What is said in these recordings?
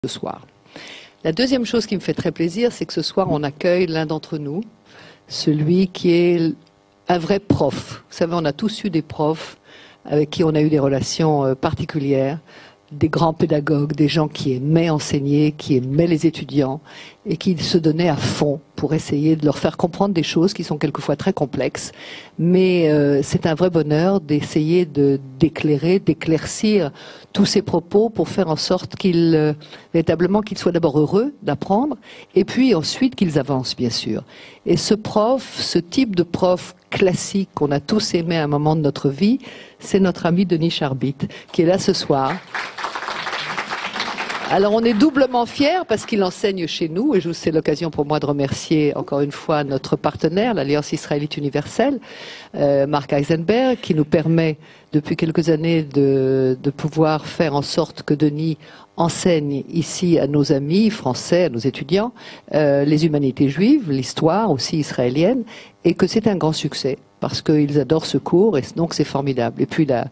ce soir. La deuxième chose qui me fait très plaisir, c'est que ce soir, on accueille l'un d'entre nous, celui qui est un vrai prof. Vous savez, on a tous eu des profs avec qui on a eu des relations particulières, des grands pédagogues, des gens qui aimaient enseigner, qui aimaient les étudiants et qui se donnaient à fond pour essayer de leur faire comprendre des choses qui sont quelquefois très complexes. Mais c'est un vrai bonheur d'essayer d'éclairer, d'éclaircir tous ces propos pour faire en sorte qu'ils véritablement qu'ils soient d'abord heureux d'apprendre et puis ensuite qu'ils avancent, bien sûr. Et ce prof, ce type de prof classique qu'on a tous aimé à un moment de notre vie, c'est notre ami Denis Charbit qui est là ce soir. Alors on est doublement fiers parce qu'il enseigne chez nous et c'est l'occasion pour moi de remercier encore une fois notre partenaire, l'Alliance israélite universelle, Marc Eisenberg, qui nous permet depuis quelques années de pouvoir faire en sorte que Denis enseigne ici à nos amis français, à nos étudiants, les humanités juives, l'histoire aussi israélienne, et que c'est un grand succès parce qu'ils adorent ce cours et donc c'est formidable. Et puis la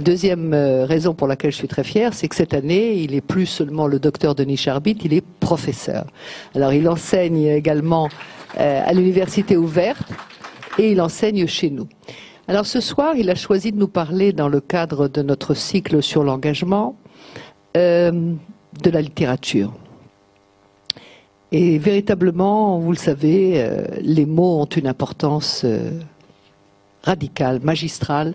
deuxième raison pour laquelle je suis très fière, c'est que cette année, il est plus seulement le docteur Denis Charbit, il est professeur. Alors il enseigne également à l'université ouverte et il enseigne chez nous. Alors ce soir, il a choisi de nous parler dans le cadre de notre cycle sur l'engagement de la littérature. Et véritablement, vous le savez, les mots ont une importance radicale, magistrale,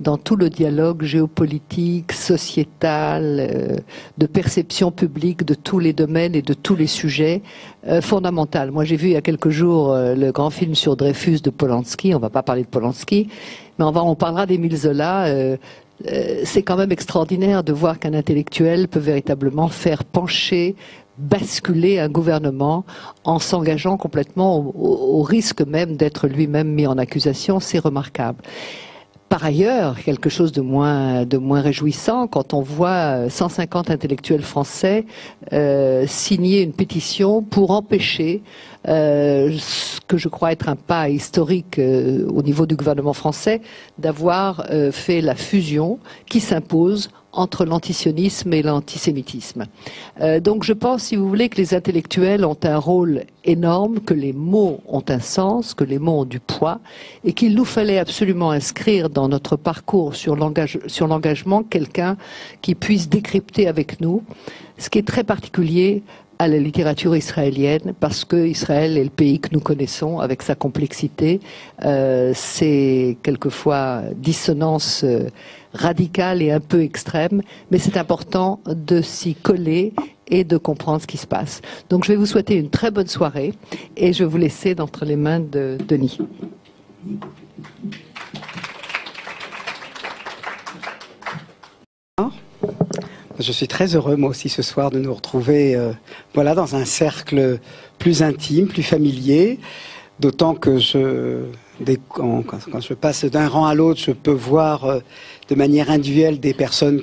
dans tout le dialogue géopolitique, sociétal, de perception publique de tous les domaines et de tous les sujets, fondamental. Moi, j'ai vu il y a quelques jours le grand film sur Dreyfus de Polanski. On ne va pas parler de Polanski, mais on parlera d'Émile Zola. C'est quand même extraordinaire de voir qu'un intellectuel peut véritablement faire pencher, basculer un gouvernement en s'engageant complètement au risque même d'être lui-même mis en accusation. C'est remarquable. Par ailleurs, quelque chose de moins réjouissant, quand on voit 150 intellectuels français signer une pétition pour empêcher ce que je crois être un pas historique au niveau du gouvernement français, d'avoir fait la fusion qui s'impose entre l'antisionisme et l'antisémitisme. Donc je pense, si vous voulez, que les intellectuels ont un rôle énorme, que les mots ont un sens, que les mots ont du poids, et qu'il nous fallait absolument inscrire dans notre parcours sur l'engagement quelqu'un qui puisse décrypter avec nous ce qui est très particulier à la littérature israélienne, parce que Israël est le pays que nous connaissons avec sa complexité, ses quelquefois dissonances radicales et un peu extrêmes, mais c'est important de s'y coller et de comprendre ce qui se passe. Donc je vais vous souhaiter une très bonne soirée et je vais vous laisser entre les mains de Denis. Je suis très heureux, moi aussi, ce soir, de nous retrouver voilà, dans un cercle plus intime, plus familier, d'autant que quand je passe d'un rang à l'autre, je peux voir de manière individuelle des personnes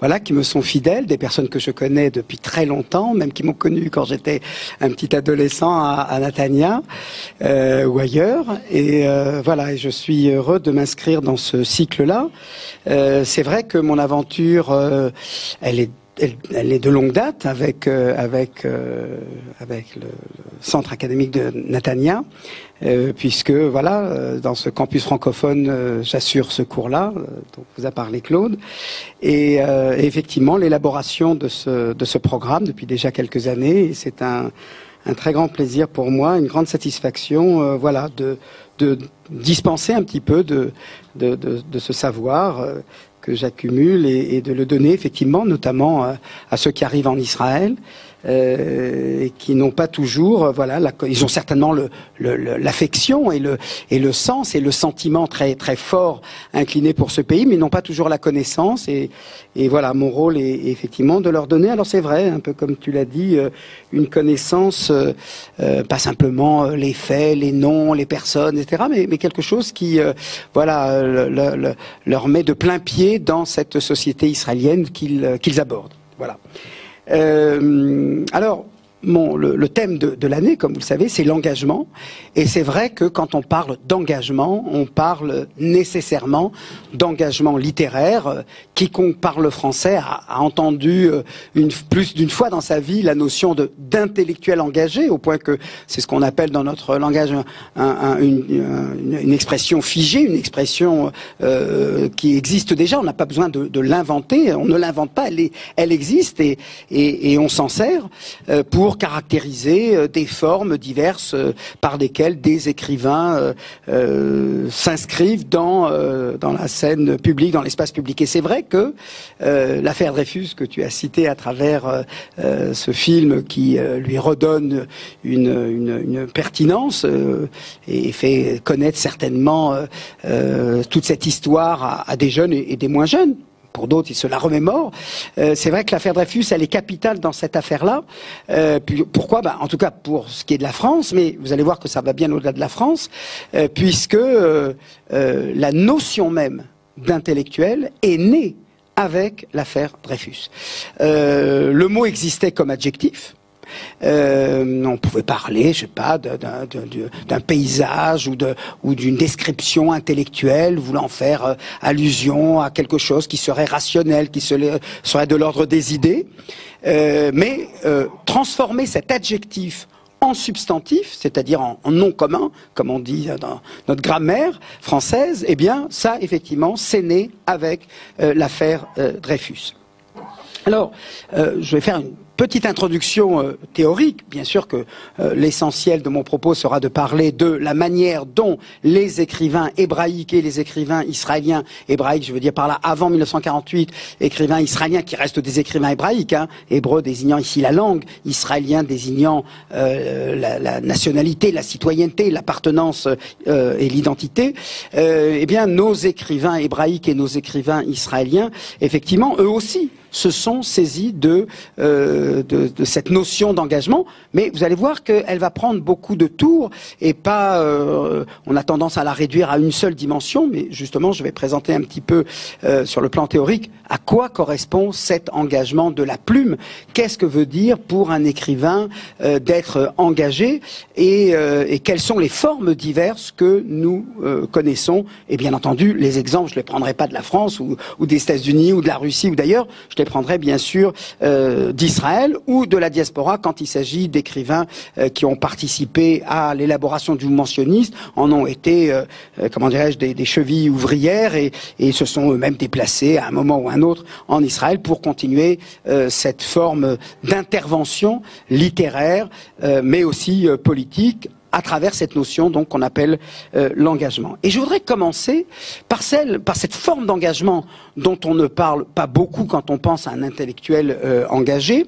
voilà, qui me sont fidèles, des personnes que je connais depuis très longtemps, même qui m'ont connu quand j'étais un petit adolescent à Natania ou ailleurs. Et voilà, et je suis heureux de m'inscrire dans ce cycle-là. C'est vrai que mon aventure, elle est de longue date avec le centre académique de Natania, puisque voilà, dans ce campus francophone, j'assure ce cours-là, dont vous a parlé Claude, et effectivement l'élaboration de ce programme depuis déjà quelques années, et c'est un très grand plaisir pour moi, une grande satisfaction, voilà, de dispenser un petit peu de ce savoir que j'accumule et de le donner effectivement, notamment à ceux qui arrivent en Israël et qui n'ont pas toujours, voilà, ils ont certainement l'affection et le sens et le sentiment très très fort incliné pour ce pays, mais n'ont pas toujours la connaissance et voilà, mon rôle est effectivement de leur donner. Alors c'est vrai, un peu comme tu l'as dit, une connaissance, pas simplement les faits, les noms, les personnes, etc., mais quelque chose qui, voilà, leur met de plein pied dans cette société israélienne qu'ils abordent. Voilà. Alors, le thème de l'année, comme vous le savez, c'est l'engagement. Et c'est vrai que quand on parle d'engagement, on parle nécessairement d'engagement littéraire. Quiconque parle français a entendu plus d'une fois dans sa vie la notion d'intellectuel engagé, au point que c'est ce qu'on appelle dans notre langage une expression figée, une expression qui existe déjà. On n'a pas besoin de l'inventer. On ne l'invente pas. Elle existe et on s'en sert pour caractériser des formes diverses par lesquelles des écrivains s'inscrivent dans la scène publique, dans l'espace public. Et c'est vrai que l'affaire Dreyfus, que tu as citée à travers ce film qui lui redonne une pertinence et fait connaître certainement toute cette histoire à des jeunes et des moins jeunes. Pour d'autres, ils se la remémorent. C'est vrai que l'affaire Dreyfus, elle est capitale dans cette affaire-là. Pourquoi ? En tout cas, pour ce qui est de la France, mais vous allez voir que ça va bien au-delà de la France, puisque la notion même d'intellectuel est née avec l'affaire Dreyfus. Le mot existait comme adjectif. On pouvait parler, je sais pas, d'un paysage ou d'une description intellectuelle voulant faire allusion à quelque chose qui serait rationnel, qui serait de l'ordre des idées, mais transformer cet adjectif en substantif, c'est-à-dire en nom commun, comme on dit dans notre grammaire française, eh bien, ça, effectivement, c'est né avec l'affaire Dreyfus. Alors, je vais faire une petite introduction théorique. Bien sûr que l'essentiel de mon propos sera de parler de la manière dont les écrivains hébraïques et les écrivains israéliens, hébraïques, je veux dire par là avant 1948, écrivains israéliens qui restent des écrivains hébraïques, hébreu désignant ici la langue, israélien désignant la nationalité, la citoyenneté, l'appartenance et l'identité. Eh bien, nos écrivains hébraïques et nos écrivains israéliens, effectivement, eux aussi, se sont saisis de cette notion d'engagement, mais vous allez voir qu'elle va prendre beaucoup de tours et pas, on a tendance à la réduire à une seule dimension, mais justement je vais présenter un petit peu sur le plan théorique à quoi correspond cet engagement de la plume, qu'est-ce que veut dire pour un écrivain d'être engagé et quelles sont les formes diverses que nous connaissons, et bien entendu les exemples je ne les prendrai pas de la France ou des États-Unis ou de la Russie ou d'ailleurs, je les prendrai bien sûr d'Israël ou de la diaspora quand il s'agit d'écrivains qui ont participé à l'élaboration du mouvement sioniste, en ont été, comment dirais-je, des chevilles ouvrières et se sont eux-mêmes déplacés à un moment ou à un autre en Israël pour continuer cette forme d'intervention littéraire, mais aussi politique, à travers cette notion donc qu'on appelle l'engagement. Et je voudrais commencer par cette forme d'engagement dont on ne parle pas beaucoup quand on pense à un intellectuel engagé,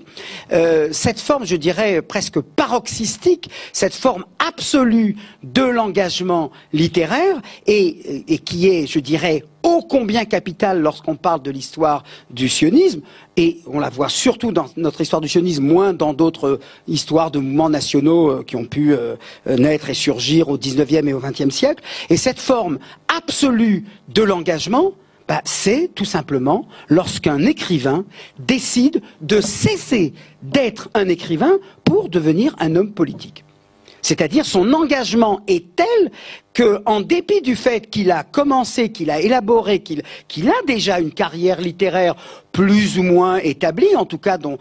cette forme, je dirais, presque paroxystique, cette forme absolue de l'engagement littéraire et qui est, je dirais, ô combien capitale lorsqu'on parle de l'histoire du sionisme, et on la voit surtout dans notre histoire du sionisme, moins dans d'autres histoires de mouvements nationaux qui ont pu naître et surgir au XIXe et au XXe siècle. Et cette forme absolue de l'engagement, c'est tout simplement lorsqu'un écrivain décide de cesser d'être un écrivain pour devenir un homme politique. C'est-à-dire son engagement est tel que, en dépit du fait qu'il a commencé, qu'il a élaboré, qu'il a déjà une carrière littéraire plus ou moins établie, en tout cas dont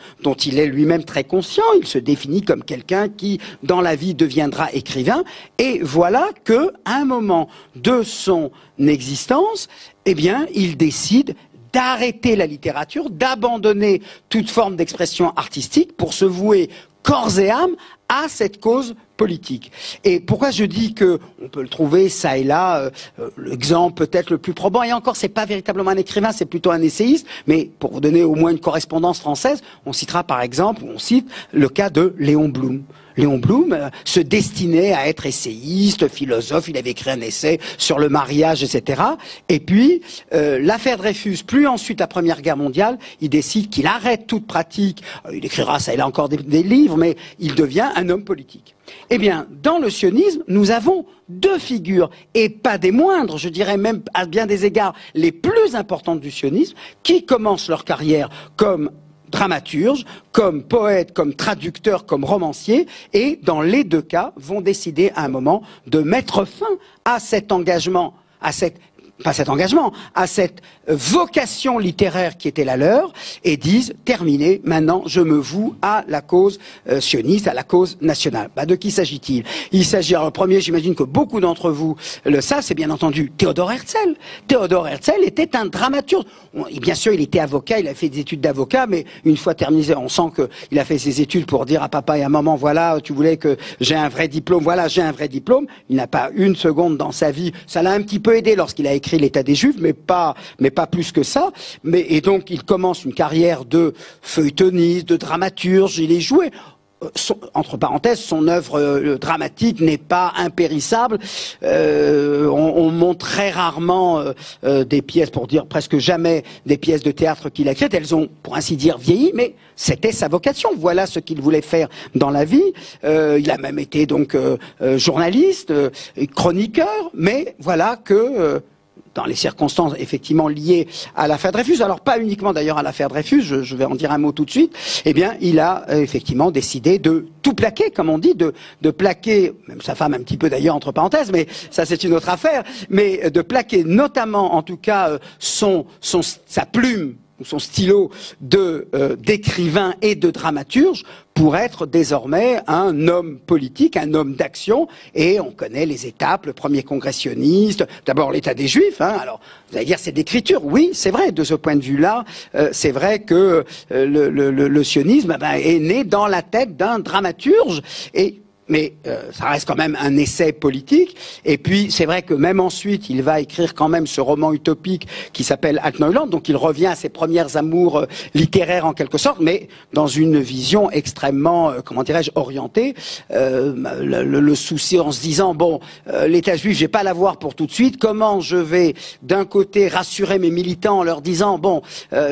il est lui-même très conscient, il se définit comme quelqu'un qui, dans la vie, deviendra écrivain, et voilà que, à un moment de son existence, eh bien, il décide d'arrêter la littérature, d'abandonner toute forme d'expression artistique pour se vouer corps et âme à cette cause politique. Et pourquoi je dis que on peut le trouver ça et là, l'exemple peut-être le plus probant, et encore c'est pas véritablement un écrivain, c'est plutôt un essayiste, mais pour vous donner au moins une correspondance française, on citera par exemple, on cite le cas de Léon Blum. Léon Blum se destinait à être essayiste, philosophe, il avait écrit un essai sur le mariage, etc. Et puis, l'affaire Dreyfus, plus ensuite la Première Guerre mondiale, il décide qu'il arrête toute pratique, il écrira ça et là encore des livres, mais il devient un homme politique. Eh bien, dans le sionisme, nous avons deux figures, et pas des moindres, je dirais même à bien des égards les plus importantes du sionisme, qui commencent leur carrière comme dramaturge, comme poète, comme traducteur, comme romancier, et dans les deux cas vont décider à un moment de mettre fin à cet engagement, à cette vocation littéraire qui était la leur, et disent, terminé, maintenant je me voue à la cause sioniste, à la cause nationale. De qui s'agit-il? Il s'agit, alors, le premier, j'imagine que beaucoup d'entre vous le savent, c'est bien entendu Théodore Herzl. Théodore Herzl était un dramaturge. Bien sûr, il était avocat, il a fait des études d'avocat, mais une fois terminé, on sent qu'il a fait ses études pour dire à papa et à maman, voilà, tu voulais que j'ai un vrai diplôme, voilà, j'ai un vrai diplôme. Il n'a pas une seconde dans sa vie. Ça l'a un petit peu aidé lorsqu'il a écrit l'État des Juifs, mais pas plus que ça. Et donc, il commence une carrière de feuilletoniste, de dramaturge. Il est joué. Entre parenthèses, son œuvre dramatique n'est pas impérissable. On montre très rarement des pièces, pour dire presque jamais des pièces de théâtre qu'il a écrites. Elles ont, pour ainsi dire, vieilli, mais c'était sa vocation. Voilà ce qu'il voulait faire dans la vie. Il a même été donc journaliste, chroniqueur, mais voilà que dans les circonstances effectivement liées à l'affaire Dreyfus, alors pas uniquement d'ailleurs à l'affaire Dreyfus, je vais en dire un mot tout de suite, eh bien il a effectivement décidé de tout plaquer, comme on dit, de plaquer, même sa femme un petit peu d'ailleurs entre parenthèses, mais ça c'est une autre affaire, mais de plaquer notamment en tout cas sa plume, son stylo d'écrivain et de dramaturge pour être désormais un homme politique, un homme d'action. Et on connaît les étapes, le premier congrès sioniste, d'abord l'État des Juifs. Alors, vous allez dire c'est d'écriture. Oui, c'est vrai, de ce point de vue-là, c'est vrai que le sionisme est né dans la tête d'un dramaturge. Mais ça reste quand même un essai politique. Et puis, c'est vrai que même ensuite, il va écrire quand même ce roman utopique qui s'appelle Altneuland. Donc, il revient à ses premières amours littéraires en quelque sorte, mais dans une vision extrêmement, comment dirais-je, orientée. Le souci en se disant, bon, l'État juif, je vais pas l'avoir pour tout de suite. Comment je vais, d'un côté, rassurer mes militants en leur disant, bon,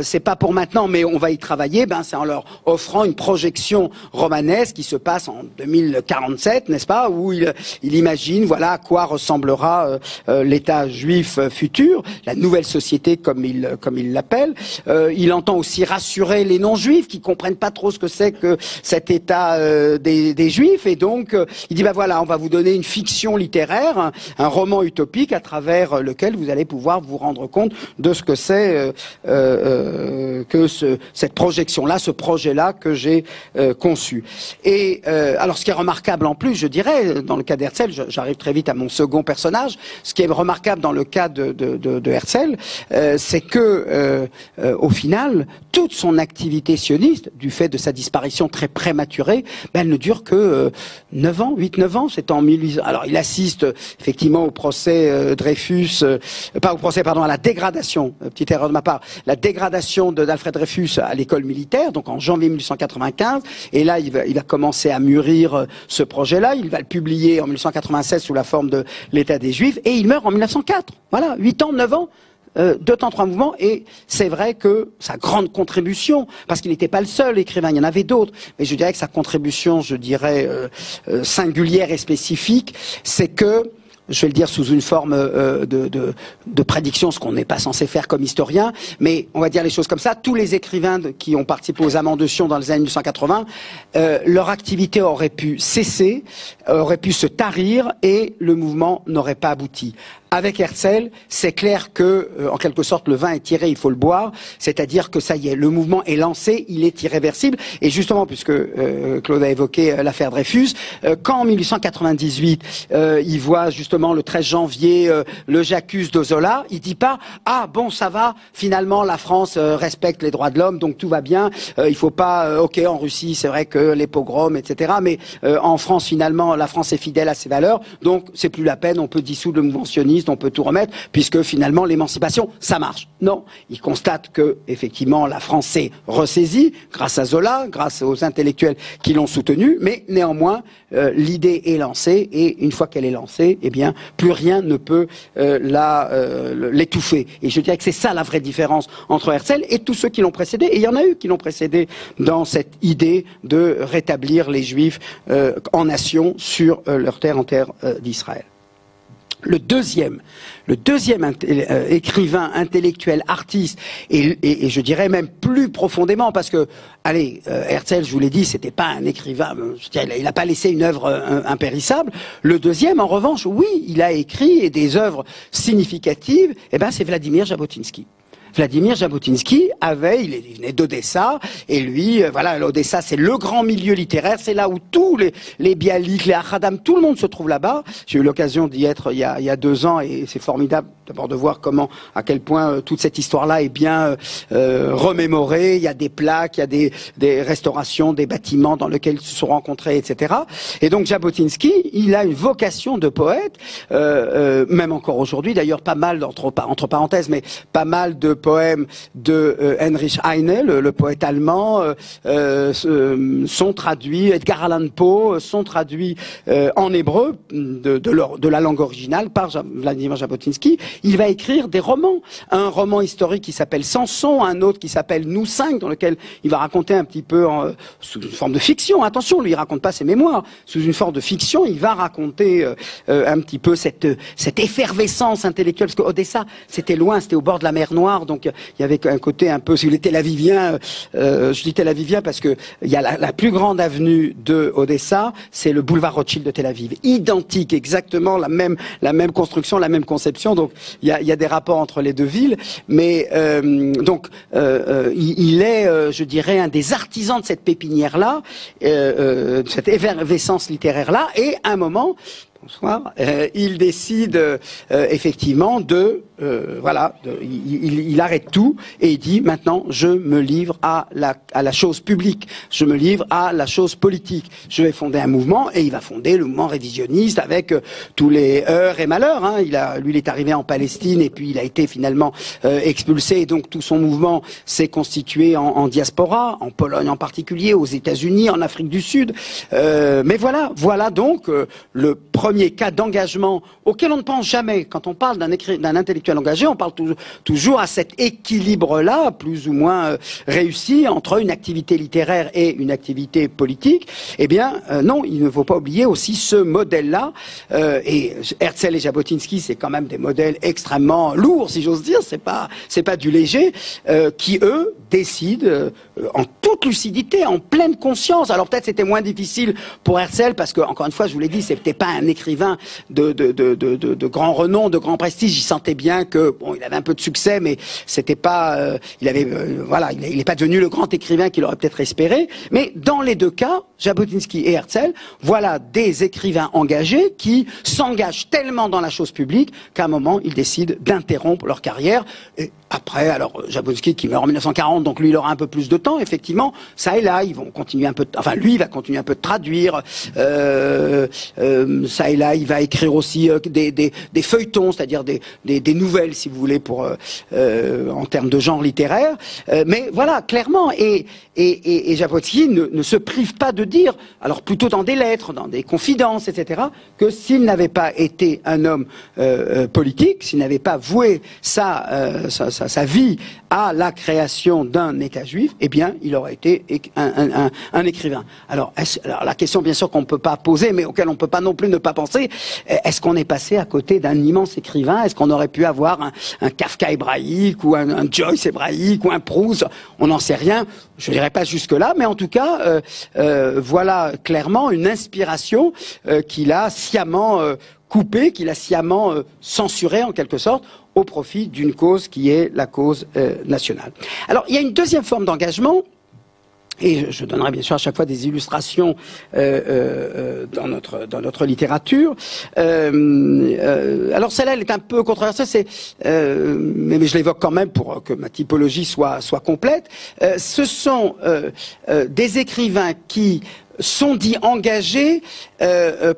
c'est pas pour maintenant, mais on va y travailler. C'est en leur offrant une projection romanesque qui se passe en 2047. N'est-ce pas, où il imagine, voilà, à quoi ressemblera l'État juif futur, la nouvelle société comme il l'appelle. Il entend aussi rassurer les non-juifs qui comprennent pas trop ce que c'est que cet État des juifs, et donc il dit voilà, on va vous donner une fiction littéraire, un roman utopique à travers lequel vous allez pouvoir vous rendre compte de ce que c'est cette projection-là, ce projet-là que j'ai conçu. Et alors, ce qui est remarquable en plus, je dirais, dans le cas d'Herzl, j'arrive très vite à mon second personnage, ce qui est remarquable dans le cas de Herzl, c'est que, au final, toute son activité sioniste, du fait de sa disparition très prématurée, elle ne dure que 9 ans, 8-9 ans, c'est en 1800. Alors, il assiste effectivement au procès Dreyfus, pas au procès, pardon, à la dégradation, petite erreur de ma part, la dégradation d'Alfred Dreyfus à l'école militaire, donc en janvier 1895, et là, il va commencer à mûrir ce projet-là, il va le publier en 1896 sous la forme de l'État des Juifs, et il meurt en 1904. Voilà, 8 ans, 9 ans. 2 temps, 3 mouvements, et c'est vrai que sa grande contribution, parce qu'il n'était pas le seul écrivain, il y en avait d'autres, mais je dirais que sa contribution, singulière et spécifique, c'est que, je vais le dire sous une forme de prédiction, ce qu'on n'est pas censé faire comme historien, mais on va dire les choses comme ça, tous les écrivains qui ont participé aux amants de Sion dans les années 1880, leur activité aurait pu cesser, aurait pu se tarir, et le mouvement n'aurait pas abouti. Avec Herzl, c'est clair que, en quelque sorte, le vin est tiré, il faut le boire. C'est-à-dire que ça y est, le mouvement est lancé, il est irréversible. Et justement, puisque Claude a évoqué l'affaire Dreyfus, quand en 1898, il voit justement le 13 janvier le J'accuse de Zola, il dit pas ah bon ça va, finalement la France respecte les droits de l'homme, donc tout va bien. Il faut pas, ok, en Russie c'est vrai que les pogroms, etc. Mais en France finalement la France est fidèle à ses valeurs, donc c'est plus la peine, on peut dissoudre le mouvement sioniste. On peut tout remettre, puisque finalement l'émancipation, ça marche. Non, il constate que effectivement la France s'est ressaisie grâce à Zola, grâce aux intellectuels qui l'ont soutenu, mais néanmoins l'idée est lancée, et une fois qu'elle est lancée, eh bien plus rien ne peut l'étouffer. Et je dirais que c'est ça la vraie différence entre Herzl et tous ceux qui l'ont précédé. Et il y en a eu qui l'ont précédé dans cette idée de rétablir les Juifs en nation sur leur terre, en terre d'Israël. Le deuxième écrivain, intellectuel, artiste, et je dirais même plus profondément, parce que, allez, Herzl, je vous l'ai dit, c'était pas un écrivain, il n'a pas laissé une œuvre impérissable. Le deuxième, en revanche, oui, il a écrit des œuvres significatives, c'est Vladimir Jabotinsky. Vladimir Jabotinsky il venait d'Odessa, et lui, voilà, l'Odessa, c'est le grand milieu littéraire, c'est là où tous les Bialik, les Achadam, tout le monde se trouve là-bas. J'ai eu l'occasion d'y être il y a 2 ans, et c'est formidable d'abord de voir à quel point toute cette histoire-là est bien remémorée. Il y a des plaques, il y a des restaurations, des bâtiments dans lesquels ils se sont rencontrés, etc. Et donc Jabotinsky, il a une vocation de poète, même encore aujourd'hui, d'ailleurs pas mal, entre parenthèses, mais pas mal de poèmes de Heinrich Heine, le poète allemand, sont traduits, Edgar Allan Poe, sont traduits en hébreu de la langue originale par Vladimir Jabotinsky. Il va écrire des romans, un roman historique qui s'appelle Samson, un autre qui s'appelle Nous 5, dans lequel il va raconter un petit peu sous une forme de fiction. Attention, lui il raconte pas ses mémoires, sous une forme de fiction, il va raconter un petit peu cette effervescence intellectuelle, parce qu'Odessa c'était loin, c'était au bord de la mer Noire. Donc il y avait un côté un peu, si vous voulez, tel-avivien. Je dis tel-avivien parce que il y a la plus grande avenue de Odessa, c'est le boulevard Rothschild de Tel Aviv, identique, exactement la même construction, la même conception. Donc il y a des rapports entre les deux villes. Mais il est, je dirais, un des artisans de cette pépinière-là, de cette effervescence littéraire-là. Et à un moment, bonsoir, il décide effectivement il arrête tout et il dit maintenant je me livre à la chose publique, je me livre à la chose politique. Je vais fonder un mouvement, et il va fonder le mouvement révisionniste avec tous les heurts et malheurs. Hein. Lui, il est arrivé en Palestine et puis il a été finalement expulsé. Et donc tout son mouvement s'est constitué en diaspora, en Pologne en particulier, aux États-Unis, en Afrique du Sud. Mais voilà donc le premier cas d'engagement auquel on ne pense jamais. Quand on parle d'un intellectuel engagé, on parle toujours à cet équilibre-là, plus ou moins réussi, entre une activité littéraire et une activité politique. Eh bien, non, il ne faut pas oublier aussi ce modèle-là. Et Herzl et Jabotinsky, c'est quand même des modèles extrêmement lourds, si j'ose dire. C'est pas du léger, qui eux décident en toute lucidité, en pleine conscience. Alors peut-être c'était moins difficile pour Herzl parce que, encore une fois, je vous l'ai dit, c'était pas un écrivain de grand renom, de grand prestige. Il sentait bien que il avait un peu de succès, mais c'était pas, il n'est pas devenu le grand écrivain qu'il aurait peut-être espéré. Mais dans les deux cas, Jabotinsky et Herzl, voilà des écrivains engagés qui s'engagent tellement dans la chose publique qu'à un moment ils décident d'interrompre leur carrière. Et après, alors Jabotinsky qui meurt en 1940, donc lui il aura un peu plus de temps, effectivement. Ça et là, ils vont continuer un peu. Lui il va continuer un peu de traduire. Ça et là, il va écrire aussi des feuilletons, c'est-à-dire des nouvelles, si vous voulez, en termes de genre littéraire. Mais voilà, clairement, et Jabotinsky ne se prive pas de dire, alors plutôt dans des lettres, dans des confidences, etc., que s'il n'avait pas été un homme politique, s'il n'avait pas voué sa vie à la création d'un État juif, eh bien, il aurait été un écrivain. Alors la question, bien sûr, qu'on ne peut pas poser, mais auquel on ne peut pas non plus ne pas penser, est-ce qu'on est passé à côté d'un immense écrivain? Est-ce qu'on aurait pu avoir un Kafka hébraïque, ou un Joyce hébraïque, ou un Proust? On n'en sait rien. Je n'irai pas jusque-là, mais en tout cas, voilà clairement une inspiration qu'il a sciemment coupée, qu'il a sciemment censurée en quelque sorte, au profit d'une cause qui est la cause nationale. Alors, il y a une deuxième forme d'engagement, et je donnerai bien sûr à chaque fois des illustrations dans notre littérature. Alors celle-là, elle est un peu controversée, mais je l'évoque quand même pour que ma typologie soit complète. Ce sont des écrivains qui sont dits engagés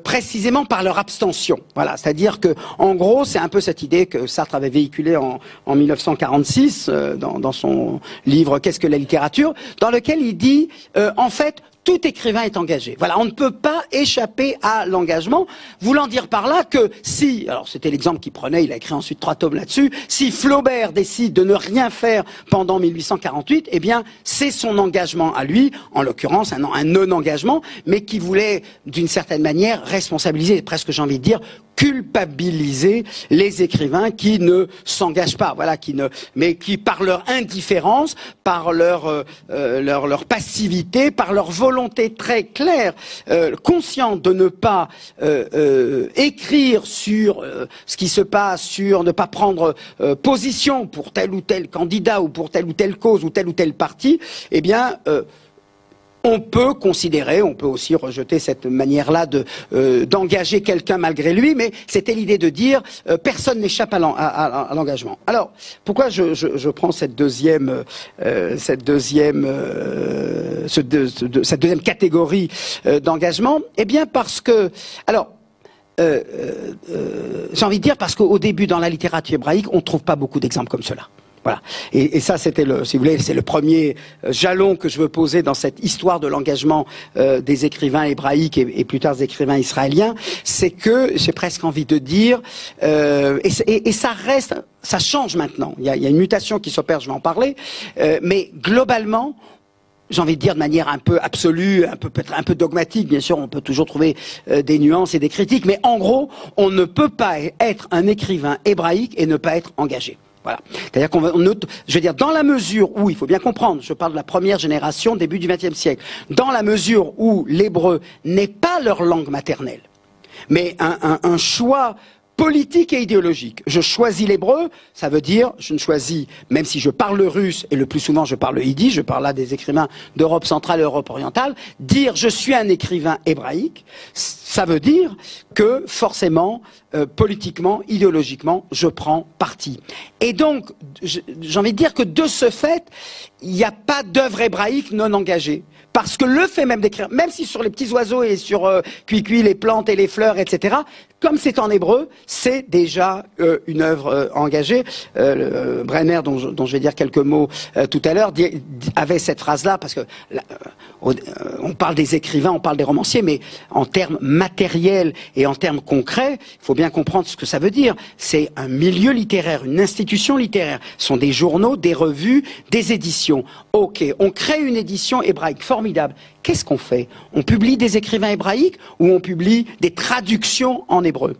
précisément par leur abstention. Voilà, c'est-à-dire que, en gros, c'est un peu cette idée que Sartre avait véhiculée en 1946 dans son livre Qu'est-ce que la littérature, dans lequel il dit en fait, tout écrivain est engagé. Voilà, on ne peut pas échapper à l'engagement, voulant dire par là que si, alors c'était l'exemple qu'il prenait, il a écrit ensuite 3 tomes là-dessus, si Flaubert décide de ne rien faire pendant 1848, eh bien c'est son engagement à lui, en l'occurrence un non-engagement, mais qui voulait d'une certaine manière responsabiliser, presque j'ai envie de dire, culpabiliser les écrivains qui ne s'engagent pas, voilà, mais qui par leur indifférence, par leur passivité, par leur volonté très claire, consciente de ne pas écrire sur ce qui se passe, sur ne pas prendre position pour tel ou tel candidat ou pour telle ou telle cause ou tel parti, eh bien on peut considérer, on peut aussi rejeter cette manière-là d'engager quelqu'un malgré lui, mais c'était l'idée de dire personne n'échappe à l'engagement. Alors pourquoi je prends cette deuxième catégorie d'engagement? Eh bien parce que j'ai envie de dire parce qu'au début dans la littérature hébraïque on ne trouve pas beaucoup d'exemples comme cela. Voilà. Et ça, c'était si vous voulez, c'est le premier jalon que je veux poser dans cette histoire de l'engagement des écrivains hébraïques et plus tard des écrivains israéliens. C'est que j'ai presque envie de dire, et ça reste, ça change maintenant. Il y a une mutation qui s'opère, je vais en parler, mais globalement, j'ai envie de dire de manière un peu absolue, peut-être un peu dogmatique, bien sûr, on peut toujours trouver des nuances et des critiques, mais en gros, on ne peut pas être un écrivain hébraïque et ne pas être engagé. Voilà. C'est-à-dire je veux dire, dans la mesure où, il faut bien comprendre, je parle de la première génération, début du XXe siècle, dans la mesure où l'hébreu n'est pas leur langue maternelle, mais un choix politique et idéologique. Je choisis l'hébreu, ça veut dire, je ne choisis, même si je parle le russe, et le plus souvent je parle le yiddish, je parle là des écrivains d'Europe centrale et d'Europe orientale, dire je suis un écrivain hébraïque, ça veut dire que forcément, politiquement, idéologiquement, je prends parti. Et donc, j'ai envie de dire que de ce fait, il n'y a pas d'œuvre hébraïque non engagée. Parce que le fait même d'écrire, même si sur les petits oiseaux et sur Cuicui, les plantes et les fleurs, etc., comme c'est en hébreu, c'est déjà une œuvre engagée. Brenner, dont je vais dire quelques mots tout à l'heure, avait cette phrase-là, parce que on parle des écrivains, on parle des romanciers, mais en termes matériels et en termes concrets, il faut bien comprendre ce que ça veut dire. C'est un milieu littéraire, une institution littéraire. Ce sont des journaux, des revues, des éditions. Ok, on crée une édition hébraïque, formidable. Qu'est-ce qu'on fait? On publie des écrivains hébraïques ou on publie des traductions en hébreu?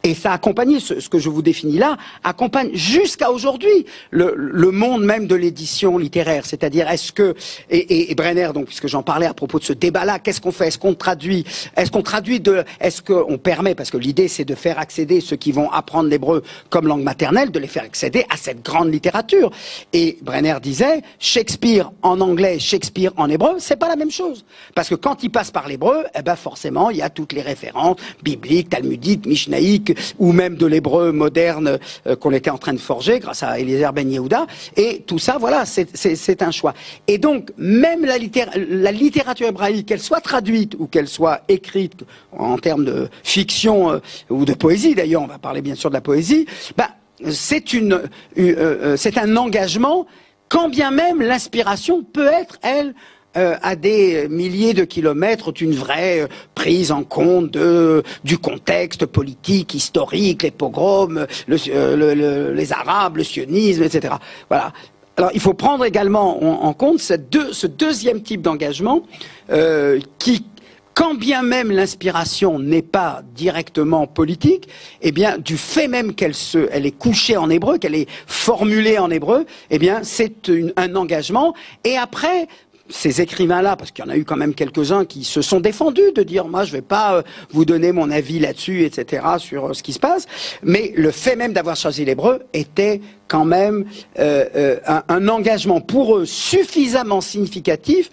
Et ça accompagne, ce que je vous définis là, accompagne jusqu'à aujourd'hui le monde même de l'édition littéraire. C'est-à-dire, est-ce que, et Brenner, donc, puisque j'en parlais à propos de ce débat-là, qu'est-ce qu'on fait? Est-ce qu'on traduit? Est-ce qu'on permet, parce que l'idée c'est de faire accéder ceux qui vont apprendre l'hébreu comme langue maternelle, de les faire accéder à cette grande littérature. Et Brenner disait, Shakespeare en anglais, Shakespeare en hébreu, c'est pas la même chose. Parce que quand il passe par l'hébreu, eh ben forcément, il y a toutes les références bibliques, talmudiques, mishnaïques, ou même de l'hébreu moderne qu'on était en train de forger grâce à Eliezer Ben Yehuda, et tout ça, voilà, c'est un choix. Et donc, même la littérature hébraïque, qu'elle soit traduite ou qu'elle soit écrite en termes de fiction ou de poésie, d'ailleurs, on va parler bien sûr de la poésie, c'est un engagement, quand bien même l'inspiration peut être, elle, à des milliers de kilomètres d'une vraie prise en compte du contexte politique, historique, les pogroms, les Arabes, le sionisme, etc. Voilà. Alors, il faut prendre également en compte ce deuxième type d'engagement qui, quand bien même l'inspiration n'est pas directement politique, eh bien, du fait même qu'elle est couchée en hébreu, qu'elle est formulée en hébreu, eh bien, c'est un engagement. Et après, ces écrivains-là, parce qu'il y en a eu quand même quelques-uns qui se sont défendus de dire, moi, je vais pas vous donner mon avis là-dessus, etc., sur ce qui se passe. Mais le fait même d'avoir choisi l'hébreu était quand même un engagement pour eux suffisamment significatif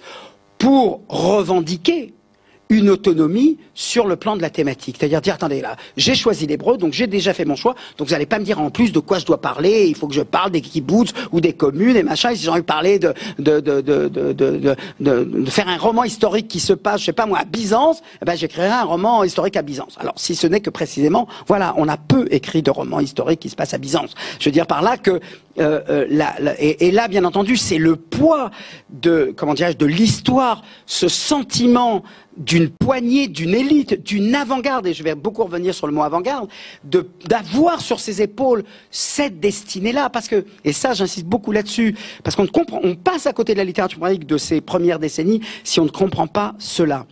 pour revendiquer une autonomie sur le plan de la thématique. C'est-à-dire dire, attendez, là, j'ai choisi l'hébreu, donc j'ai déjà fait mon choix, donc vous n'allez pas me dire en plus de quoi je dois parler, il faut que je parle des kibboutz ou des communes et machin, et si j'ai envie de parler de faire un roman historique qui se passe, je sais pas moi, à Byzance, eh ben j'écrirai un roman historique à Byzance. Alors, si ce n'est que précisément, voilà, on a peu écrit de romans historiques qui se passent à Byzance. Je veux dire par là que et là, bien entendu, c'est le poids de l'histoire, ce sentiment d'une poignée, d'une élite, d'une avant-garde, et je vais beaucoup revenir sur le mot avant-garde, d'avoir sur ses épaules cette destinée-là, parce que, et ça j'insiste beaucoup là-dessus, parce on passe à côté de la littérature hébraïque de ces premières décennies si on ne comprend pas cela.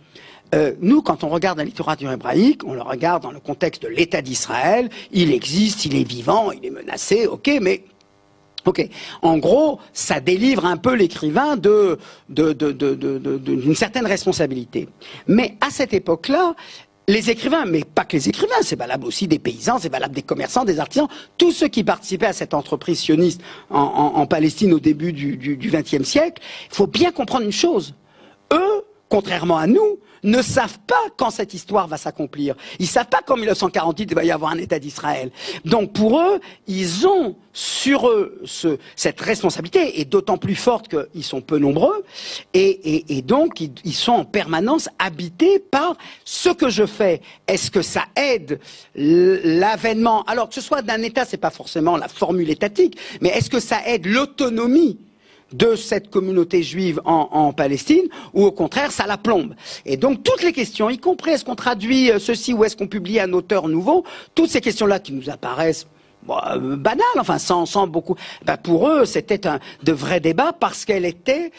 Nous, quand on regarde la littérature hébraïque, on le regarde dans le contexte de l'État d'Israël. Il existe, il est vivant, il est menacé, ok, mais... Ok. En gros, ça délivre un peu l'écrivain d'une certaine responsabilité. Mais à cette époque-là, les écrivains, mais pas que les écrivains, c'est valable aussi des paysans, c'est valable des commerçants, des artisans, tous ceux qui participaient à cette entreprise sioniste en Palestine au début du XXe siècle, il faut bien comprendre une chose. Eux, contrairement à nous, ne savent pas quand cette histoire va s'accomplir. Ils savent pas qu'en 1948, il va y avoir un État d'Israël. Donc pour eux, ils ont sur eux cette responsabilité, et d'autant plus forte qu'ils sont peu nombreux, et donc ils sont en permanence habités par ce que je fais. Est-ce que ça aide l'avènement, alors que ce soit d'un État, c'est pas forcément la formule étatique, mais est-ce que ça aide l'autonomie de cette communauté juive en Palestine, ou au contraire, ça la plombe. Et donc, toutes les questions, y compris est-ce qu'on traduit ceci ou est-ce qu'on publie un auteur nouveau, toutes ces questions-là qui nous apparaissent banales, enfin sans beaucoup, pour eux, c'était de vrais débats parce qu'elle était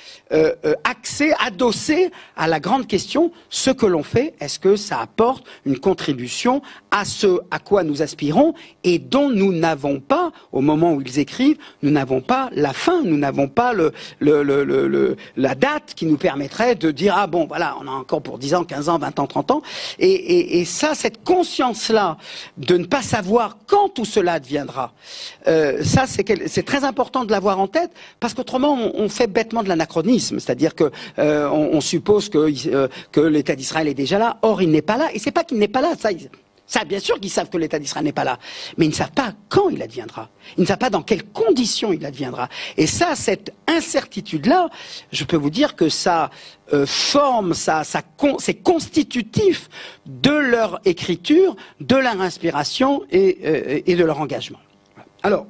axée, adossée à la grande question, ce que l'on fait, est-ce que ça apporte une contribution à ce à quoi nous aspirons et dont nous n'avons pas, au moment où ils écrivent, nous n'avons pas la fin, nous n'avons pas la date qui nous permettrait de dire, ah bon, voilà, on a encore pour 10 ans, 15 ans, 20 ans, 30 ans, et ça, cette conscience-là, de ne pas savoir quand tout cela adviendra, ça, c'est très important de l'avoir en tête, parce qu'autrement, on fait bêtement de l'anachronisme, c'est-à-dire que on suppose que l'État d'Israël est déjà là. Or, il n'est pas là, et c'est pas qu'il n'est pas là, ça, bien sûr qu'ils savent que l'État d'Israël n'est pas là, mais ils ne savent pas quand il adviendra. Ils ne savent pas dans quelles conditions il adviendra. Et ça, cette incertitude-là, je peux vous dire que ça forme, c'est constitutif de leur écriture, de leur inspiration et de leur engagement. Alors,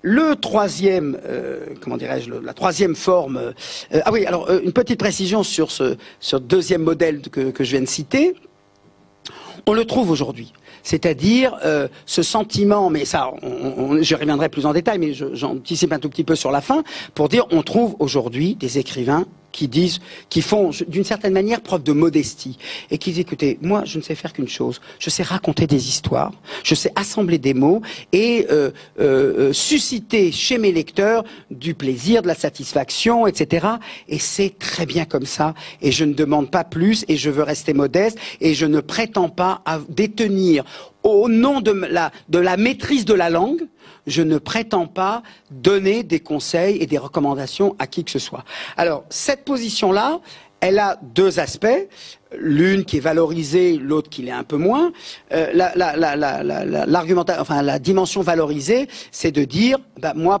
le troisième, comment dirais-je, la troisième forme. Ah oui, alors une petite précision sur ce deuxième modèle que je viens de citer. On le trouve aujourd'hui. C'est-à-dire ce sentiment, mais ça, je reviendrai plus en détail, mais j'anticipe un tout petit peu sur la fin, pour dire on trouve aujourd'hui des écrivains qui font d'une certaine manière preuve de modestie et qui disent, écoutez, moi je ne sais faire qu'une chose, je sais raconter des histoires, je sais assembler des mots et susciter chez mes lecteurs du plaisir, de la satisfaction, etc. Et c'est très bien comme ça, et je ne demande pas plus, et je veux rester modeste, et je ne prétends pas à détenir au nom de la maîtrise de la langue, je ne prétends pas donner des conseils et des recommandations à qui que ce soit. Alors, cette position-là, elle a deux aspects. L'une qui est valorisée, l'autre qui l'est un peu moins. La dimension valorisée, c'est de dire,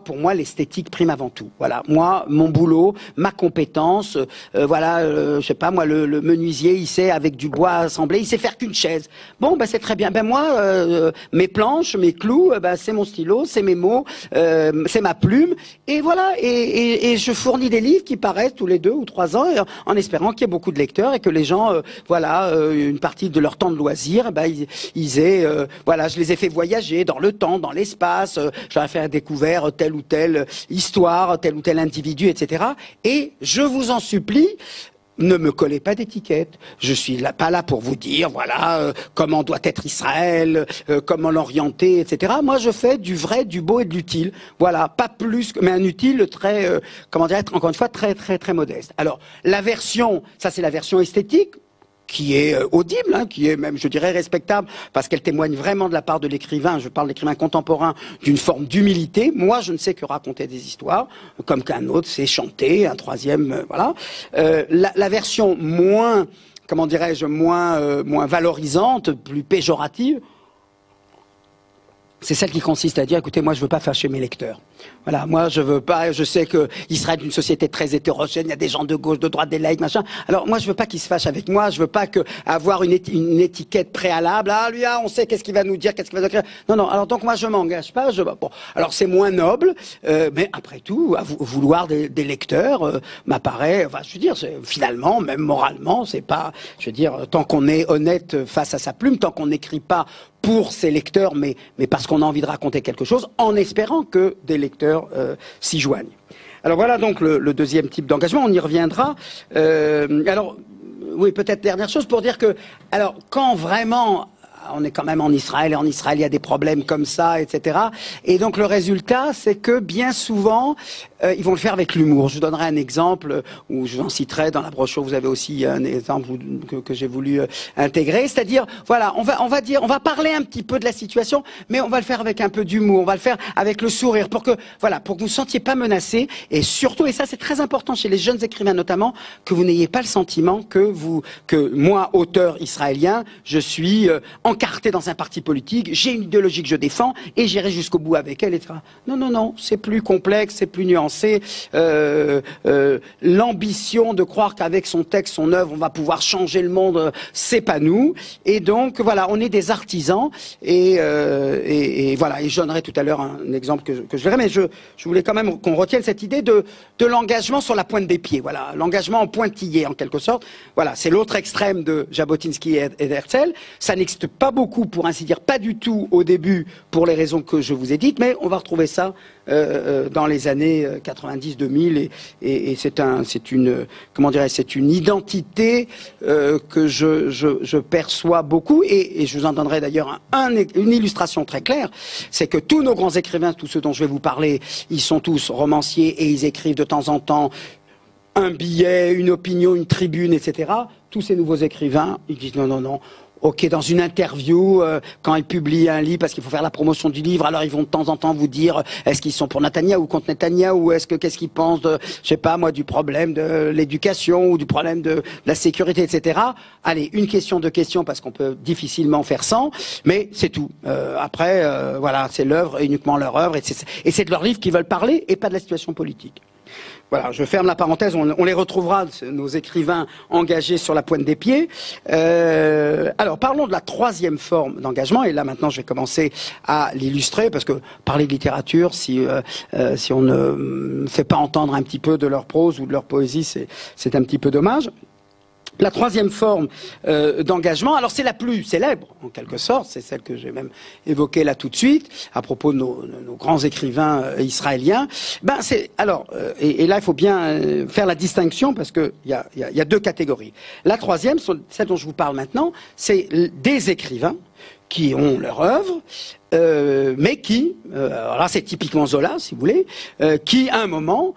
pour moi, l'esthétique prime avant tout. Voilà, moi, mon boulot, ma compétence, je sais pas, moi, le menuisier, il sait avec du bois assemblé, il sait faire qu'une chaise. Bon, c'est très bien. Moi, mes planches, mes clous, c'est mon stylo, c'est mes mots, c'est ma plume, et voilà. Et je fournis des livres qui paraissent tous les 2 ou 3 ans, en espérant qu'il y ait beaucoup de lecteurs et que les gens une partie de leur temps de loisir, je les ai fait voyager dans le temps, dans l'espace, je leur ai fait découvrir telle ou telle histoire, tel ou tel individu, etc. Et je vous en supplie, ne me collez pas d'étiquette. Je suis pas là pour vous dire, comment doit être Israël, comment l'orienter, etc. Moi, je fais du vrai, du beau et de l'utile. Voilà, pas plus, mais un utile très, encore une fois, très, très, très modeste. Alors, la version, ça c'est la version esthétique, qui est audible, qui est même, je dirais, respectable, parce qu'elle témoigne vraiment de la part de l'écrivain, je parle de l'écrivain contemporain, d'une forme d'humilité. Moi, je ne sais que raconter des histoires, comme qu'un autre sait chanter, un troisième, voilà. La version moins, comment dirais-je, moins valorisante, plus péjorative, c'est celle qui consiste à dire, écoutez, moi je veux pas fâcher mes lecteurs. Voilà, moi je veux pas, je sais que Israël est une société très hétérogène, il y a des gens de gauche, de droite, des laïcs, machin. Alors moi je veux pas qu'ils se fâchent avec moi, je veux pas avoir une étiquette préalable. Ah lui, on sait qu'est-ce qu'il va nous dire, qu'est-ce qu'il va nous dire. Non, alors donc moi je m'engage pas, bon. Alors c'est moins noble, mais après tout, vouloir des lecteurs m'apparaît, je veux dire, finalement, même moralement, c'est pas, je veux dire, tant qu'on est honnête face à sa plume, tant qu'on n'écrit pas pour ses lecteurs, mais parce qu'on a envie de raconter quelque chose, en espérant que des lecteurs s'y joignent. Alors voilà donc le deuxième type d'engagement, on y reviendra. Alors, oui, peut-être dernière chose pour dire que, alors, quand vraiment, on est quand même en Israël, et en Israël, il y a des problèmes comme ça, etc. Et donc, le résultat, c'est que bien souvent, ils vont le faire avec l'humour. Je vous donnerai un exemple, où je vous en citerai dans la brochure, vous avez aussi un exemple que j'ai voulu intégrer. C'est-à-dire, voilà, on va parler un petit peu de la situation, mais on va le faire avec un peu d'humour, on va le faire avec le sourire, pour que vous ne sentiez pas menacé, et surtout, et ça c'est très important chez les jeunes écrivains notamment, que vous n'ayez pas le sentiment que moi, auteur israélien, je suis encarté dans un parti politique, j'ai une idéologie que je défends et j'irai jusqu'au bout avec elle, etc. Non, non, non, c'est plus complexe, c'est plus nuancé. L'ambition de croire qu'avec son texte, son œuvre, on va pouvoir changer le monde, c'est pas nous. Et donc, voilà, on est des artisans. Et voilà, et je donnerai tout à l'heure un exemple que je verrai, mais je voulais quand même qu'on retienne cette idée de l'engagement sur la pointe des pieds. Voilà, l'engagement en pointillé, en quelque sorte. Voilà, c'est l'autre extrême de Jabotinsky et d'Herzl. Ça n'existe pas beaucoup, pour ainsi dire, pas du tout au début, pour les raisons que je vous ai dites, mais on va retrouver ça dans les années 90-2000, et c'est une identité que je perçois beaucoup, et je vous en donnerai d'ailleurs une illustration très claire, c'est que tous nos grands écrivains, tous ceux dont je vais vous parler, ils sont tous romanciers et ils écrivent de temps en temps un billet, une opinion, une tribune, etc. Tous ces nouveaux écrivains, ils disent non, non, non. Ok, dans une interview, quand ils publient un livre, parce qu'il faut faire la promotion du livre, alors ils vont de temps en temps vous dire est-ce qu'ils sont pour Netanyahou ou contre Netanyahou, ou qu'est-ce qu'ils pensent de, je sais pas moi, du problème de l'éducation ou du problème de la sécurité, etc. Allez, une question, deux questions, parce qu'on peut difficilement faire sans, mais c'est tout. Après, voilà, c'est l'œuvre, uniquement leur œuvre, et c'est de leur livre qu'ils veulent parler, et pas de la situation politique. Voilà, je ferme la parenthèse, on les retrouvera, nos écrivains engagés sur la pointe des pieds. Alors, parlons de la troisième forme d'engagement, et là maintenant je vais commencer à l'illustrer, parce que parler de littérature, si on ne fait pas entendre un petit peu de leur prose ou de leur poésie, c'est un petit peu dommage. La troisième forme d'engagement, alors c'est la plus célèbre en quelque sorte, c'est celle que j'ai même évoquée là tout de suite à propos de nos grands écrivains israéliens. Ben c'est alors et là il faut bien faire la distinction, parce que il y a deux catégories. La troisième, celle dont je vous parle maintenant, c'est des écrivains qui ont leur œuvre, mais qui, alors là c'est typiquement Zola si vous voulez, qui à un moment,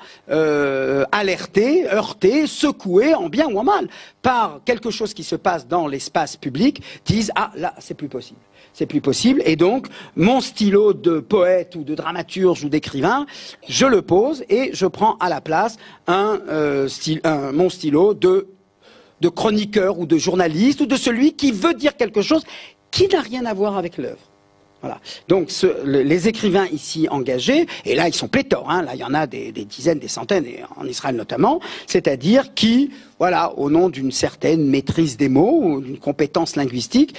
alerté, heurté, secoué en bien ou en mal par quelque chose qui se passe dans l'espace public, disent ah là c'est plus possible. C'est plus possible, et donc mon stylo de poète ou de dramaturge ou d'écrivain, je le pose et je prends à la place mon stylo de chroniqueur ou de journaliste ou de celui qui veut dire quelque chose qui n'a rien à voir avec l'œuvre. Voilà. Donc les écrivains ici engagés, et là ils sont pléthores, hein, là il y en a des dizaines, des centaines, et en Israël notamment, c'est-à-dire qui, voilà, au nom d'une certaine maîtrise des mots, d'une compétence linguistique,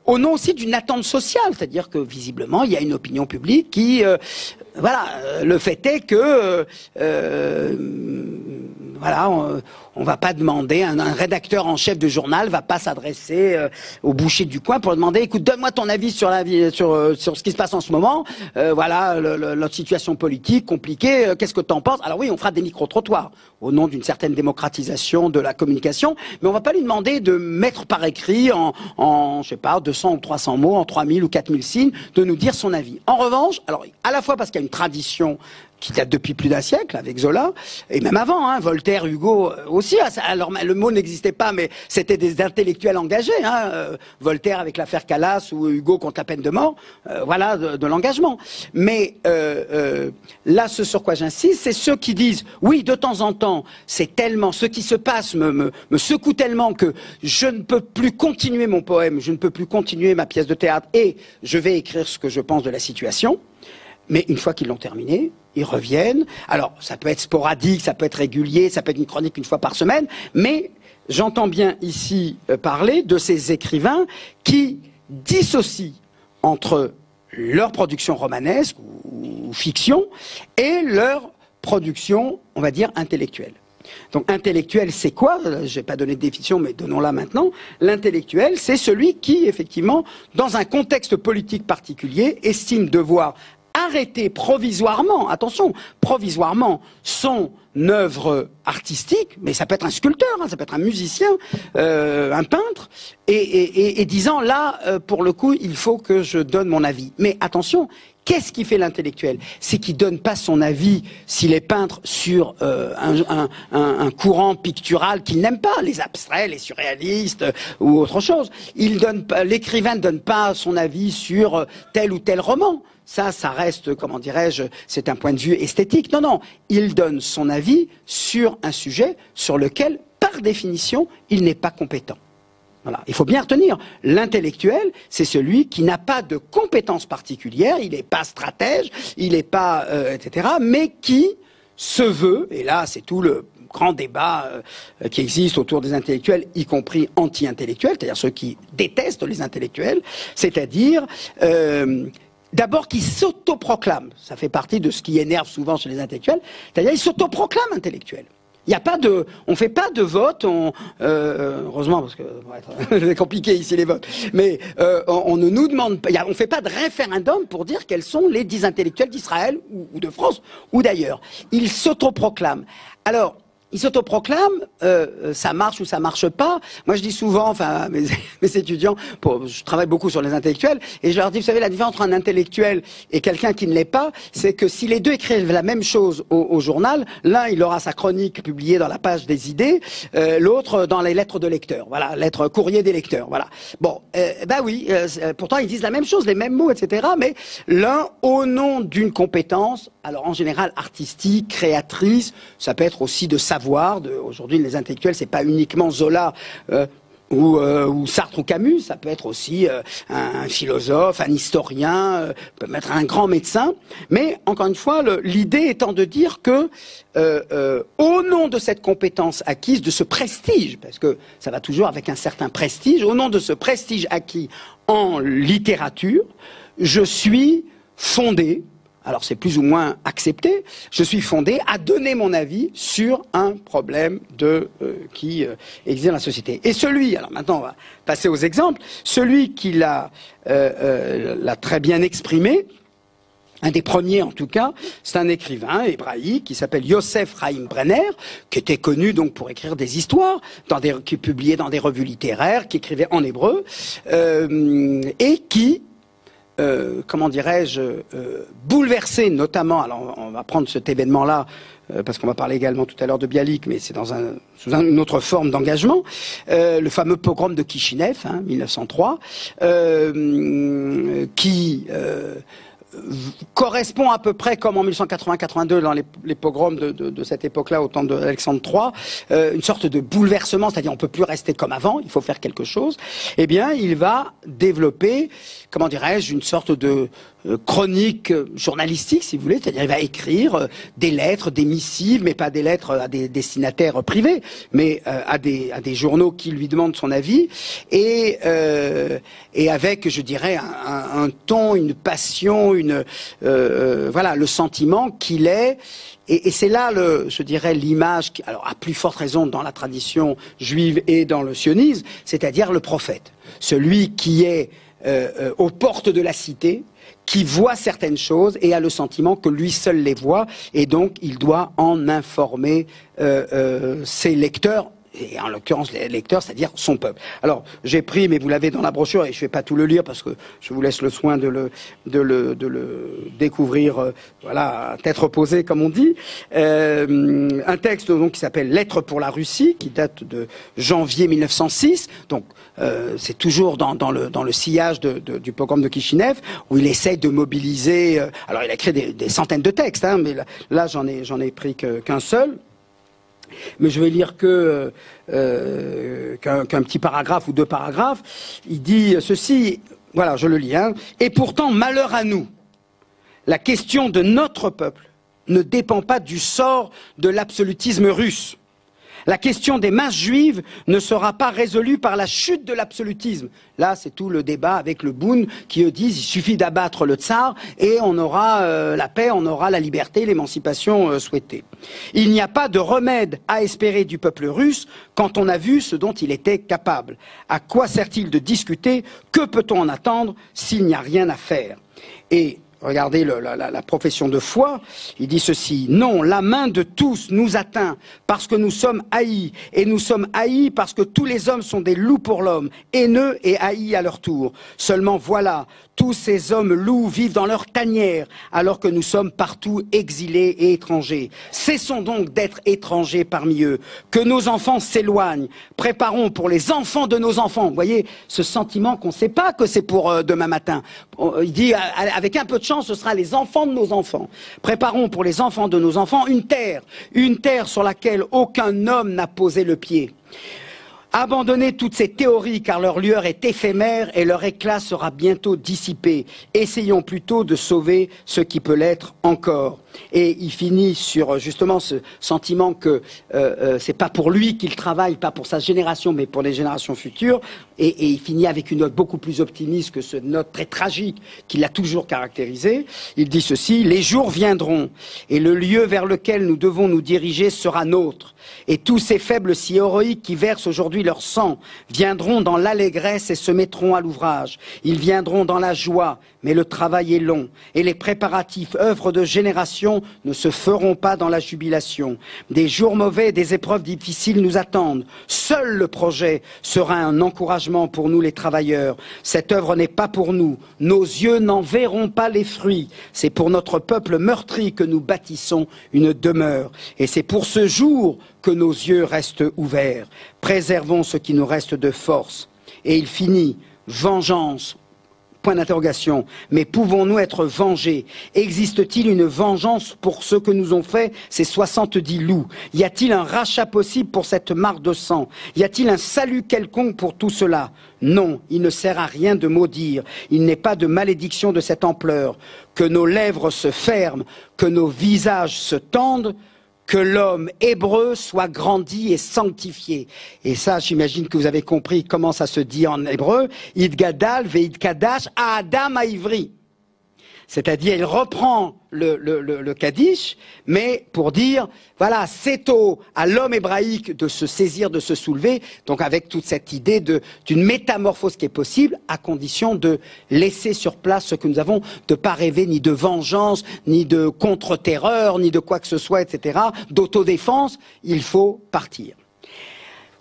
au nom aussi d'une attente sociale, c'est-à-dire que visiblement il y a une opinion publique qui, voilà, le fait est que, voilà, on va pas demander, un rédacteur en chef de journal va pas s'adresser au boucher du coin pour demander, écoute, donne-moi ton avis sur ce qui se passe en ce moment, voilà, notre situation politique compliquée, qu'est-ce que t'en penses? Alors oui, on fera des micro-trottoirs au nom d'une certaine démocratisation de la communication, mais on va pas lui demander de mettre par écrit en je sais pas, 200 ou 300 mots, en 3000 ou 4000 signes, de nous dire son avis. En revanche, alors, à la fois parce qu'il y a une tradition qui date depuis plus d'un siècle, avec Zola, et même avant, hein, Voltaire, Hugo aussi. Alors le mot n'existait pas, mais c'était des intellectuels engagés. Hein, Voltaire avec l'affaire Calas ou Hugo contre la peine de mort, voilà de l'engagement. Mais là, ce sur quoi j'insiste, c'est ceux qui disent, oui, de temps en temps, c'est tellement, ce qui se passe me secoue tellement que je ne peux plus continuer mon poème, je ne peux plus continuer ma pièce de théâtre, et je vais écrire ce que je pense de la situation. Mais une fois qu'ils l'ont terminé, ils reviennent. Alors, ça peut être sporadique, ça peut être régulier, ça peut être une chronique une fois par semaine, mais j'entends bien ici parler de ces écrivains qui dissocient entre leur production romanesque ou fiction et leur production, on va dire, intellectuelle. Donc intellectuel, c'est quoi? Je n'ai pas donné de définition, mais donnons-la maintenant. L'intellectuel, c'est celui qui, effectivement, dans un contexte politique particulier, estime devoir arrêter provisoirement, attention, provisoirement, son œuvre artistique, mais ça peut être un sculpteur, hein, ça peut être un musicien, un peintre, et disant là, pour le coup, il faut que je donne mon avis. Mais attention, qu'est-ce qui fait l'intellectuel? C'est qu'il donne pas son avis, s'il est peintre, sur un courant pictural qu'il n'aime pas, les abstraits, les surréalistes ou autre chose. L'écrivain ne donne pas son avis sur tel ou tel roman. Ça reste, comment dirais-je, c'est un point de vue esthétique. Non, non, il donne son avis sur un sujet sur lequel, par définition, il n'est pas compétent. Voilà. Il faut bien retenir, l'intellectuel, c'est celui qui n'a pas de compétences particulières, il n'est pas stratège, il n'est pas, etc., mais qui se veut, et là c'est tout le grand débat qui existe autour des intellectuels, y compris anti-intellectuels, c'est-à-dire ceux qui détestent les intellectuels, c'est-à-dire d'abord qui s'autoproclament, ça fait partie de ce qui énerve souvent chez les intellectuels, c'est-à-dire ils s'autoproclament intellectuels. Il y a pas de, on fait pas de vote, heureusement parce que c'est compliqué ici les votes, mais on ne nous demande pas, on fait pas de référendum pour dire quels sont les 10 intellectuels d'Israël ou de France ou d'ailleurs. Ils s'autoproclament. Alors, ils s'autoproclament, ça marche ou ça marche pas. Moi, je dis souvent, enfin, mes étudiants, je travaille beaucoup sur les intellectuels, et je leur dis, vous savez, la différence entre un intellectuel et quelqu'un qui ne l'est pas, c'est que si les deux écrivent la même chose au journal, l'un, il aura sa chronique publiée dans la page des idées, l'autre dans les lettres de lecteurs. Voilà, lettres courrier des lecteurs. Voilà. Bon, bah oui, pourtant ils disent la même chose, les mêmes mots, etc. Mais l'un, au nom d'une compétence, alors en général artistique, créatrice, ça peut être aussi de savoir. Aujourd'hui, les intellectuels, c'est pas uniquement Zola ou Sartre ou Camus, ça peut être aussi un philosophe, un historien, peut être un grand médecin. Mais encore une fois, l'idée étant de dire que au nom de cette compétence acquise, de ce prestige, parce que ça va toujours avec un certain prestige, au nom de ce prestige acquis en littérature, je suis fondé. Alors c'est plus ou moins accepté, je suis fondé à donner mon avis sur un problème qui existe dans la société. Et celui, alors maintenant on va passer aux exemples, celui qui l'a très bien exprimé, un des premiers en tout cas, c'est un écrivain hébraïque qui s'appelle Yosef Chaim Brenner, qui était connu donc pour écrire des histoires, qui publiait dans des revues littéraires, qui écrivait en hébreu, et qui comment dirais-je, bouleversé notamment, alors on va prendre cet événement-là, parce qu'on va parler également tout à l'heure de Bialik, mais c'est sous une autre forme d'engagement, le fameux pogrom de Kishinev, 1903, qui correspond à peu près comme en 1880-82 dans les pogroms de cette époque-là au temps d'Alexandre III, une sorte de bouleversement, c'est-à-dire on peut plus rester comme avant, il faut faire quelque chose. Eh bien, il va développer, comment dirais-je, une sorte de chronique journalistique, si vous voulez, c'est-à-dire il va écrire des lettres, des missives, mais pas des lettres à des destinataires privés, mais à des journaux qui lui demandent son avis, et avec, je dirais, un ton, une passion, voilà, le sentiment qu'il est. Et c'est là, je dirais, l'image, alors à plus forte raison dans la tradition juive et dans le sionisme, c'est-à-dire le prophète, celui qui est aux portes de la cité, qui voit certaines choses et a le sentiment que lui seul les voit, et donc il doit en informer ses lecteurs, et en l'occurrence les lecteurs, c'est-à-dire son peuple. Alors j'ai pris, mais vous l'avez dans la brochure, et je ne vais pas tout le lire parce que je vous laisse le soin de le découvrir, voilà, à tête reposée comme on dit. Un texte donc qui s'appelle Lettres pour la Russie, qui date de janvier 1906. Donc c'est toujours dans le sillage du pogrom de Kishinev, où il essaye de mobiliser. Alors il a écrit des centaines de textes, mais là j'en ai pris qu'un seul. Mais je vais lire qu'un petit paragraphe ou 2 paragraphes. Il dit ceci, voilà, je le lis. Et pourtant, malheur à nous, la question de notre peuple ne dépend pas du sort de l'absolutisme russe. La question des masses juives ne sera pas résolue par la chute de l'absolutisme. Là, c'est tout le débat avec le Boun qui eux disent il suffit d'abattre le tsar et on aura la paix, on aura la liberté, l'émancipation souhaitée. Il n'y a pas de remède à espérer du peuple russe quand on a vu ce dont il était capable. À quoi sert-il de discuter? Que peut-on en attendre s'il n'y a rien à faire? Et regardez la profession de foi, il dit ceci: non, la main de tous nous atteint parce que nous sommes haïs, et nous sommes haïs parce que tous les hommes sont des loups pour l'homme, haineux et haïs à leur tour. Seulement voilà, tous ces hommes loups vivent dans leur tanière, alors que nous sommes partout exilés et étrangers. Cessons donc d'être étrangers parmi eux, que nos enfants s'éloignent, préparons pour les enfants de nos enfants. Vous voyez, ce sentiment qu'on ne sait pas que c'est pour demain matin. Il dit, avec un peu de chance, ce sera les enfants de nos enfants. Préparons pour les enfants de nos enfants une terre sur laquelle aucun homme n'a posé le pied. Abandonnez toutes ces théories car leur lueur est éphémère et leur éclat sera bientôt dissipé. Essayons plutôt de sauver ce qui peut l'être encore. Et il finit sur justement ce sentiment que c'est pas pour lui qu'il travaille, pas pour sa génération, mais pour les générations futures. Et il finit avec une note beaucoup plus optimiste que cette note très tragique qui l'a toujours caractérisé. Il dit ceci: les jours viendront et le lieu vers lequel nous devons nous diriger sera nôtre. Et tous ces faibles si héroïques qui versent aujourd'hui leur sang viendront dans l'allégresse et se mettront à l'ouvrage. Ils viendront dans la joie, mais le travail est long. Et les préparatifs, œuvres de génération, ne se feront pas dans la jubilation. Des jours mauvais, des épreuves difficiles nous attendent. Seul le projet sera un encouragement pour nous les travailleurs. Cette œuvre n'est pas pour nous. Nos yeux n'en verront pas les fruits. C'est pour notre peuple meurtri que nous bâtissons une demeure. Et c'est pour ce jour que nos yeux restent ouverts. Préservons ce qui nous reste de force. Et il finit: vengeance. Point d'interrogation. Mais pouvons-nous être vengés? Existe-t-il une vengeance pour ce que nous ont fait ces 70 loups? Y a-t-il un rachat possible pour cette mare de sang? Y a-t-il un salut quelconque pour tout cela? Non, il ne sert à rien de maudire. Il n'est pas de malédiction de cette ampleur. Que nos lèvres se ferment, que nos visages se tendent, que l'homme hébreu soit grandi et sanctifié. Et ça, j'imagine que vous avez compris comment ça se dit en hébreu. Id gadal ve'id kadash Adam haïvri. C'est-à-dire, il reprend le Kaddish, mais pour dire, voilà, c'est à l'homme hébraïque de se saisir, de se soulever, donc avec toute cette idée d'une métamorphose qui est possible, à condition de laisser sur place ce que nous avons, de pas rêver ni de vengeance, ni de contre-terreur, ni de quoi que ce soit, etc., d'autodéfense. Il faut partir.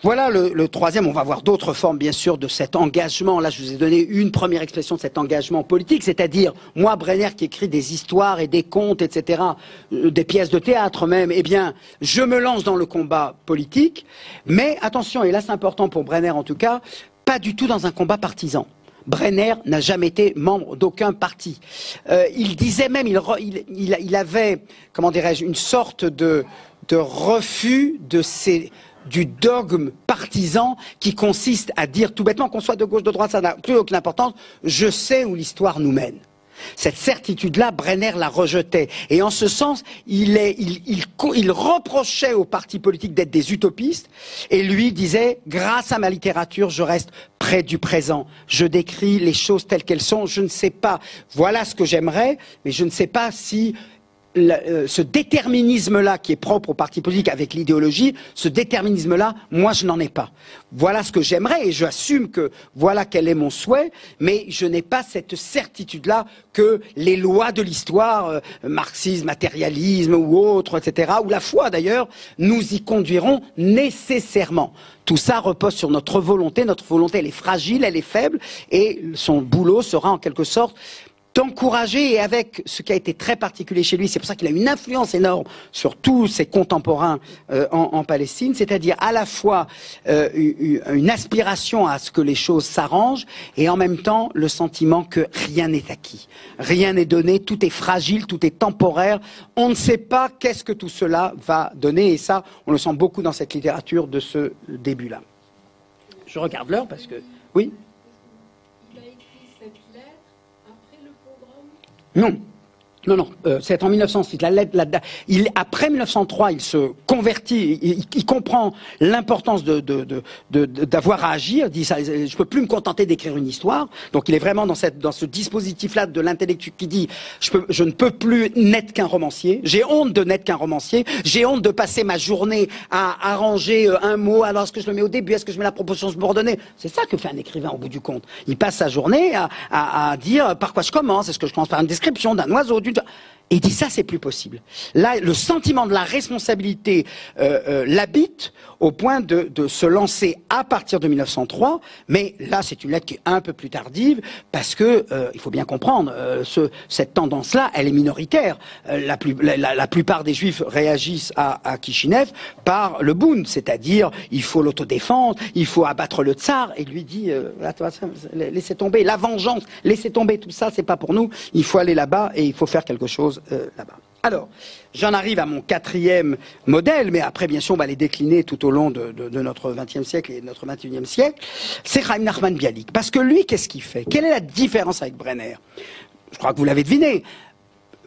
Voilà le troisième. On va voir d'autres formes, bien sûr, de cet engagement. Là, je vous ai donné une première expression de cet engagement politique, c'est-à-dire, moi, Brenner, qui écrit des histoires et des contes, etc., des pièces de théâtre même, eh bien, je me lance dans le combat politique, mais attention, et là, c'est important pour Brenner en tout cas, pas du tout dans un combat partisan. Brenner n'a jamais été membre d'aucun parti. Il disait même, il avait, comment dirais-je, une sorte de refus du dogme partisan qui consiste à dire tout bêtement, qu'on soit de gauche, de droite, ça n'a plus aucune importance, je sais où l'histoire nous mène. Cette certitude-là, Brenner la rejetait. Et en ce sens, il reprochait aux partis politiques d'être des utopistes, et lui disait, grâce à ma littérature, je reste près du présent. Je décris les choses telles qu'elles sont, je ne sais pas, voilà ce que j'aimerais, mais je ne sais pas si ce déterminisme-là qui est propre au parti politique avec l'idéologie, ce déterminisme-là, moi je n'en ai pas. Voilà ce que j'aimerais et j'assume que voilà quel est mon souhait, mais je n'ai pas cette certitude-là que les lois de l'histoire, marxisme, matérialisme ou autre, etc., ou la foi d'ailleurs, nous y conduiront nécessairement. Tout ça repose sur notre volonté elle est fragile, elle est faible, et son boulot sera en quelque sorte d'encourager, et avec ce qui a été très particulier chez lui, c'est pour ça qu'il a une influence énorme sur tous ses contemporains en Palestine, c'est-à-dire à la fois une aspiration à ce que les choses s'arrangent, et en même temps le sentiment que rien n'est acquis, rien n'est donné, tout est fragile, tout est temporaire, on ne sait pas qu'est-ce que tout cela va donner, et ça, on le sent beaucoup dans cette littérature de ce début-là. Je regarde l'heure parce que... Oui ? Non, non, c'est en 1906. Après 1903, il se convertit, il comprend l'importance d'avoir à agir. Il dit, je peux plus me contenter d'écrire une histoire. Donc il est vraiment dans ce dispositif-là de l'intellectuel qui dit, je ne peux plus n'être qu'un romancier. J'ai honte de n'être qu'un romancier. J'ai honte de passer ma journée à arranger un mot. Alors est-ce que je le mets au début? Est-ce que je mets la proposition subordonnée? C'est ça que fait un écrivain au bout du compte. Il passe sa journée à dire par quoi je commence. Est-ce que je commence par une description d'un oiseau, d'une... Et il dit ça, c'est plus possible. Là, le sentiment de la responsabilité l'habite au point de se lancer à partir de 1903. Mais là, c'est une lettre qui est un peu plus tardive parce que il faut bien comprendre cette tendance-là, elle est minoritaire. La plupart des Juifs réagissent à Kishinev par le Bund, c'est-à-dire il faut l'autodéfendre, il faut abattre le tsar. Et lui dit laissez tomber la vengeance, laissez tomber tout ça, c'est pas pour nous. Il faut aller là-bas et il faut faire quelque chose là-bas. Alors, j'en arrive à mon quatrième modèle, mais après, bien sûr, on va les décliner tout au long de notre XXe siècle et de notre XXIe siècle. C'est Chaim Nachman Bialik. Parce que lui, qu'est-ce qu'il fait? Quelle est la différence avec Brenner? Je crois que vous l'avez deviné.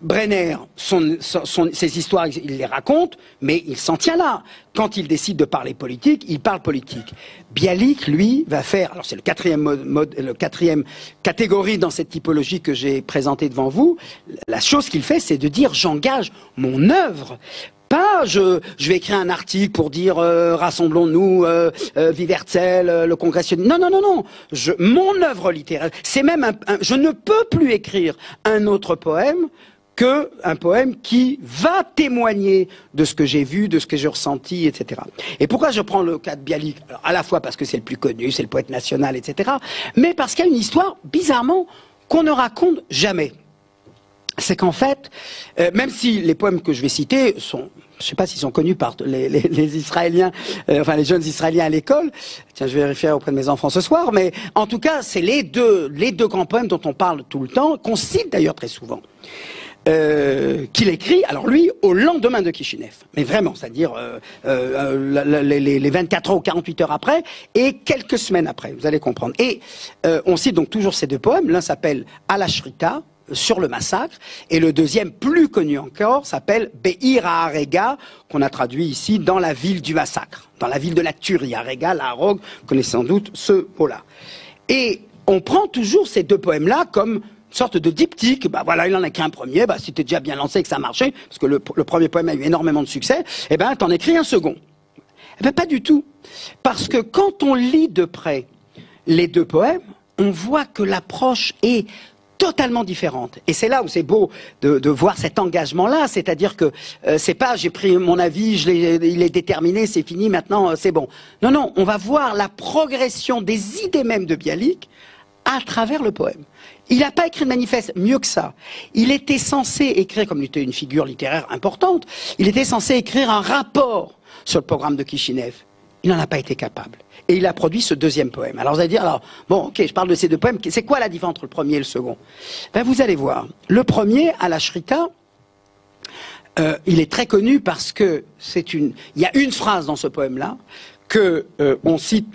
Brenner, ses histoires, il les raconte, mais il s'en tient là. Quand il décide de parler politique, il parle politique. Bialik, lui, va faire, alors c'est le quatrième catégorie dans cette typologie que j'ai présentée devant vous. La chose qu'il fait, c'est de dire, j'engage mon œuvre. Pas, je vais écrire un article pour dire rassemblons-nous, vive Herzl, le congrès. Non, non, non, non. Mon œuvre littéraire, c'est même je ne peux plus écrire un autre poème qu'un poème qui va témoigner de ce que j'ai vu, de ce que j'ai ressenti, etc. Et pourquoi je prends le cas de Bialik? Alors, à la fois parce que c'est le plus connu, c'est le poète national, etc. Mais parce qu'il y a une histoire, bizarrement, qu'on ne raconte jamais. C'est qu'en fait, même si les poèmes que je vais citer sont, je ne sais pas s'ils sont connus par les Israéliens, enfin les jeunes Israéliens à l'école. Tiens, je vais vérifier auprès de mes enfants ce soir, mais en tout cas, c'est les deux grands poèmes dont on parle tout le temps, qu'on cite d'ailleurs très souvent. Qu'il écrit, alors lui, au lendemain de Kishinev. Mais vraiment, c'est-à-dire les 24 heures ou 48 heures après, et quelques semaines après, vous allez comprendre. Et on cite donc toujours ces deux poèmes. L'un s'appelle Al Ashrita, sur le massacre, et le deuxième, plus connu encore, s'appelle Be'ir HaHarega, qu'on a traduit ici dans la ville du massacre, dans la ville de la tuerie. Harega, la Harog, vous connaissez sans doute ce mot-là. Et on prend toujours ces deux poèmes-là comme une sorte de diptyque. Bah voilà, il en a qu'un premier, bah c'était déjà bien lancé et que ça marchait, parce que le premier poème a eu énormément de succès, et ben t'en écris un second. Eh ben pas du tout. Parce que quand on lit de près les deux poèmes, on voit que l'approche est totalement différente. Et c'est là où c'est beau de voir cet engagement-là, c'est-à-dire que c'est pas j'ai pris mon avis, il est déterminé, c'est fini, maintenant c'est bon. Non, non, on va voir la progression des idées mêmes de Bialik à travers le poème. Il n'a pas écrit de manifeste, mieux que ça. Il était censé écrire, comme il était une figure littéraire importante, il était censé écrire un rapport sur le programme de Kishinev. Il n'en a pas été capable. Et il a produit ce deuxième poème. Alors vous allez dire, alors, bon, ok, je parle de ces deux poèmes, c'est quoi la différence entre le premier et le second? Ben vous allez voir. Le premier, Al Ashrita, il est très connu parce que il y a une phrase dans ce poème-là que on cite,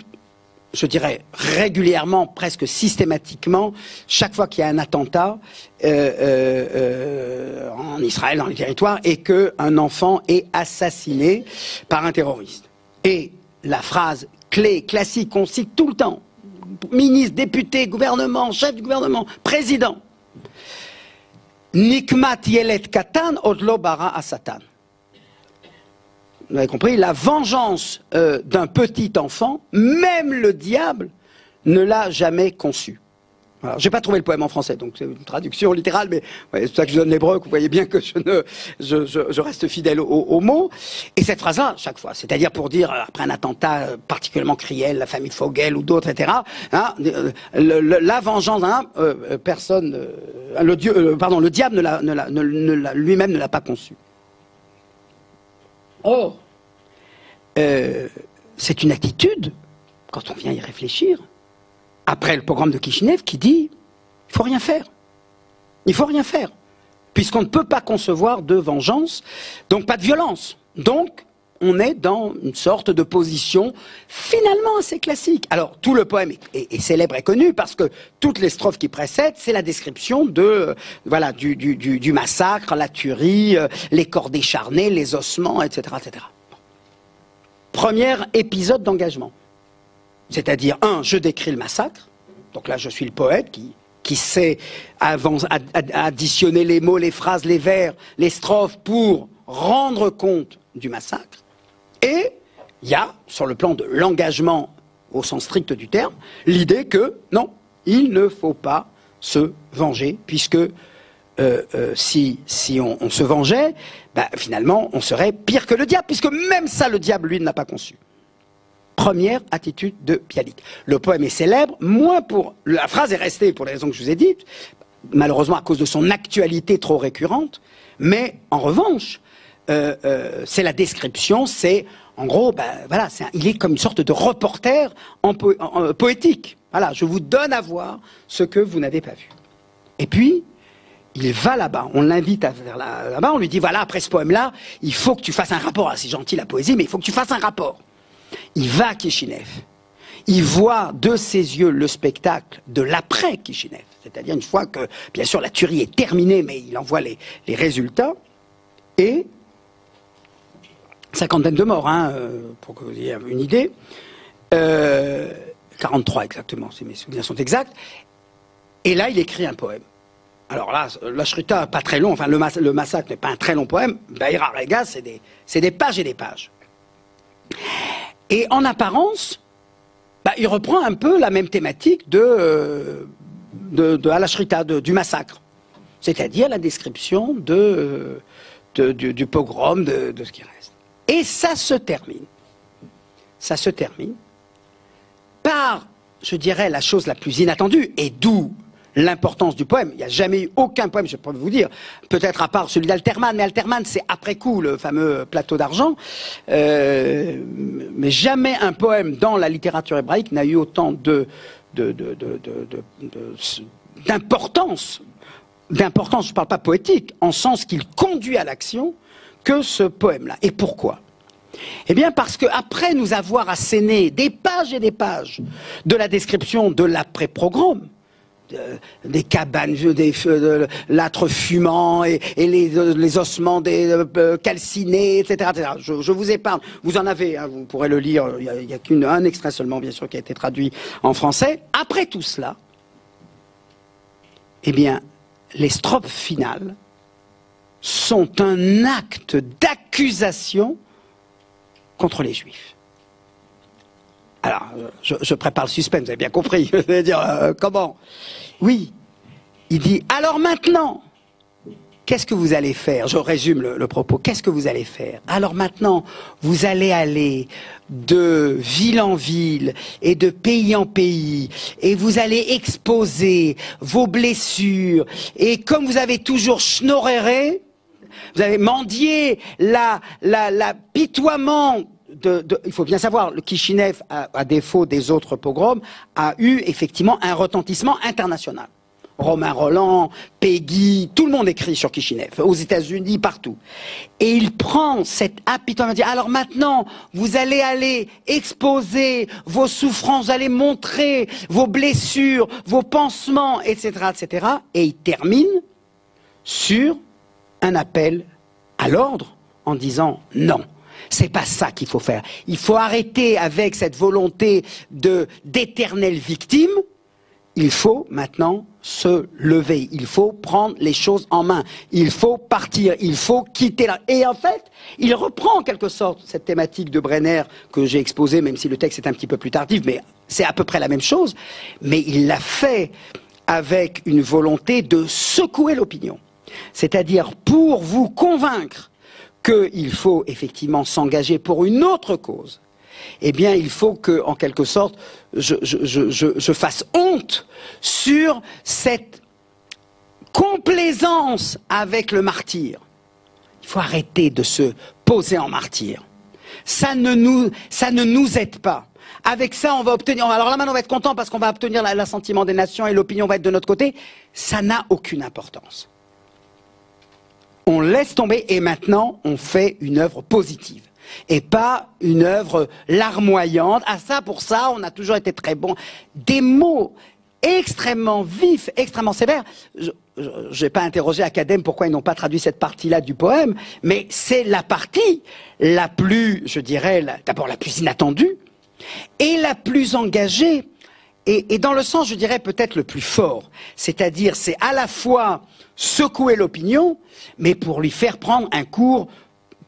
je dirais, régulièrement, presque systématiquement, chaque fois qu'il y a un attentat en Israël, dans les territoires, et qu'un enfant est assassiné par un terroriste. Et la phrase clé, classique, qu'on cite tout le temps, ministre, député, gouvernement, chef du gouvernement, président, Nikmat yelet katan odlo bara asatan. Vous avez compris, la vengeance d'un petit enfant, même le diable ne l'a jamais conçue. Alors, j'ai pas trouvé le poème en français, donc c'est une traduction littérale, mais ouais, c'est pour ça que je donne l'hébreu, que vous voyez bien que je reste fidèle aux mots. Et cette phrase-là, chaque fois, c'est-à-dire pour dire, après un attentat particulièrement cruel, la famille Fogel ou d'autres, etc., hein, la vengeance, hein, le diable lui-même ne l'a pas conçu. Or, c'est une attitude, quand on vient y réfléchir, après le programme de Kishinev, qui dit il faut rien faire. Il faut rien faire. Puisqu'on ne peut pas concevoir de vengeance, donc pas de violence. Donc, on est dans une sorte de position finalement assez classique. Alors, tout le poème est célèbre et connu parce que toutes les strophes qui précèdent, c'est la description de, voilà, du massacre, la tuerie, les corps décharnés, les ossements, etc., etc. Premier épisode d'engagement. C'est-à-dire, je décris le massacre. Donc là, je suis le poète qui sait additionner les mots, les phrases, les vers, les strophes pour rendre compte du massacre. Et il y a, sur le plan de l'engagement au sens strict du terme, l'idée que, non, il ne faut pas se venger, puisque si on se vengeait, finalement, on serait pire que le diable, puisque même ça, le diable, lui, ne l'a pas conçu. Première attitude de Bialik. Le poème est célèbre, moins pour... La phrase est restée pour les raisons que je vous ai dites, malheureusement à cause de son actualité trop récurrente, mais en revanche, c'est la description, c'est en gros, voilà, il est comme une sorte de reporter poétique. Voilà, je vous donne à voir ce que vous n'avez pas vu. Et puis, il va là-bas, on l'invite à faire là-bas, on lui dit, voilà, après ce poème-là, il faut que tu fasses un rapport. C'est gentil la poésie, mais il faut que tu fasses un rapport. Il va à Kishinev. Il voit de ses yeux le spectacle de l'après-Kishinev. C'est-à-dire une fois que, bien sûr, la tuerie est terminée, mais il en voit les résultats. Et cinquantaine de morts, pour que vous ayez une idée. 43 exactement, si mes souvenirs sont exacts. Et là, il écrit un poème. Alors là, l'Ashrita, pas très long, enfin le massacre n'est pas un très long poème. Baïra Rega, c'est des pages et des pages. Et en apparence, il reprend un peu la même thématique de Al-Ashrita, du massacre. C'est-à-dire la description du pogrom, de ce qui reste. Et ça se termine. Ça se termine par, je dirais, la chose la plus inattendue, et d'où l'importance du poème. Il n'y a jamais eu aucun poème, je peux vous dire, peut-être à part celui d'Alterman, mais Alterman c'est après coup, le fameux plateau d'argent, mais jamais un poème dans la littérature hébraïque n'a eu autant d'importance, je ne parle pas poétique, en sens qu'il conduit à l'action, que ce poème-là. Et pourquoi ? Eh bien parce qu'après nous avoir asséné des pages et des pages de la description de l'après-pogrom, des cabanes, de l'âtre fumant et les ossements calcinés, etc. etc. Je vous épargne. Vous en avez, vous pourrez le lire. Il n'y a qu'un extrait seulement, bien sûr, qui a été traduit en français. Après tout cela, eh bien, les strophes finales sont un acte d'accusation contre les Juifs. Alors, je prépare le suspense, vous avez bien compris. Je vais dire, comment ? Oui, il dit, alors maintenant, qu'est-ce que vous allez faire ? Je résume le propos. Qu'est-ce que vous allez faire ? Alors maintenant, vous allez aller de ville en ville et de pays en pays, et vous allez exposer vos blessures, et comme vous avez toujours schnorréré, vous avez mendié l'apitoiement il faut bien savoir, le Kishinev, à défaut des autres pogroms, a eu effectivement un retentissement international. Romain Rolland, Peggy, tout le monde écrit sur Kishinev, aux États-Unis, partout. Et il prend cet apitoiement, il dit, alors maintenant, vous allez aller exposer vos souffrances, vous allez montrer vos blessures, vos pansements, etc., etc. Et il termine sur un appel à l'ordre en disant non. C'est pas ça qu'il faut faire. Il faut arrêter avec cette volonté d'éternelle victime. Il faut maintenant se lever. Il faut prendre les choses en main. Il faut partir. Il faut quitter la... Et en fait, il reprend en quelque sorte cette thématique de Brenner que j'ai exposée, même si le texte est un petit peu plus tardif, mais c'est à peu près la même chose. Mais il l'a fait avec une volonté de secouer l'opinion. C'est-à-dire pour vous convaincre qu'il faut effectivement s'engager pour une autre cause, eh bien il faut que, en quelque sorte, je fasse honte sur cette complaisance avec le martyr. Il faut arrêter de se poser en martyr. Ça ne nous aide pas. Avec ça, on va obtenir... Alors là, maintenant, on va être content parce qu'on va obtenir l'assentiment des nations et l'opinion va être de notre côté. Ça n'a aucune importance. On laisse tomber et maintenant, on fait une œuvre positive. et pas une œuvre larmoyante. Ah ça, pour ça, on a toujours été très bon. Des mots extrêmement vifs, extrêmement sévères. Je n'ai pas interrogé Acadème pourquoi ils n'ont pas traduit cette partie-là du poème, mais c'est la partie la plus, je dirais, d'abord la plus inattendue et la plus engagée, et dans le sens, je dirais, peut-être le plus fort. C'est-à-dire, c'est à la fois secouer l'opinion, mais pour lui faire prendre un cours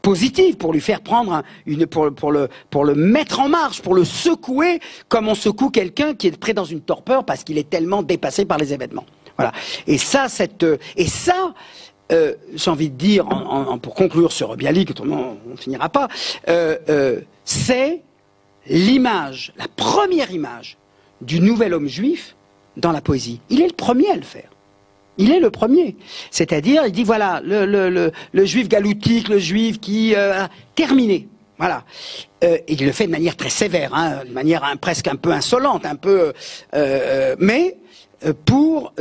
positif, pour lui faire prendre pour le mettre en marche, pour le secouer comme on secoue quelqu'un qui est pris dans une torpeur parce qu'il est tellement dépassé par les événements. Voilà. Et ça, j'ai envie de dire, pour conclure sur Bialik, autrement on ne finira pas, c'est l'image, la première image du nouvel homme juif dans la poésie. Il est le premier à le faire. Il est le premier. C'est-à-dire, il dit, voilà, le juif galoutique, le juif qui a terminé. Voilà. Et il le fait de manière très sévère, hein, de manière presque un peu insolente, mais pour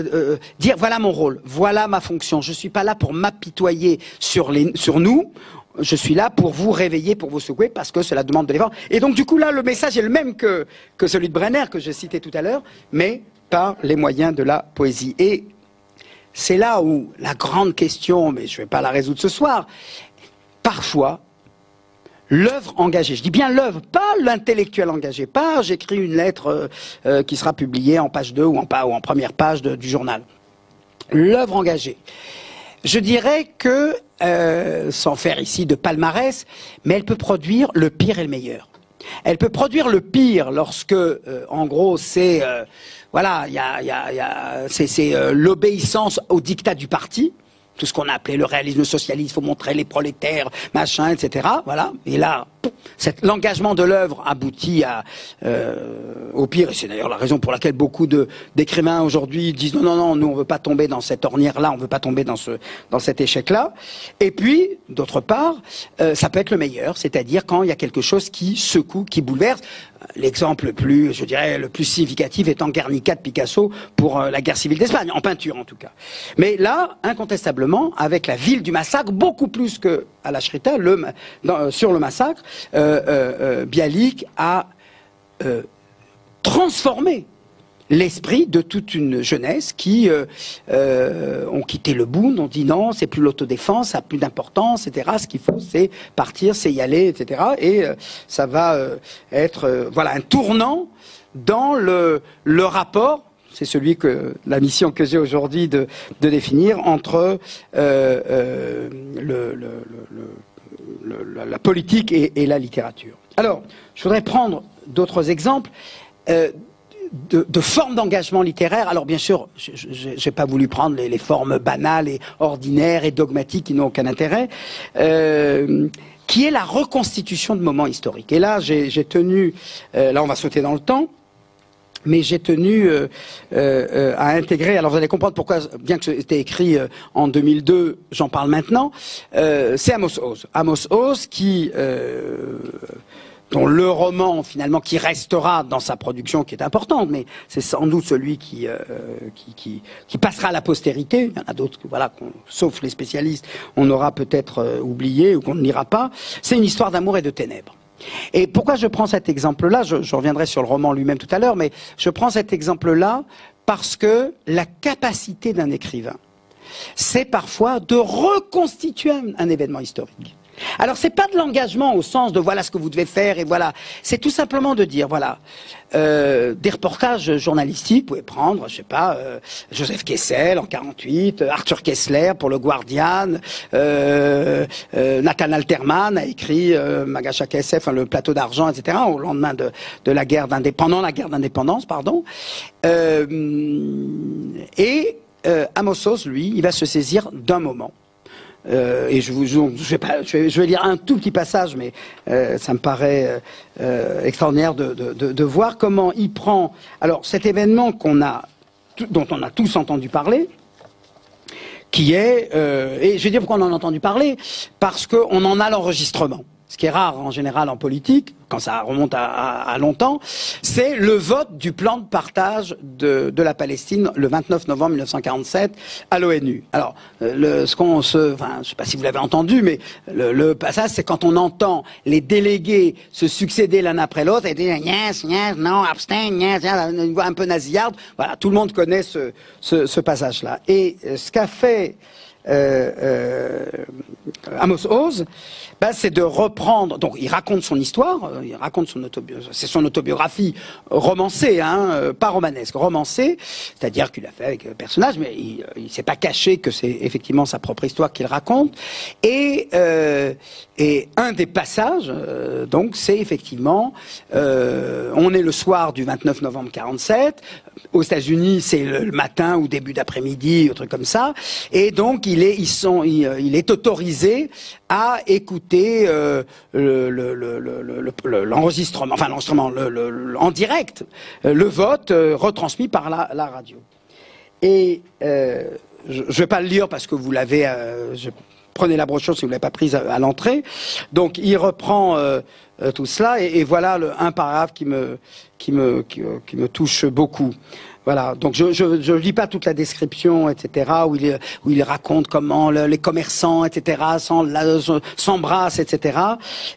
dire, voilà mon rôle, voilà ma fonction. Je ne suis pas là pour m'apitoyer sur nous. Je suis là pour vous réveiller, pour vous secouer, parce que c'est la demande de l'effort. Et donc, du coup, là, le message est le même que celui de Brenner, que je citais tout à l'heure, mais par les moyens de la poésie. Et c'est là où la grande question, mais je ne vais pas la résoudre ce soir, parfois, l'œuvre engagée, je dis bien l'œuvre, pas l'intellectuel engagé, pas j'écris une lettre qui sera publiée en page 2 ou en première page du journal. L'œuvre engagée. Je dirais que, sans faire ici de palmarès, mais elle peut produire le pire et le meilleur. Elle peut produire le pire lorsque, en gros, c'est voilà, c'est l'obéissance au diktat du parti, tout ce qu'on a appelé le réalisme socialiste, il faut montrer les prolétaires, machin, etc. Voilà. Et là, l'engagement de l'œuvre aboutit au pire, et c'est d'ailleurs la raison pour laquelle beaucoup d'écrivains aujourd'hui disent non, nous on veut pas tomber dans cette ornière-là, on veut pas tomber dans cet échec-là. Et puis, d'autre part, ça peut être le meilleur, c'est-à-dire quand il y a quelque chose qui secoue, qui bouleverse. L'exemple le plus significatif étant Guernica de Picasso pour la guerre civile d'Espagne, en peinture en tout cas. Mais là, incontestablement, avec la ville du massacre, beaucoup plus que à la Shrita, sur le massacre, Bialik a transformé l'esprit de toute une jeunesse qui ont quitté le Bund, ont dit non, c'est plus l'autodéfense, ça n'a plus d'importance, etc. Ce qu'il faut, c'est partir, c'est y aller, etc. Et ça va être voilà un tournant dans le rapport. C'est la mission que j'ai aujourd'hui de définir entre la politique et la littérature. Alors, je voudrais prendre d'autres exemples. De formes d'engagement littéraire. Alors bien sûr, j'ai pas voulu prendre les formes banales et ordinaires et dogmatiques qui n'ont aucun intérêt, qui est la reconstitution de moments historiques. Et là, j'ai tenu, là on va sauter dans le temps, mais j'ai tenu à intégrer, alors vous allez comprendre pourquoi, bien que c'était écrit en 2002, j'en parle maintenant, c'est Amos Oz. Amos Oz qui... dont le roman, finalement, qui restera dans sa production, qui est importante, mais c'est sans doute celui qui passera à la postérité. Il y en a d'autres, voilà, sauf les spécialistes, on aura peut-être oublié ou qu'on ne lira pas. C'est une histoire d'amour et de ténèbres. Et pourquoi je prends cet exemple-là, je reviendrai sur le roman lui-même tout à l'heure, mais je prends cet exemple-là parce que la capacité d'un écrivain, c'est parfois de reconstituer un événement historique. Alors c'est pas de l'engagement au sens de voilà ce que vous devez faire et voilà, c'est tout simplement de dire voilà des reportages journalistiques, vous pouvez prendre je sais pas Joseph Kessel en 48, Arthur Kessler pour le Guardian, Nathan Alterman a écrit Magacha KSF, le plateau d'argent, etc. au lendemain de la guerre d'indépendance, pardon, et Amos Oz, lui, il va se saisir d'un moment. Et je vais lire un tout petit passage, mais ça me paraît extraordinaire de voir comment il prend. Alors cet événement dont on a tous entendu parler, qui est, et je vais dire pourquoi on en a entendu parler, parce qu'on en a l'enregistrement. ce qui est rare en général en politique, quand ça remonte à longtemps, c'est le vote du plan de partage de la Palestine le 29 novembre 1947 à l'ONU. Alors, je sais pas si vous l'avez entendu, mais le passage, c'est quand on entend les délégués se succéder l'un après l'autre et dire yes, yes, non, abstain, yes, yes, une voix un peu nasillarde. Voilà, tout le monde connaît ce passage-là. Et ce qu'a fait Amos Oz, c'est de reprendre. Donc, il raconte son histoire, il raconte c'est son autobiographie romancée, pas romanesque, romancée. C'est-à-dire qu'il a fait avec le personnage, mais il s'est pas caché que c'est effectivement sa propre histoire qu'il raconte. Et un des passages, donc, c'est effectivement, on est le soir du 29 novembre 47. Aux États-Unis, c'est le matin ou début d'après-midi, un truc comme ça. Et donc, il est autorisé à écouter l'enregistrement, enfin l'enregistrement en direct, le vote retransmis par la radio. Et je ne vais pas le lire parce que vous l'avez. Prenez la brochure si vous ne l'avez pas prise à l'entrée. Donc, il reprend tout cela et voilà un paragraphe qui me touche beaucoup. Voilà. Donc, je lis pas toute la description, etc., où il raconte comment les commerçants, etc., s'embrassent, etc.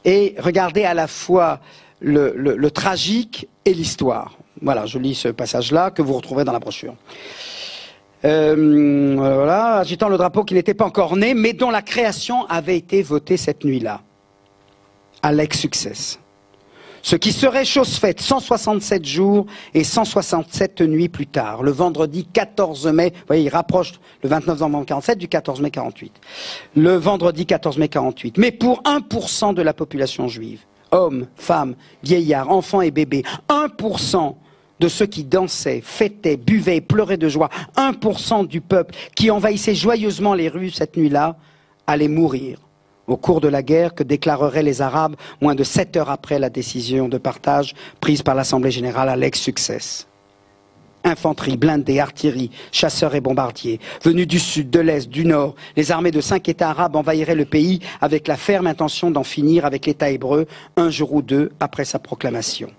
Et regardez à la fois le tragique et l'histoire. Voilà. Je lis ce passage-là que vous retrouverez dans la brochure. Voilà, agitant le drapeau qui n'était pas encore né, mais dont la création avait été votée cette nuit-là, à l'ex-success. Ce qui serait chose faite 167 jours et 167 nuits plus tard, le vendredi 14 mai, vous voyez, il rapproche le 29 novembre 47 du 14 mai 48. Le vendredi 14 mai 48. Mais pour 1% de la population juive, hommes, femmes, vieillards, enfants et bébés, 1% de ceux qui dansaient, fêtaient, buvaient, pleuraient de joie, 1% du peuple qui envahissait joyeusement les rues cette nuit-là, allait mourir au cours de la guerre que déclareraient les Arabes moins de 7 heures après la décision de partage prise par l'Assemblée générale à l'ex-success. Infanterie, blindés, artillerie, chasseurs et bombardiers, venus du sud, de l'est, du nord, les armées de 5 États arabes envahiraient le pays avec la ferme intention d'en finir avec l'État hébreu un jour ou deux après sa proclamation.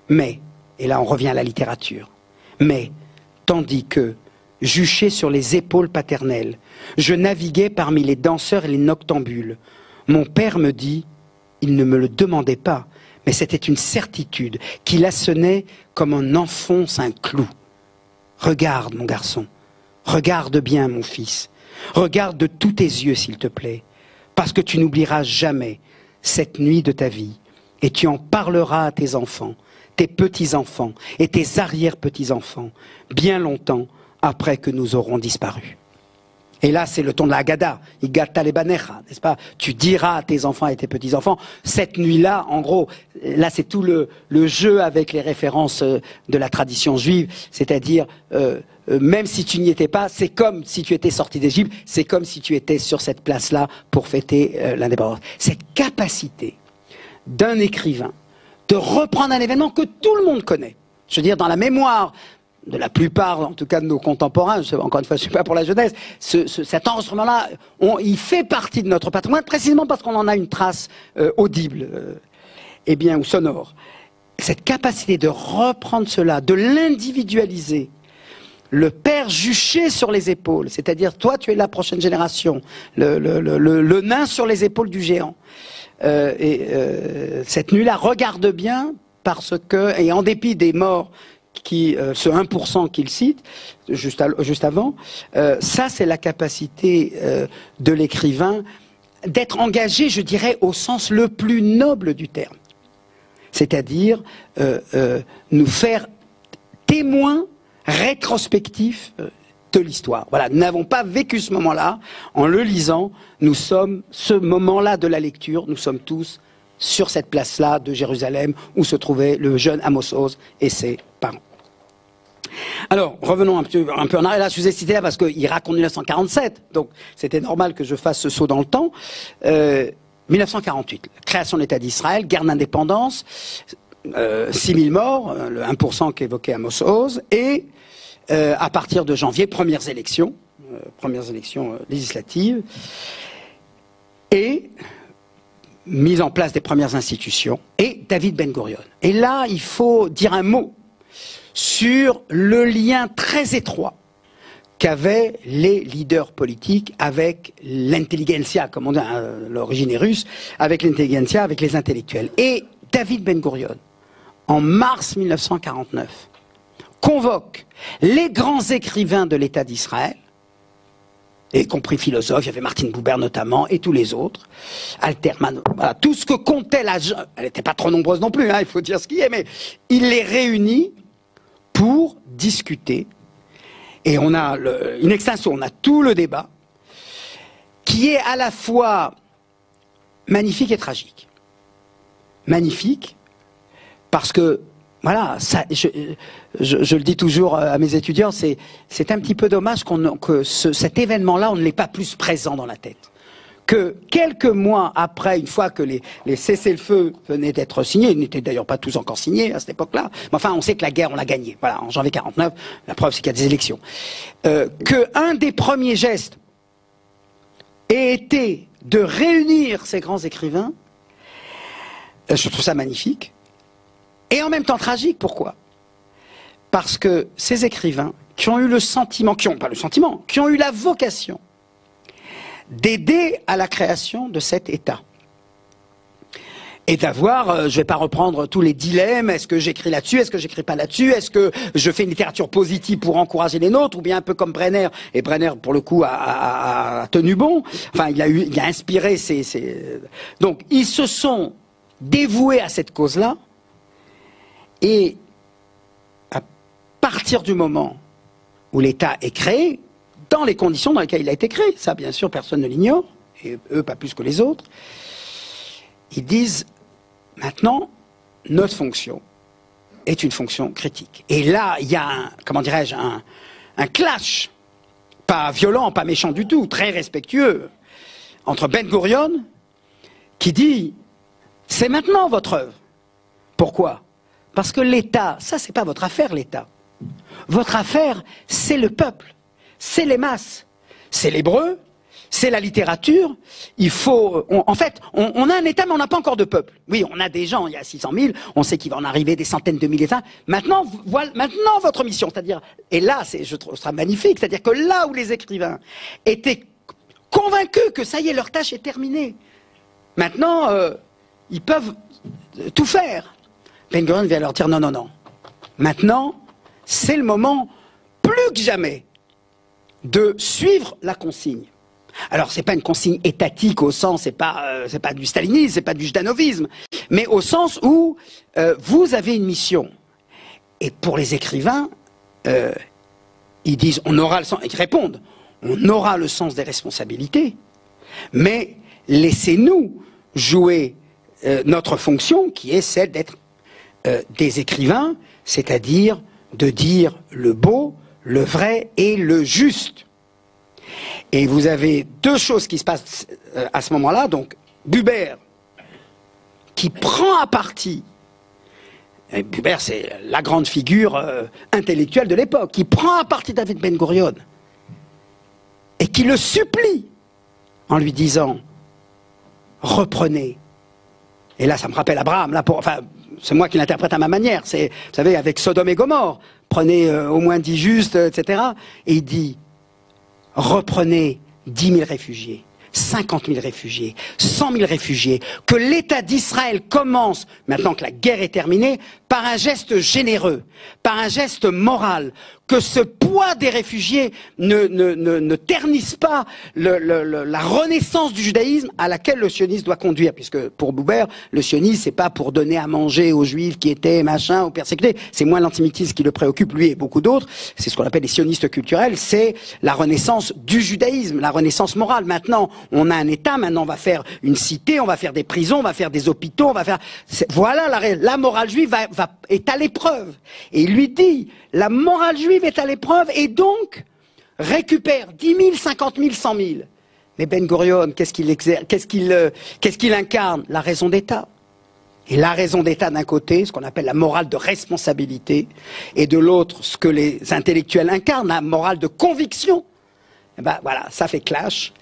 Mais, et là on revient à la littérature, mais, tandis que, juché sur les épaules paternelles, je naviguais parmi les danseurs et les noctambules, mon père me dit, il ne me le demandait pas, mais c'était une certitude qu'il assonnait comme on enfonce un clou. Regarde, mon garçon, regarde bien, mon fils, regarde de tous tes yeux, s'il te plaît, parce que tu n'oublieras jamais cette nuit de ta vie, et tu en parleras à tes enfants, tes petits-enfants et tes arrière-petits-enfants, bien longtemps après que nous aurons disparu. Et là, c'est le ton de la Haggadah, Igata lebanecha, n'est-ce pas? Tu diras à tes enfants et tes petits-enfants, cette nuit-là, en gros, là c'est tout le jeu avec les références de la tradition juive, c'est-à-dire, même si tu n'y étais pas, c'est comme si tu étais sorti d'Égypte, c'est comme si tu étais sur cette place-là pour fêter l'indépendance. Cette capacité d'un écrivain de reprendre un événement que tout le monde connaît, je veux dire, dans la mémoire de la plupart, en tout cas de nos contemporains, encore une fois, je ne suis pas pour la jeunesse, cet enregistrement-là, il fait partie de notre patrimoine, précisément parce qu'on en a une trace audible, ou sonore. Cette capacité de reprendre cela, de l'individualiser, le père juché sur les épaules, c'est-à-dire toi, tu es la prochaine génération, le nain sur les épaules du géant. Cette nuit-là, regarde bien, parce que, et en dépit des morts, ce 1% qu'il cite juste avant, ça c'est la capacité de l'écrivain d'être engagé, je dirais, au sens le plus noble du terme. C'est-à-dire nous faire témoins rétrospectifs de l'histoire. Voilà, nous n'avons pas vécu ce moment-là. En le lisant, nous sommes, ce moment-là de la lecture, nous sommes tous sur cette place-là de Jérusalem où se trouvait le jeune Amos Oz et ses parents. Alors, revenons un peu en arrière. Là, je vous ai cité là parce qu'il raconte 1947, donc c'était normal que je fasse ce saut dans le temps. 1948, création de l'État d'Israël, guerre d'indépendance, 6000 morts, le 1% qu'évoquait Amos Oz, et à partir de janvier, premières élections législatives. Et mise en place des premières institutions, et David Ben Gourion. Et là, il faut dire un mot sur le lien très étroit qu'avaient les leaders politiques avec l'intelligentsia, comme on dit, l'origine est russe, avec l'intelligentsia, avec les intellectuels. Et David Ben Gourion, en mars 1949, convoque les grands écrivains de l'État d'Israël, y compris philosophes, il y avait Martin Buber notamment, et tous les autres, Alterman, voilà, tout ce que comptait la... Elle n'était pas trop nombreuse non plus, hein, il faut dire ce qu'il y a, mais il les réunit pour discuter. Et on a, in extenso, on a tout le débat, qui est à la fois magnifique et tragique. Magnifique, parce que, voilà, ça, je le dis toujours à mes étudiants, c'est un petit peu dommage que cet événement-là, on ne l'ait pas plus présent dans la tête. Que quelques mois après, une fois que les cessez-le-feu venaient d'être signés, ils n'étaient d'ailleurs pas tous encore signés à cette époque-là, mais enfin on sait que la guerre on l'a gagnée, voilà, en janvier 49, la preuve c'est qu'il y a des élections, qu'un des premiers gestes ait été de réunir ces grands écrivains, je trouve ça magnifique, et en même temps tragique, pourquoi? Parce que ces écrivains qui ont eu le sentiment, qui ont eu la vocation d'aider à la création de cet État. Et d'avoir, je ne vais pas reprendre tous les dilemmes, est-ce que j'écris là-dessus, est-ce que j'écris pas là-dessus, est-ce que je fais une littérature positive pour encourager les nôtres, ou bien un peu comme Brenner, et Brenner pour le coup a tenu bon, enfin il a inspiré Donc ils se sont dévoués à cette cause-là, et à partir du moment où l'État est créé, dans les conditions dans lesquelles il a été créé, ça bien sûr personne ne l'ignore, et eux pas plus que les autres, ils disent maintenant notre fonction est une fonction critique. Et là il y a comment dirais-je, un clash, pas violent, pas méchant du tout, très respectueux, entre Ben Gourion qui dit c'est maintenant votre œuvre. Pourquoi? Parce que l'État, ça c'est pas votre affaire l'État. Votre affaire c'est le peuple. C'est les masses, c'est l'hébreu, c'est la littérature. Il faut, en fait, on a un État, mais on n'a pas encore de peuple. Oui, on a des gens, il y a 600 000, on sait qu'il va en arriver des centaines de milliers. Maintenant, voilà, maintenant votre mission, c'est-à-dire, et là, je trouve ça magnifique, c'est-à-dire que là où les écrivains étaient convaincus que ça y est, leur tâche est terminée, maintenant, ils peuvent tout faire. Ben Gourion vient leur dire non, non, non. Maintenant, c'est le moment, plus que jamais, de suivre la consigne. Alors c'est pas une consigne étatique au sens, c'est pas du stalinisme, c'est pas du jdanovisme, mais au sens où vous avez une mission. Et pour les écrivains, ils disent, on aura le sens, ils répondent, on aura le sens des responsabilités, mais laissez-nous jouer notre fonction, qui est celle d'être des écrivains, c'est-à-dire de dire le beau, le vrai et le juste. Et vous avez deux choses qui se passent à ce moment-là. Donc, Buber, qui prend à partie, et Buber c'est la grande figure intellectuelle de l'époque, qui prend à partie David Ben Gourion, et qui le supplie en lui disant, reprenez. Et là, ça me rappelle Abraham, là enfin, c'est moi qui l'interprète à ma manière, c'est, vous savez, avec Sodome et Gomorrhe, prenez au moins 10 justes, etc. Et il dit, reprenez 10 000 réfugiés, 50 000 réfugiés, 100 000 réfugiés, que l'État d'Israël commence, maintenant que la guerre est terminée, par un geste généreux, par un geste moral, que ce poids des réfugiés ne ternisse pas la renaissance du judaïsme à laquelle le sionisme doit conduire, puisque pour Buber, le sionisme c'est pas pour donner à manger aux juifs qui étaient machin, aux persécutés, c'est moins l'antisémitisme qui le préoccupe, lui et beaucoup d'autres, c'est ce qu'on appelle les sionistes culturels, c'est la renaissance du judaïsme, la renaissance morale. Maintenant, on a un État, maintenant on va faire une cité, on va faire des prisons, on va faire des hôpitaux, on va faire... Voilà, la morale juive est à l'épreuve. Et il lui dit, la morale juive est à l'épreuve et donc récupère 10 000, 50 000, 100 000. Mais Ben Gourion, qu'est-ce qu'il incarne? La raison d'État. Et la raison d'État d'un côté, ce qu'on appelle la morale de responsabilité, et de l'autre, ce que les intellectuels incarnent, la morale de conviction. Et ben voilà, ça fait clash.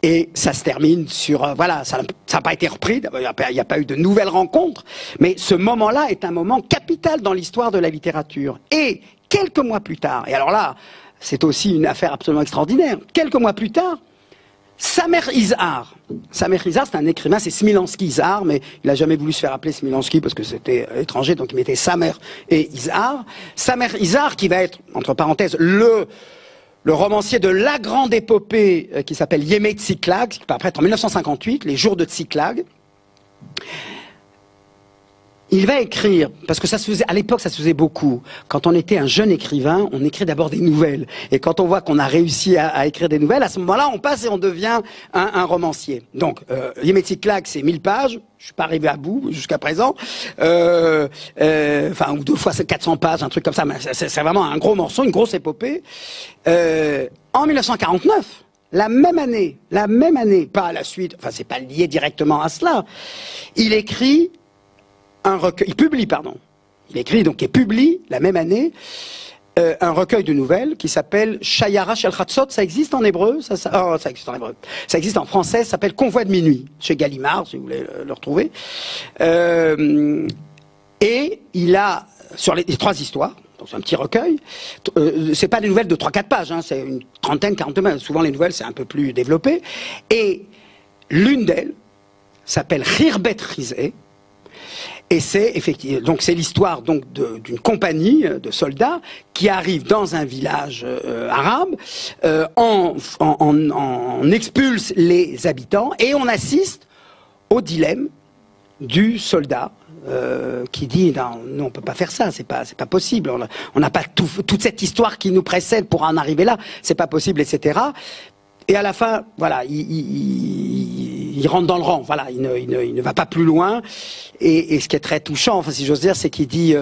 Et ça se termine sur... voilà, ça n'a pas été repris, il n'y a pas eu de nouvelles rencontres, mais ce moment-là est un moment capital dans l'histoire de la littérature. Et quelques mois plus tard, et alors là, c'est aussi une affaire absolument extraordinaire, quelques mois plus tard, Samer Izhar, c'est un écrivain, c'est Smilansky Izhar, mais il n'a jamais voulu se faire appeler Smilansky parce que c'était étranger, donc il mettait Samer et Izhar. Samer Izhar, qui va être, entre parenthèses, le romancier de la grande épopée qui s'appelle Yemei Tsiklag, qui va apparaître en 1958, Les Jours de Tsiklag. Il va écrire, parce que ça se faisait, à l'époque, ça se faisait beaucoup. Quand on était un jeune écrivain, on écrit d'abord des nouvelles. Et quand on voit qu'on a réussi à écrire des nouvelles, à ce moment-là, on passe et on devient un romancier. Donc, Yemei Tsiklag, c'est 1000 pages. Je suis pas arrivé à bout jusqu'à présent. Enfin, ou 2 fois c'est 400 pages, un truc comme ça. Mais c'est vraiment un gros morceau, une grosse épopée. En 1949, la même année, pas à la suite, enfin, c'est pas lié directement à cela. Il écrit un recueil, il écrit donc et publie la même année un recueil de nouvelles qui s'appelle Shayara Shel Chatzot. Ça existe en hébreu, ça existe en hébreu. Ça existe en français, ça s'appelle Convoi de minuit, chez Gallimard, si vous voulez le retrouver. Et il a, sur les 3 histoires, donc c'est un petit recueil, c'est pas des nouvelles de 3-4 pages, hein, c'est une trentaine, 40 pages, souvent les nouvelles c'est un peu plus développé, et l'une d'elles s'appelle Khirbet Rizeh. Et c'est effectivement, donc c'est l'histoire donc d'une compagnie de soldats qui arrive dans un village arabe, on expulse les habitants et on assiste au dilemme du soldat qui dit non, on peut pas faire ça, c'est pas possible, on n'a pas toute cette histoire qui nous précède pour en arriver là, c'est pas possible, etc. Et à la fin, voilà, il rentre dans le rang. Voilà, il ne va pas plus loin. Et ce qui est très touchant, enfin, si j'ose dire, c'est qu'il dit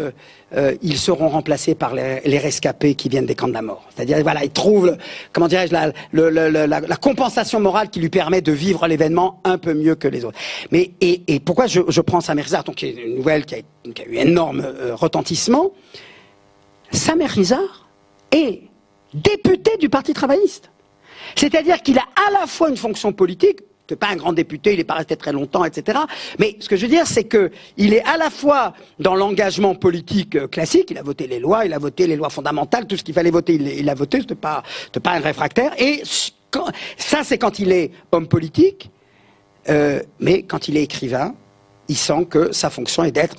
ils seront remplacés par les rescapés qui viennent des camps de la mort. C'est-à-dire, voilà, il trouve, comment dirais-je, la compensation morale qui lui permet de vivre l'événement un peu mieux que les autres. Mais et pourquoi je prends Samer Izhar, donc qui est une nouvelle qui a eu énorme retentissement. Samer Izhar est député du Parti travailliste. C'est-à-dire qu'il a à la fois une fonction politique, c'est pas un grand député, il n'est pas resté très longtemps, etc. Mais ce que je veux dire, c'est que il est à la fois dans l'engagement politique classique, il a voté les lois fondamentales, tout ce qu'il fallait voter, il l'a voté, c'était pas un réfractaire. Et ça, c'est quand il est homme politique, mais quand il est écrivain, il sent que sa fonction est d'être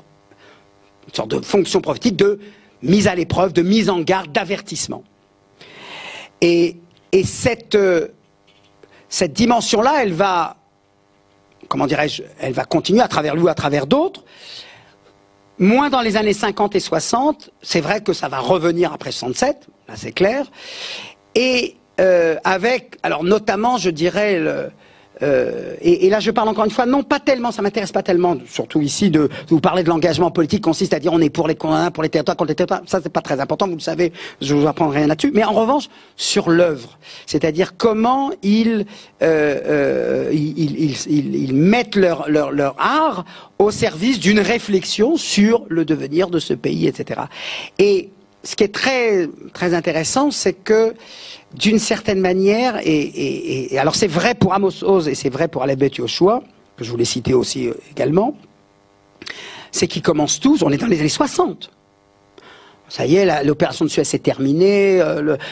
une sorte de fonction prophétique de mise à l'épreuve, de mise en garde, d'avertissement. Et cette dimension-là, elle va, comment dirais-je, elle va continuer à travers lui ou à travers d'autres. Moins dans les années 50 et 60, c'est vrai que ça va revenir après 67, là c'est clair. Et avec, alors notamment, je dirais, et là je parle encore une fois, non pas tellement, ça m'intéresse pas tellement, surtout ici, de vous parler de l'engagement politique, consiste à dire on est pour les condamnés, pour les territoires, contre les territoires, ça c'est pas très important, vous le savez, je vous apprends rien là-dessus, mais en revanche, sur l'œuvre, c'est-à-dire comment ils mettent leur art au service d'une réflexion sur le devenir de ce pays, etc. Et ce qui est très, très intéressant, c'est que d'une certaine manière, et alors c'est vrai pour Amos Oz et c'est vrai pour Alebet Yoshua, que je voulais citer aussi également, c'est qu'ils commencent tous, on est dans les années 60. Ça y est, l'opération de Suez est terminée,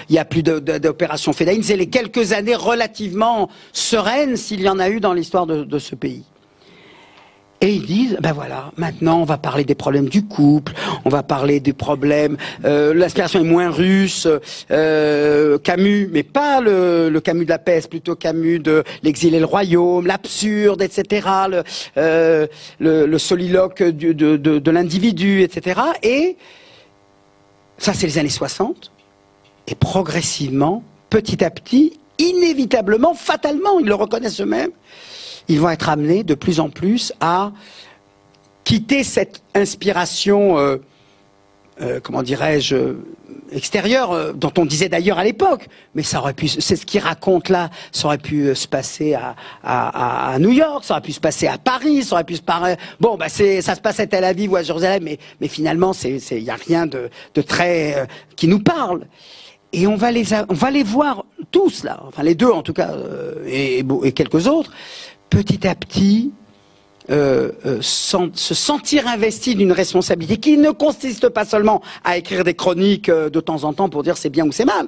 il n'y a plus d'opération Fedaïn, c'est les quelques années relativement sereines s'il y en a eu dans l'histoire de ce pays. Et ils disent, ben voilà, maintenant on va parler des problèmes du couple, on va parler des problèmes, l'inspiration est moins russe, Camus, mais pas le Camus de la peste, plutôt Camus de l'exil et le royaume, l'absurde, etc., le soliloque de l'individu, etc. Et ça c'est les années 60, et progressivement, petit à petit, inévitablement, fatalement, ils le reconnaissent eux-mêmes, ils vont être amenés de plus en plus à quitter cette inspiration, comment dirais-je, extérieure, dont on disait d'ailleurs à l'époque, mais ça aurait pu, c'est ce qu'il raconte là, ça aurait pu se passer à New York, ça aurait pu se passer à Paris, ça aurait pu se passer, bon, bah ça se passe à Tel Aviv ou à Jérusalem, mais finalement, il y a rien de très, qui nous parle. Et on va les voir tous là, enfin les deux en tout cas, et quelques autres, petit à petit, se sentir investi d'une responsabilité qui ne consiste pas seulement à écrire des chroniques de temps en temps pour dire c'est bien ou c'est mal,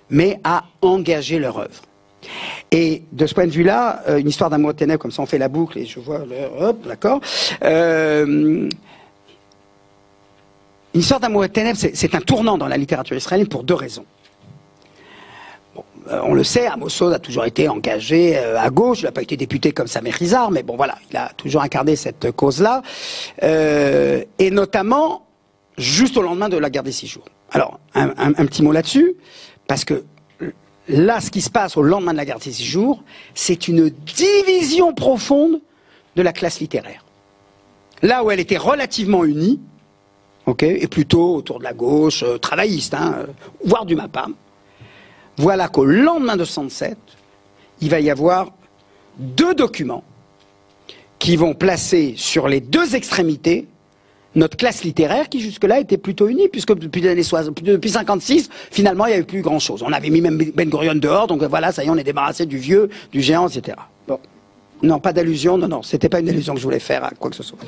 mais à engager leur œuvre. Et de ce point de vue-là, une histoire d'amour et ténèbres, comme ça on fait la boucle, et je vois, hop, d'accord. Une histoire d'amour et ténèbres, c'est un tournant dans la littérature israélienne pour deux raisons. Bon, on le sait, Amos Oz a toujours été engagé à gauche, il n'a pas été député comme Samer Izar, mais bon voilà, il a toujours incarné cette cause-là, et notamment juste au lendemain de la guerre des 6 jours. Alors, un petit mot là-dessus, parce que là, ce qui se passe au lendemain de la guerre des 6 jours, c'est une division profonde de la classe littéraire. Là où elle était relativement unie, et plutôt autour de la gauche, travailliste, voire du MAPAM, voilà qu'au lendemain de 67, il va y avoir deux documents qui vont placer sur les deux extrémités notre classe littéraire qui jusque-là était plutôt unie, puisque depuis les années 60, depuis 56, finalement il n'y avait plus grand-chose. On avait mis même Ben Gurion dehors, donc voilà, ça y est, on est débarrassé du vieux, du géant, etc. Bon. Non, pas d'allusion, non, c'était pas une allusion que je voulais faire à quoi que ce soit.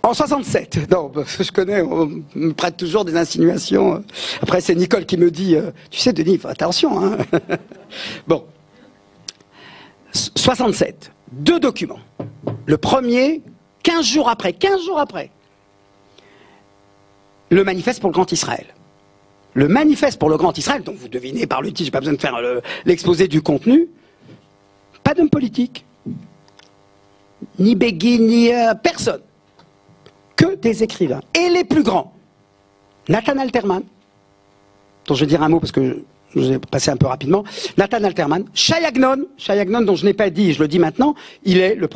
En 67, non, je connais, on me prête toujours des insinuations. Après, c'est Nicole qui me dit, tu sais, Denis, attention, hein. Bon. 67, deux documents. Le premier, 15 jours après, le manifeste pour le Grand Israël. Le manifeste pour le Grand Israël, donc vous devinez par le titre, j'ai pas besoin de faire l'exposé du contenu, pas d'homme politique, ni Begin, ni personne, que des écrivains. Et les plus grands, Nathan Alterman, dont je vais dire un mot parce que je vais passer un peu rapidement, Nathan Alterman, Shai Agnon, dont je n'ai pas dit, je le dis maintenant, il est le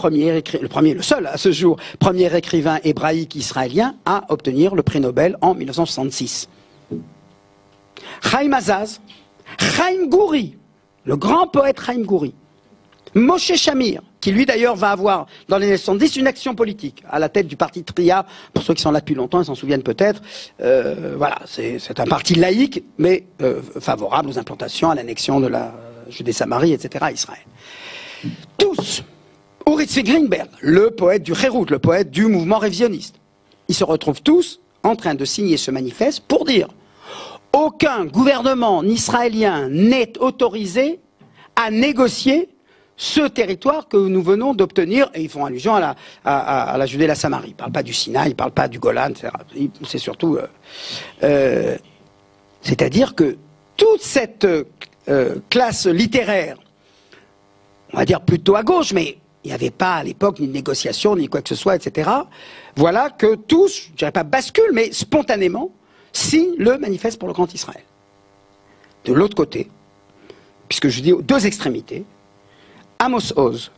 seul à ce jour, premier écrivain hébraïque israélien à obtenir le prix Nobel en 1966. Chaim Azaz, Chaim Gouri, le grand poète Chaim Gouri, Moshe Shamir, qui lui d'ailleurs va avoir dans les années 70 une action politique à la tête du parti Tria, pour ceux qui sont là depuis longtemps, ils s'en souviennent peut-être, voilà, c'est un parti laïque, mais favorable aux implantations, à l'annexion de la Judée-Samarie, etc. à Israël. Tous, Uri Tzvi Greenberg, le poète du Hérout, le poète du mouvement révisionniste, ils se retrouvent tous en train de signer ce manifeste pour dire aucun gouvernement israélien n'est autorisé à négocier ce territoire que nous venons d'obtenir, et ils font allusion à la Judée et la Samarie. Ils ne parlent pas du Sinaï, ils ne parlent pas du Golan, etc. C'est surtout... c'est-à-dire que toute cette classe littéraire, on va dire plutôt à gauche, mais il n'y avait pas à l'époque ni de négociation, ni quoi que ce soit, etc. Voilà que tous, je ne dirais pas basculent, mais spontanément, signent le manifeste pour le Grand Israël. De l'autre côté, puisque je dis aux deux extrémités, Amos Oz,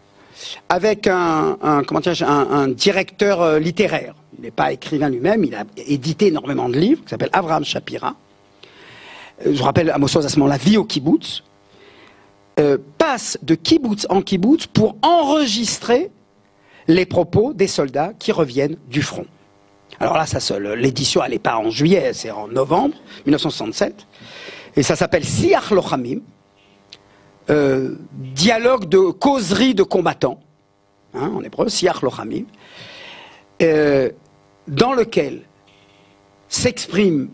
avec un directeur littéraire, il n'est pas écrivain lui-même, il a édité énormément de livres, qui s'appelle Avraham Shapira. Je rappelle, Amos Oz à ce moment-là vit au kibbutz, passe de kibbutz en kibbutz pour enregistrer les propos des soldats qui reviennent du front. Alors là, l'édition, elle n'est pas en juillet, c'est en novembre 1967, et ça s'appelle Siach Lochamim, dialogue de causerie de combattants, en hébreu, Siach Lochamim, dans lequel s'exprime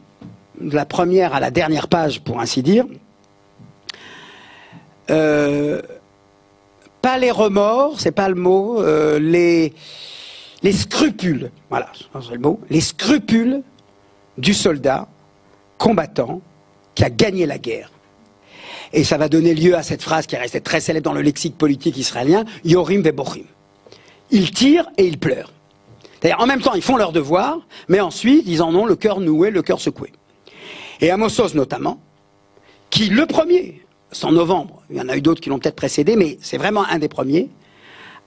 de la première à la dernière page, pour ainsi dire, pas les remords, c'est pas le mot, les scrupules, voilà, c'est le mot, les scrupules du soldat combattant qui a gagné la guerre. Et ça va donner lieu à cette phrase qui est restée très célèbre dans le lexique politique israélien, Yorim Vebochim. Ils tirent et ils pleurent. C'est-à-dire, en même temps, ils font leur devoir, mais ensuite, ils en ont le cœur noué, le cœur secoué. Et Amos Oz, notamment, qui, le premier, c'est en novembre, il y en a eu d'autres qui l'ont peut-être précédé, mais c'est vraiment un des premiers,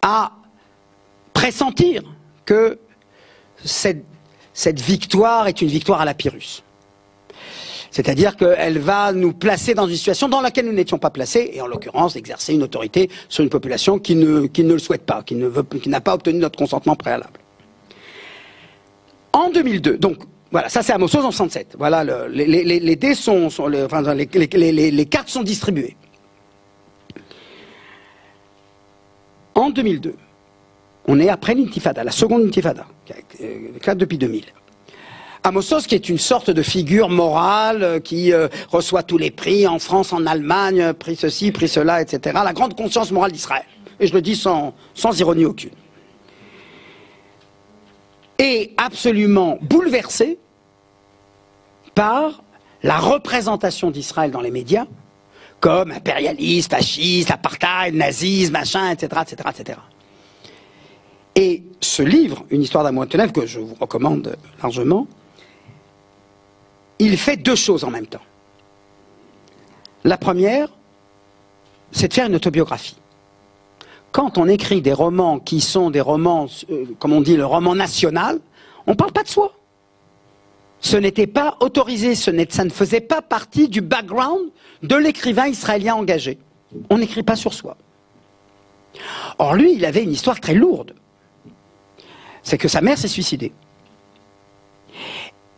à pressentir que cette victoire est une victoire à la Pyrrhus. C'est-à-dire qu'elle va nous placer dans une situation dans laquelle nous n'étions pas placés, et en l'occurrence exercer une autorité sur une population qui ne le souhaite pas, qui n'a pas obtenu notre consentement préalable. En 2002, donc voilà, ça c'est Amos Oz en 67. Voilà, les dés les cartes sont distribuées. En 2002, on est après l'intifada, la seconde intifada, qui éclate depuis 2000. Amos Oz, qui est une sorte de figure morale, qui reçoit tous les prix en France, en Allemagne, prix ceci, prix cela, etc. La grande conscience morale d'Israël. Et je le dis sans ironie aucune. Est absolument bouleversé par la représentation d'Israël dans les médias, comme impérialiste, fasciste, apartheid, nazisme, machin, etc., etc., etc. Et ce livre, Une histoire d'amour et de ténèbres, que je vous recommande largement, il fait deux choses en même temps. La première, c'est de faire une autobiographie. Quand on écrit des romans qui sont des romans, comme on dit, le roman national, on ne parle pas de soi. Ce n'était pas autorisé, ça ne faisait pas partie du background de l'écrivain israélien engagé. On n'écrit pas sur soi. Or lui, il avait une histoire très lourde. C'est que sa mère s'est suicidée.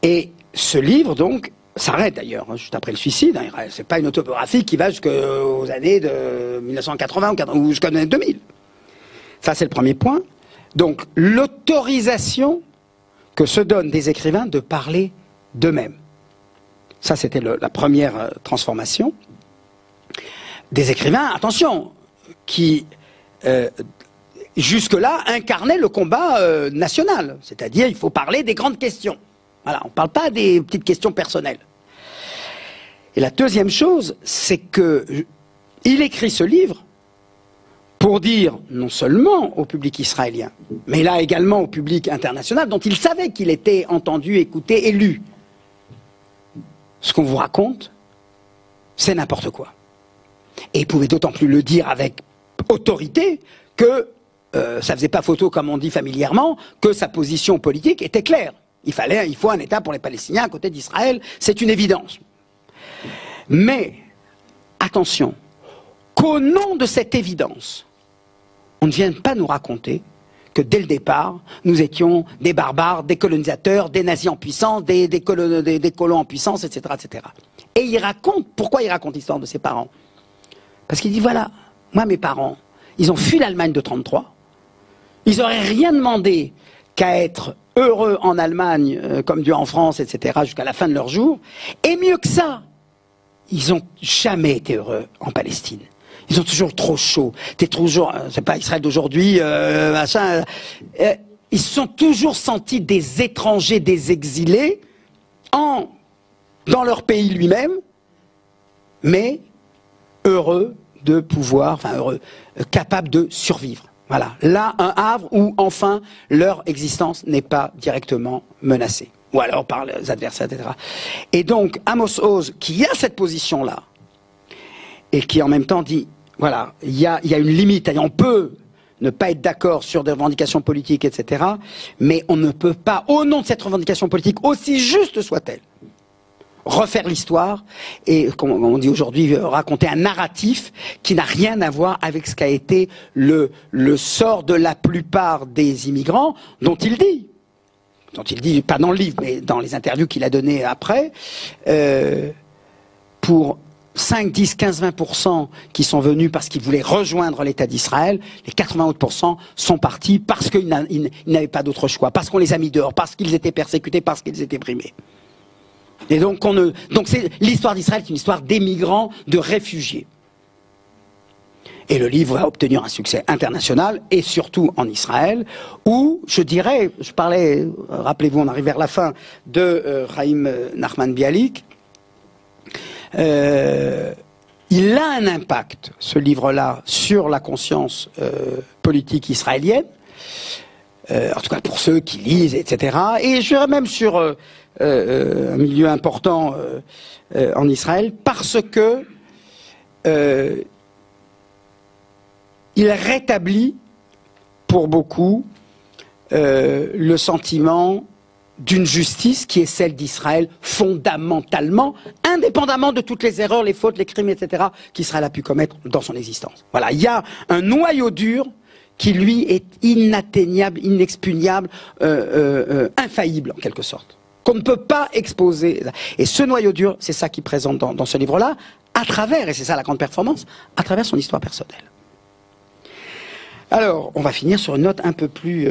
Et ce livre, donc, s'arrête d'ailleurs, hein, juste après le suicide. Hein, c'est pas une autobiographie qui va jusqu'aux années de 1980 ou jusqu'aux années 2000. Ça, c'est le premier point. Donc, l'autorisation que se donnent des écrivains de parler d'eux-mêmes. Ça, c'était la première transformation. Des écrivains, attention, qui, jusque-là, incarnaient le combat national. C'est-à-dire, il faut parler des grandes questions. Voilà, on ne parle pas des petites questions personnelles. Et la deuxième chose, c'est qu'il écrit ce livre pour dire, non seulement au public israélien, mais là également au public international, dont il savait qu'il était entendu, écouté et lu. Ce qu'on vous raconte, c'est n'importe quoi. Et il pouvait d'autant plus le dire avec autorité que ça faisait pas photo, comme on dit familièrement, que sa position politique était claire. Il faut un État pour les Palestiniens à côté d'Israël, c'est une évidence. Mais, attention, qu'au nom de cette évidence, on ne vienne pas nous raconter que dès le départ, nous étions des barbares, des colonisateurs, des nazis en puissance, des colons en puissance, etc., etc. Et il raconte, pourquoi il raconte l'histoire de ses parents? Parce qu'il dit, voilà, moi mes parents, ils ont fui l'Allemagne de 1933, ils n'auraient rien demandé qu'à être heureux en Allemagne, comme Dieu en France, etc., jusqu'à la fin de leur jour, et mieux que ça, ils n'ont jamais été heureux en Palestine. Ils ont toujours trop chaud. C'est pas Israël d'aujourd'hui, machin. Ils se sont toujours sentis des étrangers, des exilés, dans leur pays lui-même, mais heureux de pouvoir, enfin heureux, capables de survivre. Voilà. Là, un havre où, enfin, leur existence n'est pas directement menacée. Ou alors par les adversaires, etc. Et donc, Amos Oz, qui a cette position-là, et qui en même temps dit, voilà, il y a une limite, on peut ne pas être d'accord sur des revendications politiques, etc., mais on ne peut pas, au nom de cette revendication politique, aussi juste soit-elle, refaire l'histoire et, comme on dit aujourd'hui, raconter un narratif qui n'a rien à voir avec ce qu'a été le sort de la plupart des immigrants, dont il dit, pas dans le livre, mais dans les interviews qu'il a données après, pour 5, 10, 15, 20% qui sont venus parce qu'ils voulaient rejoindre l'État d'Israël, les 80 autres % sont partis parce qu'ils n'avaient pas d'autre choix, parce qu'on les a mis dehors, parce qu'ils étaient persécutés, parce qu'ils étaient brimés. Et donc, l'histoire d'Israël est une histoire d'émigrants, de réfugiés. Et le livre va obtenir un succès international, et surtout en Israël, où, je parlais, rappelez-vous, on arrive vers la fin, de Chaim Nachman Bialik. Il a un impact, ce livre-là, sur la conscience politique israélienne, en tout cas pour ceux qui lisent, etc. Et je dirais même sur un milieu important en Israël, parce que il rétablit pour beaucoup le sentiment d'une justice qui est celle d'Israël fondamentalement, indépendamment de toutes les erreurs, les fautes, les crimes, etc., qu'Israël a pu commettre dans son existence. Voilà, il y a un noyau dur qui lui est inatteignable, inexpugnable, infaillible en quelque sorte, qu'on ne peut pas exposer. Et ce noyau dur, c'est ça qu'il présente dans ce livre-là, à travers, et c'est ça la grande performance, à travers son histoire personnelle. Alors, on va finir sur une note un peu plus...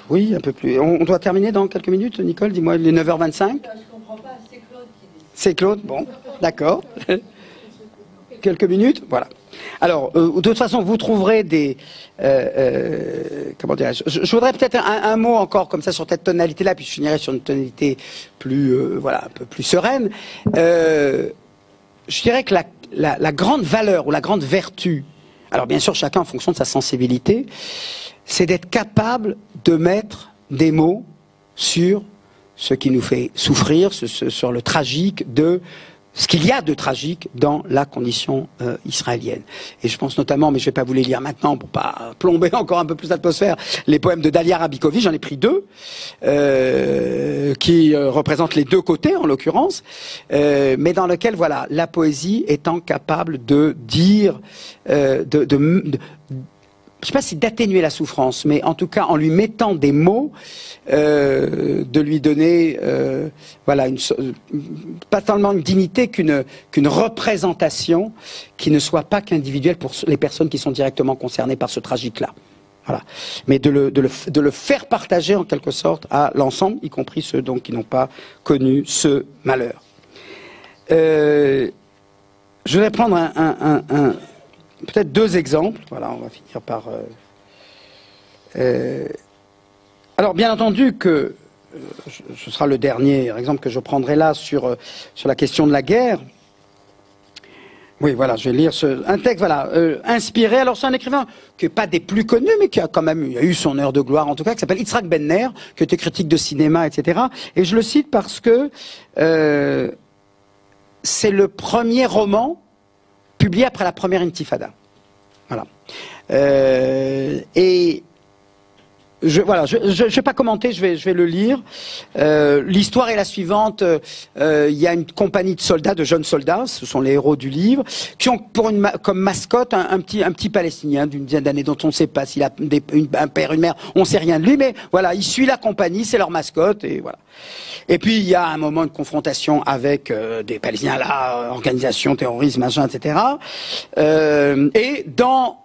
oui, un peu plus... On doit terminer dans quelques minutes, Nicole, dis-moi, il est 9h25. Je comprends pas, c'est Claude qui dit. C'est Claude, bon, d'accord. Quelques minutes, voilà. Alors, de toute façon, vous trouverez des... comment dirais-je, je voudrais peut-être un mot encore comme ça sur cette tonalité-là, puis je finirai sur une tonalité plus, voilà, un peu plus sereine. Je dirais que la grande valeur ou la grande vertu, alors bien sûr chacun en fonction de sa sensibilité, c'est d'être capable de mettre des mots sur ce qui nous fait souffrir, sur le tragique de ce qu'il y a de tragique dans la condition israélienne. Et je pense notamment, mais je ne vais pas vous les lire maintenant pour pas plomber encore un peu plus l'atmosphère, les poèmes de Dalia Rabikovic, j'en ai pris deux, qui représentent les deux côtés en l'occurrence, mais dans lequel voilà, la poésie étant capable de dire, je ne sais pas si d'atténuer la souffrance, mais en tout cas en lui mettant des mots, de lui donner, voilà, pas tellement une dignité qu'une représentation qui ne soit pas qu'individuelle pour les personnes qui sont directement concernées par ce tragique-là. Voilà. Mais de le faire partager en quelque sorte à l'ensemble, y compris ceux donc qui n'ont pas connu ce malheur. Je vais prendre peut-être deux exemples. Voilà, on va finir par... Alors, bien entendu que ce sera le dernier exemple que je prendrai là sur la question de la guerre. Oui, voilà, je vais lire un texte, voilà, inspiré. Alors, c'est un écrivain qui n'est pas des plus connus, mais qui a quand même eu son heure de gloire, en tout cas, qui s'appelle Yitzhak Ben-Ner, qui était critique de cinéma, etc. Et je le cite parce que c'est le premier roman publié après la première intifada. Voilà. Et je vais pas commenter, je vais le lire. L'histoire est la suivante. Il y a une compagnie de soldats, de jeunes soldats, ce sont les héros du livre, qui ont comme mascotte un petit Palestinien d'une dizaine d'années dont on ne sait pas s'il a un père, une mère, on ne sait rien de lui, mais voilà, il suit la compagnie, c'est leur mascotte, et voilà. Et puis il y a un moment de confrontation avec des Palestiniens là, organisation, terrorisme, machin, etc. Et dans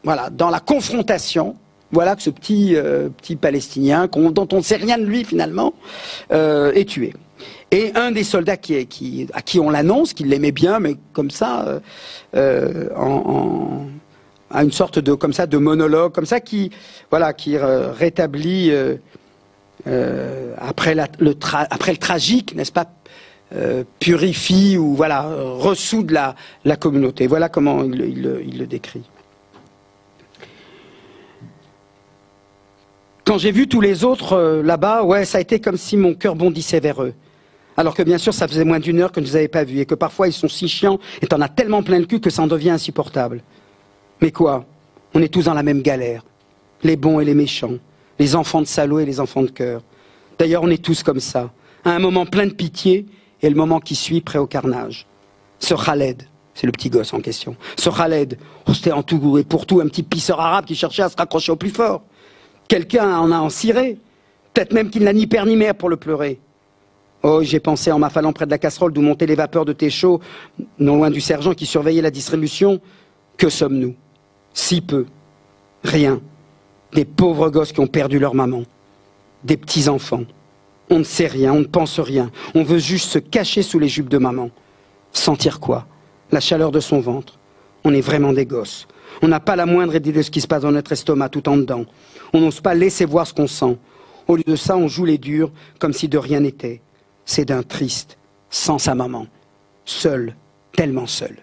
la confrontation, voilà que ce petit Palestinien, dont on ne sait rien de lui finalement, est tué. Et un des soldats à qui on l'annonce, qu'il l'aimait bien, mais comme ça, à une sorte de monologue, comme ça, qui rétablit après le tragique, n'est-ce pas, purifie ou voilà ressoud la communauté. Voilà comment il le décrit. Quand j'ai vu tous les autres là-bas, ouais, ça a été comme si mon cœur bondissait vers eux. Alors que bien sûr, ça faisait moins d'une heure que je ne les avais pas vus et que parfois ils sont si chiants et t'en as tellement plein le cul que ça en devient insupportable. Mais quoi? On est tous dans la même galère. Les bons et les méchants, les enfants de salauds et les enfants de cœur. D'ailleurs, on est tous comme ça, à un moment plein de pitié et le moment qui suit prêt au carnage. Ce Khaled, c'est le petit gosse en question. Ce Khaled, c'était en tout et pour tout un petit pisseur arabe qui cherchait à se raccrocher au plus fort. Quelqu'un en a enciré, peut-être même qu'il n'a ni père ni mère pour le pleurer. Oh, j'ai pensé en m'affalant près de la casserole d'où montaient les vapeurs de thé chaud, non loin du sergent qui surveillait la distribution. Que sommes-nous? Si peu. Rien. Des pauvres gosses qui ont perdu leur maman. Des petits-enfants. On ne sait rien, on ne pense rien. On veut juste se cacher sous les jupes de maman. Sentir quoi? La chaleur de son ventre. On est vraiment des gosses. On n'a pas la moindre idée de ce qui se passe dans notre estomac tout en dedans. On n'ose pas laisser voir ce qu'on sent. Au lieu de ça, on joue les durs comme si de rien n'était. C'est d'un triste, sans sa maman. Seul, tellement seul.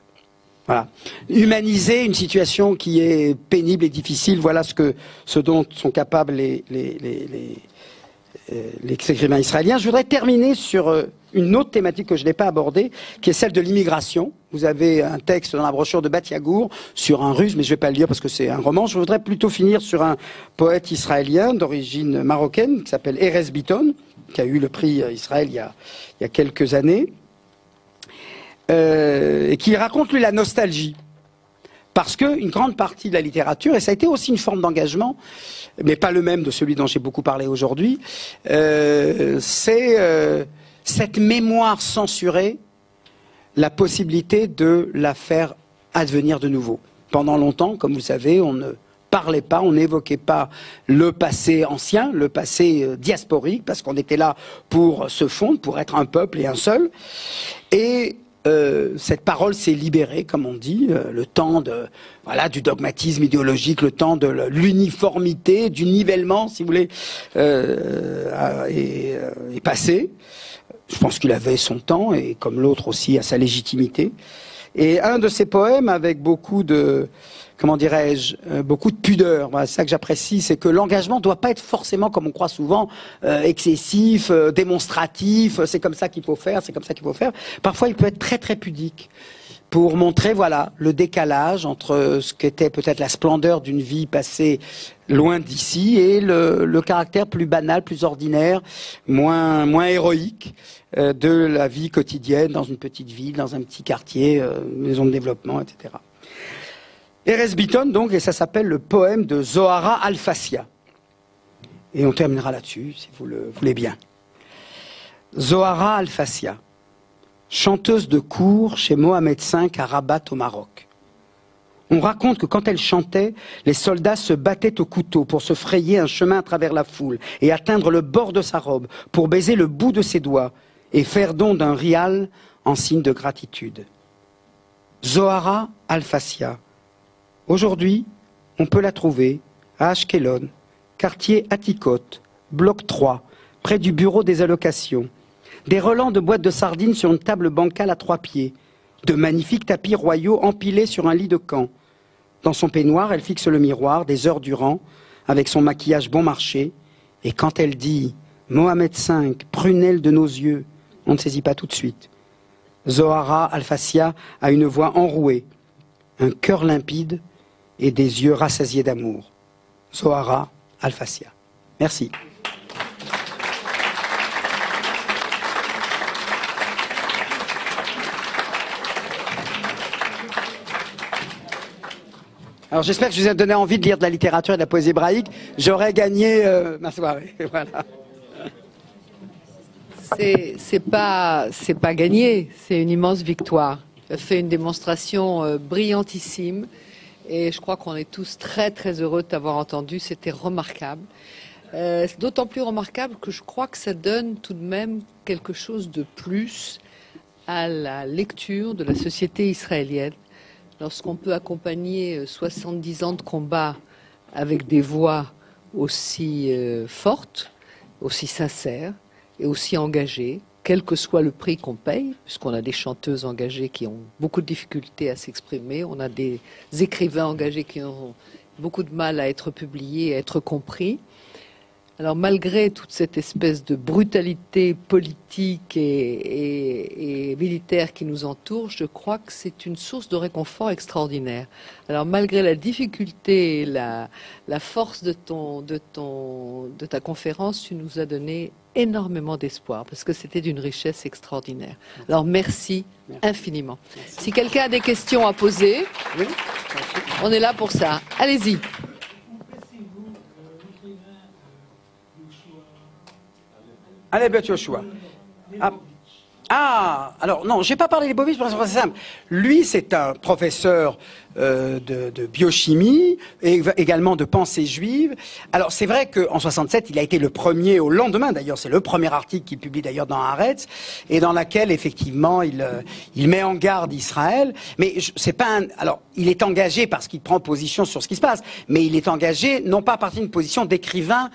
Voilà. Humaniser une situation qui est pénible et difficile, voilà ce dont sont capables les écrivains israéliens. Je voudrais terminer sur une autre thématique que je n'ai pas abordée, qui est celle de l'immigration. Vous avez un texte dans la brochure de Bat Yagour sur un Russe, mais je ne vais pas le lire parce que c'est un roman. Je voudrais plutôt finir sur un poète israélien d'origine marocaine qui s'appelle Erez Biton, qui a eu le prix Israël il y a quelques années, et qui raconte lui la nostalgie. Parce qu'une grande partie de la littérature, et ça a été aussi une forme d'engagement, mais pas le même de celui dont j'ai beaucoup parlé aujourd'hui, c'est cette mémoire censurée, la possibilité de la faire advenir de nouveau. Pendant longtemps, comme vous savez, on ne parlait pas, on n'évoquait pas le passé ancien, le passé diasporique, parce qu'on était là pour se fondre, pour être un peuple et un seul. Et cette parole s'est libérée, comme on dit, le temps du dogmatisme idéologique, le temps de l'uniformité, du nivellement, si vous voulez, est passé. Je pense qu'il avait son temps, et comme l'autre aussi a sa légitimité. Et un de ses poèmes, avec beaucoup de, comment dirais-je, beaucoup de pudeur, voilà, c'est ça que j'apprécie, c'est que l'engagement ne doit pas être forcément, comme on croit souvent, excessif, démonstratif, c'est comme ça qu'il faut faire, c'est comme ça qu'il faut faire. Parfois, il peut être très très pudique, pour montrer, voilà, le décalage entre ce qu'était peut-être la splendeur d'une vie passée loin d'ici et le caractère plus banal, plus ordinaire, moins héroïque de la vie quotidienne dans une petite ville, dans un petit quartier, maison de développement, etc. Erez Bitton, donc, et ça s'appelle le poème de Zohara Alfasia. Et on terminera là-dessus, si vous le voulez bien. Zohara Alfasia, chanteuse de cour chez Mohamed V à Rabat au Maroc. On raconte que quand elle chantait, les soldats se battaient au couteau pour se frayer un chemin à travers la foule et atteindre le bord de sa robe pour baiser le bout de ses doigts et faire don d'un rial en signe de gratitude. Zohara Alfasia. Aujourd'hui, on peut la trouver à Ashkelon, quartier Atikot, bloc 3, près du bureau des allocations. Des relents de boîtes de sardines sur une table bancale à 3 pieds. De magnifiques tapis royaux empilés sur un lit de camp. Dans son peignoir, elle fixe le miroir des heures durant, avec son maquillage bon marché. Et quand elle dit « Mohamed V, prunelle de nos yeux », on ne saisit pas tout de suite. Zohara Alfasia a une voix enrouée, un cœur limpide et des yeux rassasiés d'amour. Zohara Alfasia. Merci. Alors j'espère que je vous ai donné envie de lire de la littérature et de la poésie hébraïque. J'aurais gagné ma soirée. Voilà. C'est pas gagné, c'est une immense victoire. Tu as fait une démonstration brillantissime et je crois qu'on est tous très très heureux de t'avoir entendu. C'était remarquable. C'est d'autant plus remarquable que je crois que ça donne tout de même quelque chose de plus à la lecture de la société israélienne. Lorsqu'on peut accompagner 70 ans de combat avec des voix aussi fortes, aussi sincères et aussi engagées, quel que soit le prix qu'on paye, puisqu'on a des chanteuses engagées qui ont beaucoup de difficultés à s'exprimer, on a des écrivains engagés qui ont beaucoup de mal à être publiés, à être compris. Alors malgré toute cette espèce de brutalité politique et militaire qui nous entoure, je crois que c'est une source de réconfort extraordinaire. Alors malgré la difficulté et la force de ta conférence, tu nous as donné énormément d'espoir parce que c'était d'une richesse extraordinaire. Alors merci infiniment. Merci. Si quelqu'un a des questions à poser, oui, on est là pour ça. Allez-y. Allez, Beth Yoshua. Alors non, j'ai pas parlé des Leibovitch parce que c'est simple. Lui, c'est un professeur de biochimie et également de pensée juive. Alors c'est vrai qu'en 67, il a été le premier, au lendemain d'ailleurs, c'est le premier article qu'il publie d'ailleurs dans Haaretz, et dans laquelle effectivement il met en garde Israël. Mais c'est pas alors il est engagé parce qu'il prend position sur ce qui se passe, mais il est engagé non pas à partir d'une position d'écrivain,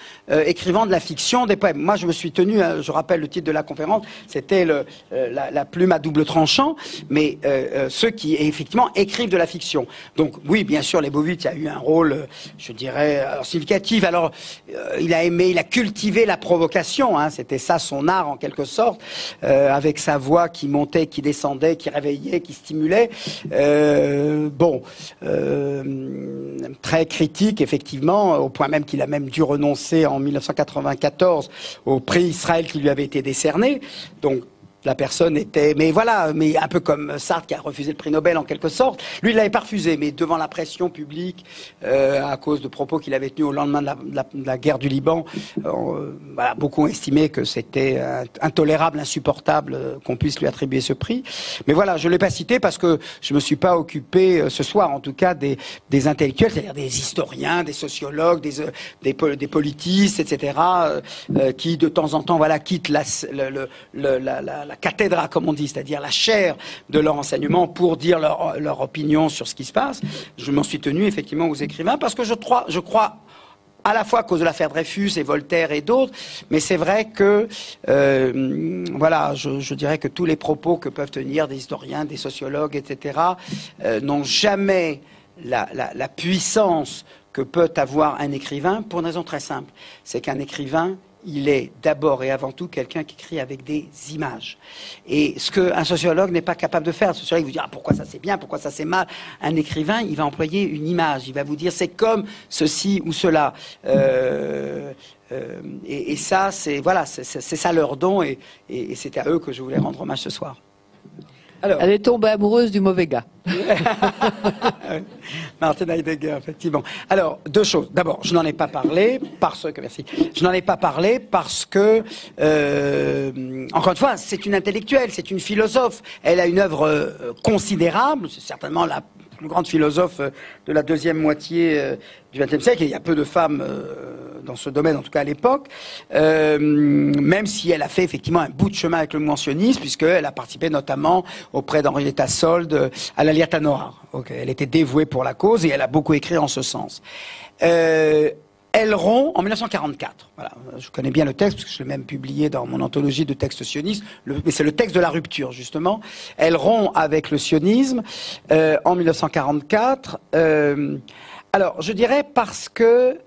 écrivant de la fiction, des poèmes. Moi, je me suis tenu, je rappelle le titre de la conférence, c'était la plume à double tranchant, mais ceux qui effectivement écrivent de la fiction. Donc oui, bien sûr, Leibovitch a eu un rôle, je dirais, significatif. Alors, il a cultivé la provocation, hein, c'était ça son art en quelque sorte, avec sa voix qui montait, qui descendait, qui réveillait, qui stimulait. Très critique, effectivement, au point même qu'il a même dû renoncer en 1994 au prix Israël qui lui avait été décerné. Donc, La personne était, mais voilà, mais un peu comme Sartre qui a refusé le prix Nobel en quelque sorte. Lui, il l'avait pas refusé, mais devant la pression publique, à cause de propos qu'il avait tenus au lendemain de la guerre du Liban, voilà, beaucoup ont estimé que c'était intolérable, insupportable qu'on puisse lui attribuer ce prix. Mais voilà, je l'ai pas cité parce que je me suis pas occupé ce soir, en tout cas, des intellectuels, c'est-à-dire des historiens, des sociologues, des politistes, etc., qui de temps en temps, voilà, quittent la cathédra, comme on dit, c'est-à-dire la chaire de leur enseignement pour dire leur opinion sur ce qui se passe. Je m'en suis tenu effectivement aux écrivains parce que je crois à la fois à cause de l'affaire Dreyfus et Voltaire et d'autres, mais c'est vrai que voilà, je dirais que tous les propos que peuvent tenir des historiens, des sociologues, etc., n'ont jamais la puissance que peut avoir un écrivain pour une raison très simple, c'est qu'un écrivain, il est d'abord et avant tout quelqu'un qui écrit avec des images. Et ce qu'un sociologue n'est pas capable de faire, un sociologue vous dit ah, pourquoi ça c'est bien, pourquoi ça c'est mal. Un écrivain, il va employer une image, il va vous dire c'est comme ceci ou cela. Et ça, c'est voilà, c'est ça leur don, et c'est à eux que je voulais rendre hommage ce soir. Alors, elle est tombée amoureuse du mauvais gars. Martin Heidegger, effectivement. Alors, deux choses. D'abord, je n'en ai pas parlé parce que, merci. Je n'en ai pas parlé parce que, encore une fois, c'est une intellectuelle, c'est une philosophe. Elle a une œuvre considérable. C'est certainement la plus grande philosophe de la deuxième moitié du XXe siècle. Et il y a peu de femmes dans ce domaine, en tout cas à l'époque, même si elle a fait effectivement un bout de chemin avec le mouvement sioniste, puisqu'elle a participé notamment auprès d'Henrietta Sold à l'Aliata Noire. Okay. Elle était dévouée pour la cause et elle a beaucoup écrit en ce sens. Elle rompt en 1944. Voilà, je connais bien le texte, parce que je l'ai même publié dans mon anthologie de textes sionistes, mais c'est le texte de la rupture, justement. Elle rompt avec le sionisme en 1944. Alors, je dirais parce que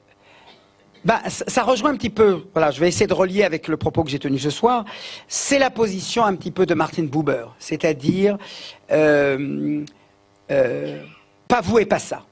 ça rejoint un petit peu, voilà, je vais essayer de relier avec le propos que j'ai tenu ce soir, c'est la position un petit peu de Martin Buber, c'est-à-dire pas vous et pas ça.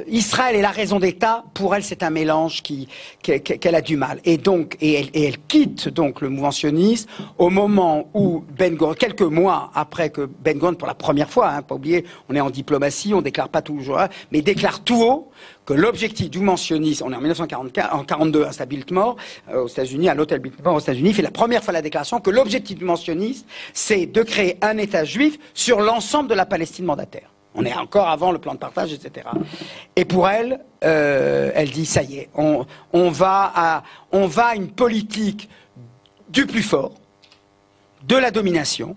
Israël et la raison d'État, pour elle, c'est un mélange qu'elle a du mal. Et donc, elle quitte donc le mouvement sioniste au moment où Ben-Gurion, quelques mois après que Ben-Gurion, pour la première fois, hein, pas oublier, on est en diplomatie, on déclare pas toujours, hein, mais déclare tout haut que l'objectif du mouvement sioniste, on est en 1944, en 42, à Biltmore, aux États-Unis, à l'hôtel Biltmore aux États-Unis, fait la première fois la déclaration que l'objectif du mouvement sioniste, c'est de créer un État juif sur l'ensemble de la Palestine mandataire. On est encore avant le plan de partage, etc. Et pour elle, elle dit ça y est, on va à une politique du plus fort, de la domination,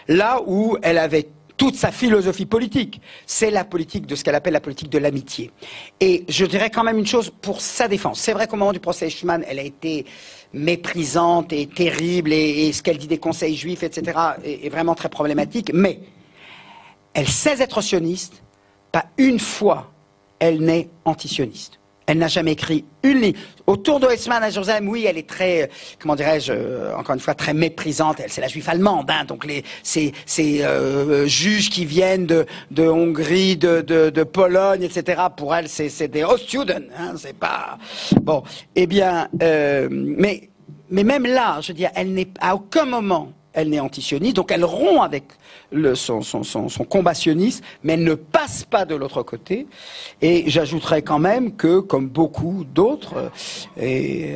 là où elle avait toute sa philosophie politique. C'est la politique de ce qu'elle appelle la politique de l'amitié. Et je dirais quand même une chose pour sa défense. C'est vrai qu'au moment du procès Eichmann, elle a été méprisante et terrible, et ce qu'elle dit des conseils juifs, etc., est vraiment très problématique, mais elle sait être sioniste, pas une fois elle n'est antisioniste. Elle n'a jamais écrit une ligne. Autour de Eichmann à Jérusalem, oui, elle est très, comment dirais-je, encore une fois, très méprisante. Elle, c'est la juive allemande, hein, donc ces juges qui viennent de Hongrie, de Pologne, etc. Pour elle, c'est des Ostjuden, hein, c'est pas bon. Eh bien, mais même là, je veux dire, elle n'est à aucun moment elle n'est antisioniste, donc elle rompt avec son combat sioniste, mais elle ne passe pas de l'autre côté. Et j'ajouterais quand même que, comme beaucoup d'autres, et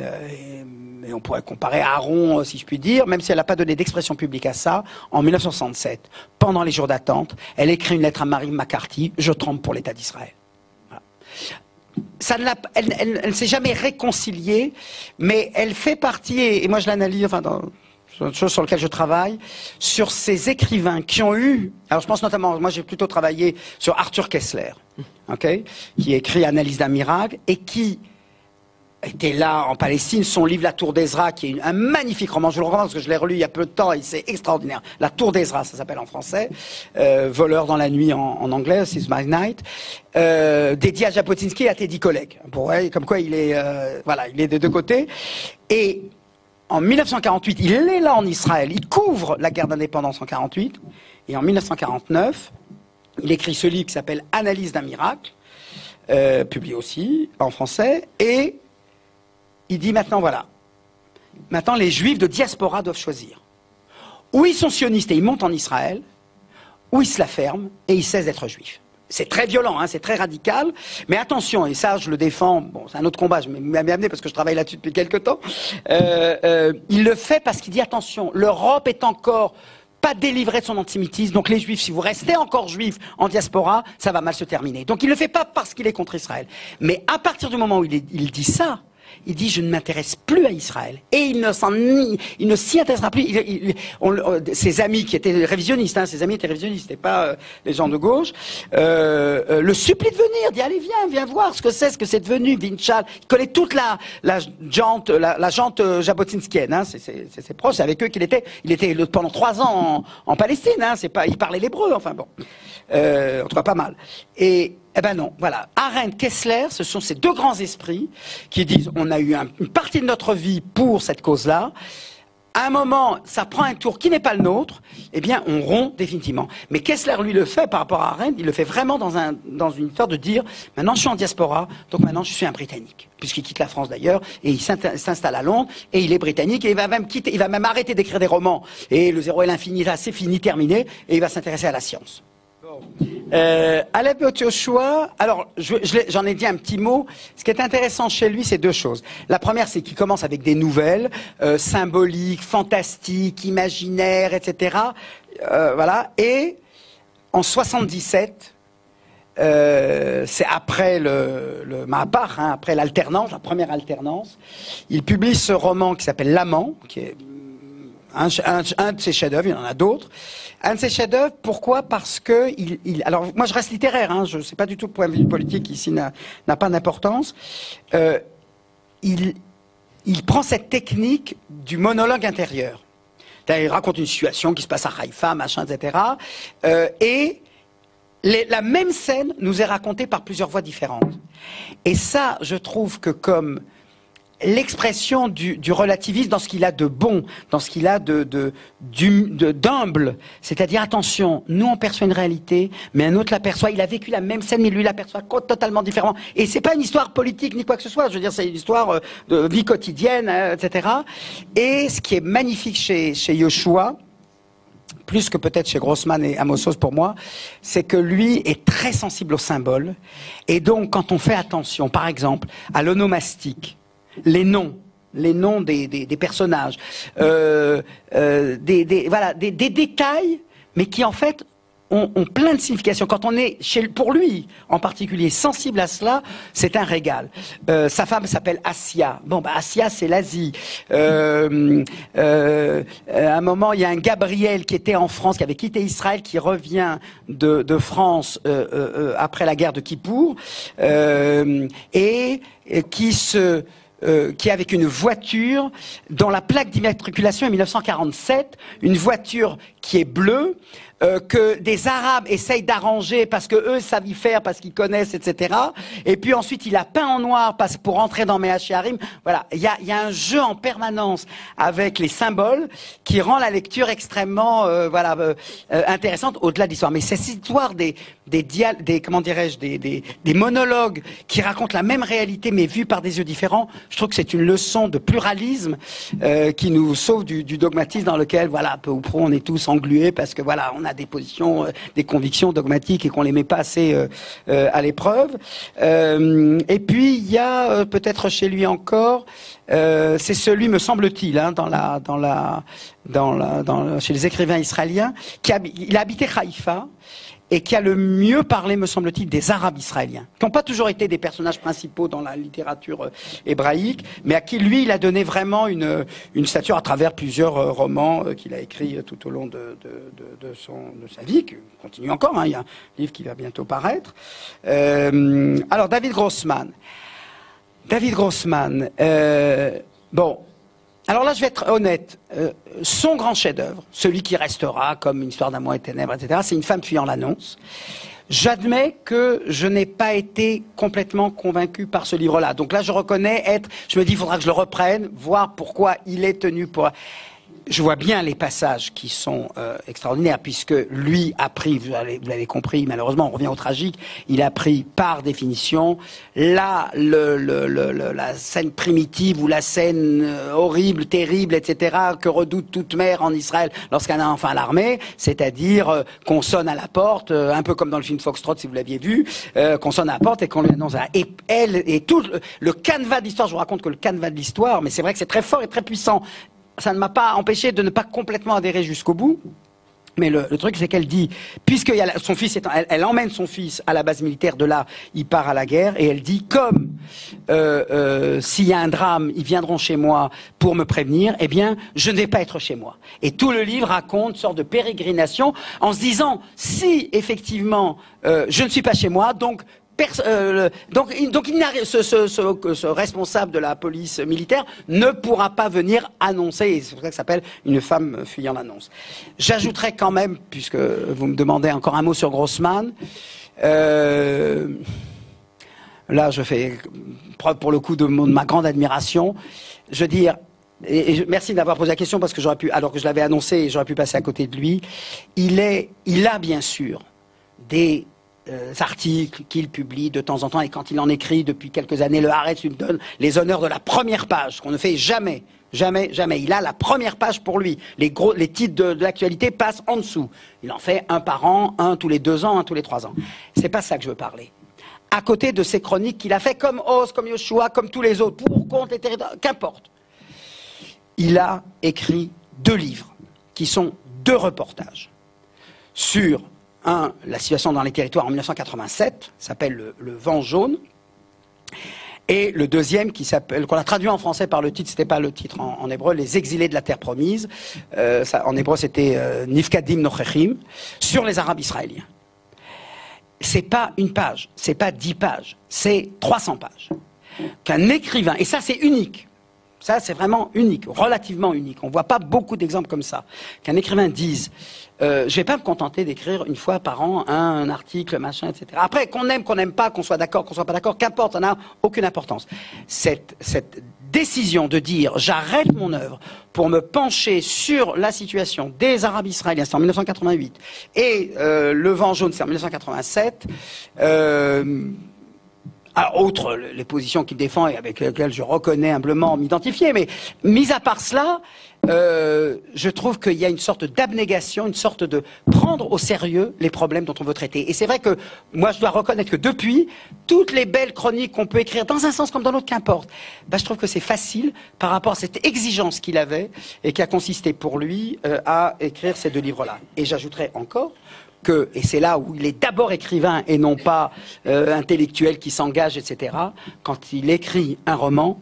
on pourrait comparer à Aaron, si je puis dire, même si elle n'a pas donné d'expression publique à ça, en 1967, pendant les jours d'attente, elle écrit une lettre à Mary McCarthy, « Je tremble pour l'État d'Israël ». Elle ne s'est jamais réconciliée, mais elle fait partie, et moi je l'analyse, enfin dans une chose sur laquelle je travaille, sur ces écrivains qui ont eu, alors je pense notamment, moi j'ai plutôt travaillé sur Arthur Koestler, okay, qui écrit Analyse d'un miracle, et qui était là en Palestine, son livre La Tour d'Ezra, qui est un magnifique roman, je vous le recommande parce que je l'ai relu il y a peu de temps, et c'est extraordinaire. La Tour d'Ezra, ça s'appelle en français, Voleur dans la nuit en anglais, This is My Night, dédié à Jabotinsky et à Teddy Kollek, comme quoi il est, voilà, il est des deux côtés, et en 1948, il est là en Israël, il couvre la guerre d'indépendance en 48, et en 1949, il écrit ce livre qui s'appelle Analyse d'un miracle, publié aussi en français, et il dit maintenant, voilà, maintenant les juifs de diaspora doivent choisir. ou ils sont sionistes et ils montent en Israël, ou ils se la ferment et ils cessent d'être juifs. C'est très violent, hein, c'est très radical, mais attention, et ça je le défends, bon c'est un autre combat, je m'y amené parce que je travaille là-dessus depuis quelques temps, il le fait parce qu'il dit attention, l'Europe est encore pas délivrée de son antisémitisme, donc les juifs, si vous restez encore juifs en diaspora, ça va mal se terminer. Donc il le fait pas parce qu'il est contre Israël, mais à partir du moment où il dit ça, il dit je ne m'intéresse plus à Israël et il ne s'y intéressera plus. Ses amis qui étaient révisionnistes, hein, ses amis étaient révisionnistes, c'était pas les gens de gauche, le supplient de venir, dit allez viens voir ce que c'est devenu Vinchal. Il connaît toute la jante jabotinskienne, hein, c'est proche, c'est avec eux qu'il était. Il était pendant 3 ans en Palestine, hein, c'est pas, il parlait l'hébreu, enfin bon, en tout cas pas mal. Et eh ben non, voilà. Arendt, Kessler, ce sont ces deux grands esprits qui disent on a eu une partie de notre vie pour cette cause-là. À un moment, ça prend un tour qui n'est pas le nôtre, eh bien, on rompt définitivement. Mais Kessler, lui, le fait par rapport à Arendt, il le fait vraiment dans une histoire de dire maintenant je suis en diaspora, donc maintenant je suis un Britannique. Puisqu'il quitte la France d'ailleurs, et il s'installe à Londres, et il est britannique, et il va même arrêter d'écrire des romans. Et le zéro et l'infini, là, c'est fini, terminé, et il va s'intéresser à la science. Aleph Yoshua, alors j'en ai dit un petit mot. Ce qui est intéressant chez lui, c'est 2 choses. La première, c'est qu'il commence avec des nouvelles symboliques, fantastiques, imaginaires, etc. Voilà. Et en 77, c'est après le Mahapar, hein, après l'alternance, la première alternance, il publie ce roman qui s'appelle L'Amant, qui est un de ses chefs-d'œuvre, il y en a d'autres. Un de ses chefs-d'œuvre, pourquoi? Parce que alors moi je reste littéraire, hein, je sais pas du tout le point de vue politique qui ici n'a pas d'importance. Il prend cette technique du monologue intérieur. Il raconte une situation qui se passe à Haïfa, machin, etc. Et la même scène nous est racontée par plusieurs voix différentes. Et ça, je trouve que comme l'expression du relativisme dans ce qu'il a de bon, dans ce qu'il a d'humble, c'est-à-dire attention, nous on perçoit une réalité, mais un autre l'aperçoit, il a vécu la même scène, mais lui l'aperçoit totalement différemment. Et c'est pas une histoire politique ni quoi que ce soit, je veux dire c'est une histoire de vie quotidienne, etc. Et ce qui est magnifique chez Yoshua, plus que peut-être chez Grossman et Amos Oz pour moi, c'est que lui est très sensible aux symboles, et donc quand on fait attention, par exemple, à l'onomastique, les noms des personnages, voilà, des détails, mais qui en fait ont plein de significations. Quand on est, pour lui en particulier, sensible à cela, c'est un régal. Sa femme s'appelle Assia. Bon, bah Assia, c'est l'Asie. À un moment, il y a un Gabriel qui était en France, qui avait quitté Israël, qui revient de France après la guerre de Kippour, et qui avec une voiture dont la plaque d'immatriculation est 1947, une voiture qui est bleue, que des Arabes essayent d'arranger parce que eux savent y faire, parce qu'ils connaissent, etc. Et puis ensuite il a peint en noir pour entrer dans Mehachi Harim. Voilà, il y a un jeu en permanence avec les symboles qui rend la lecture extrêmement intéressante au-delà de l'histoire. Mais cette histoire des monologues qui racontent la même réalité mais vus par des yeux différents, je trouve que c'est une leçon de pluralisme qui nous sauve du dogmatisme dans lequel, voilà, peu ou prou, on est tous englués parce que voilà, on a des positions, des convictions dogmatiques et qu'on les met pas assez à l'épreuve. Et puis il y a peut-être chez lui encore, c'est celui, me semble-t-il, hein, chez les écrivains israéliens, il a habité Haïfa et qui a le mieux parlé, me semble-t-il, des Arabes israéliens, qui n'ont pas toujours été des personnages principaux dans la littérature hébraïque, mais à qui, lui, il a donné vraiment une stature à travers plusieurs romans qu'il a écrits tout au long de sa vie, qui continue encore, hein, il y a un livre qui va bientôt paraître. Alors, David Grossman. Bon... Alors là, je vais être honnête. Son grand chef-d'œuvre, celui qui restera comme une histoire d'amour et de ténèbres, etc., c'est Une femme fuyant l'annonce. J'admets que je n'ai pas été complètement convaincu par ce livre-là. Donc là, je me dis, il faudra que je le reprenne, voir pourquoi il est tenu pour... je vois bien les passages qui sont extraordinaires, puisque lui a pris, vous l'avez compris, malheureusement, on revient au tragique, il a pris par définition la scène primitive ou la scène horrible, terrible, etc., que redoute toute mère en Israël lorsqu'elle a un enfant à l'armée, c'est-à-dire qu'on sonne à la porte, un peu comme dans le film Foxtrot, si vous l'aviez vu, qu'on sonne à la porte et qu'on lui annonce. Et tout le canevas de l'histoire, je vous raconte que le canevas de l'histoire, mais c'est vrai que c'est très fort et très puissant. Ça ne m'a pas empêché de ne pas complètement adhérer jusqu'au bout. Mais le truc, c'est qu'elle dit, puisque son fils elle emmène son fils à la base militaire, de là, il part à la guerre, et elle dit, comme s'il y a un drame, ils viendront chez moi pour me prévenir, eh bien, je ne vais pas être chez moi. Et tout le livre raconte une sorte de pérégrination, en se disant, si effectivement je ne suis pas chez moi, donc ce responsable de la police militaire ne pourra pas venir annoncer, et c'est pour ça que ça s'appelle une femme fuyant l'annonce. J'ajouterais quand même, puisque vous me demandez encore un mot sur Grossman, là je fais preuve pour le coup de ma grande admiration, je veux dire, et merci d'avoir posé la question parce que j'aurais pu, alors que je l'avais annoncé, j'aurais pu passer à côté de lui, il a bien sûr des articles qu'il publie de temps en temps, et quand il en écrit depuis quelques années, le Haaretz lui donne les honneurs de la première page, qu'on ne fait jamais. Jamais, jamais. Il a la première page pour lui. Les titres de l'actualité passent en dessous. Il en fait un par an, un tous les 2 ans, un tous les 3 ans. C'est pas ça que je veux parler. À côté de ces chroniques qu'il a fait comme Oz, comme Yoshua, comme tous les autres, pour, contre les territoires, qu'importe. Il a écrit 2 livres, qui sont 2 reportages sur la situation dans les territoires en 1987, s'appelle le Vent jaune, et le deuxième qu'on a traduit en français par le titre, c'était pas le titre en hébreu, Les exilés de la terre promise, en hébreu c'était Nifkadim Nochechim, sur les Arabes israéliens. C'est pas une page, c'est pas 10 pages, c'est 300 pages. Qu'un écrivain, et ça c'est unique, ça c'est vraiment unique, relativement unique, on voit pas beaucoup d'exemples comme ça, qu'un écrivain dise je vais pas me contenter d'écrire une fois par an un article, machin, etc. Après, qu'on aime, qu'on n'aime pas, qu'on soit d'accord, qu'on soit pas d'accord, qu'importe, ça n'a aucune importance. Cette décision de dire j'arrête mon œuvre pour me pencher sur la situation des Arabes israéliens, c'est en 1988, et le Vent jaune, c'est en 1987, outre les positions qu'il défend et avec lesquelles je reconnais humblement m'identifier, mais mis à part cela, je trouve qu'il y a une sorte d'abnégation, une sorte de prendre au sérieux les problèmes dont on veut traiter. Et c'est vrai que moi je dois reconnaître que depuis, toutes les belles chroniques qu'on peut écrire dans un sens comme dans l'autre, qu'importe, je trouve que c'est facile par rapport à cette exigence qu'il avait et qui a consisté pour lui à écrire ces 2 livres-là. Et j'ajouterais encore et c'est là où il est d'abord écrivain et non pas intellectuel qui s'engage, etc. Quand il écrit un roman,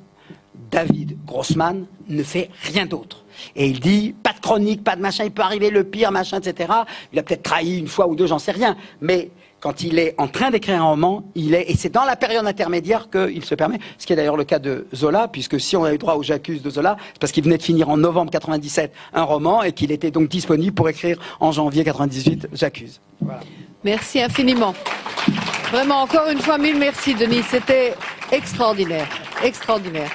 David Grossman ne fait rien d'autre. Et il dit, pas de chronique, pas de machin, il peut arriver le pire, machin, etc. Il a peut-être trahi une fois ou 2, j'en sais rien. Mais quand il est en train d'écrire un roman, et c'est dans la période intermédiaire qu'il se permet, ce qui est d'ailleurs le cas de Zola, puisque si on a eu droit au J'accuse de Zola, c'est parce qu'il venait de finir en novembre 97 un roman et qu'il était donc disponible pour écrire en janvier 98 J'accuse. Voilà. Merci infiniment. Vraiment, encore une fois, 1000 merci, Denis. C'était extraordinaire. Extraordinaire.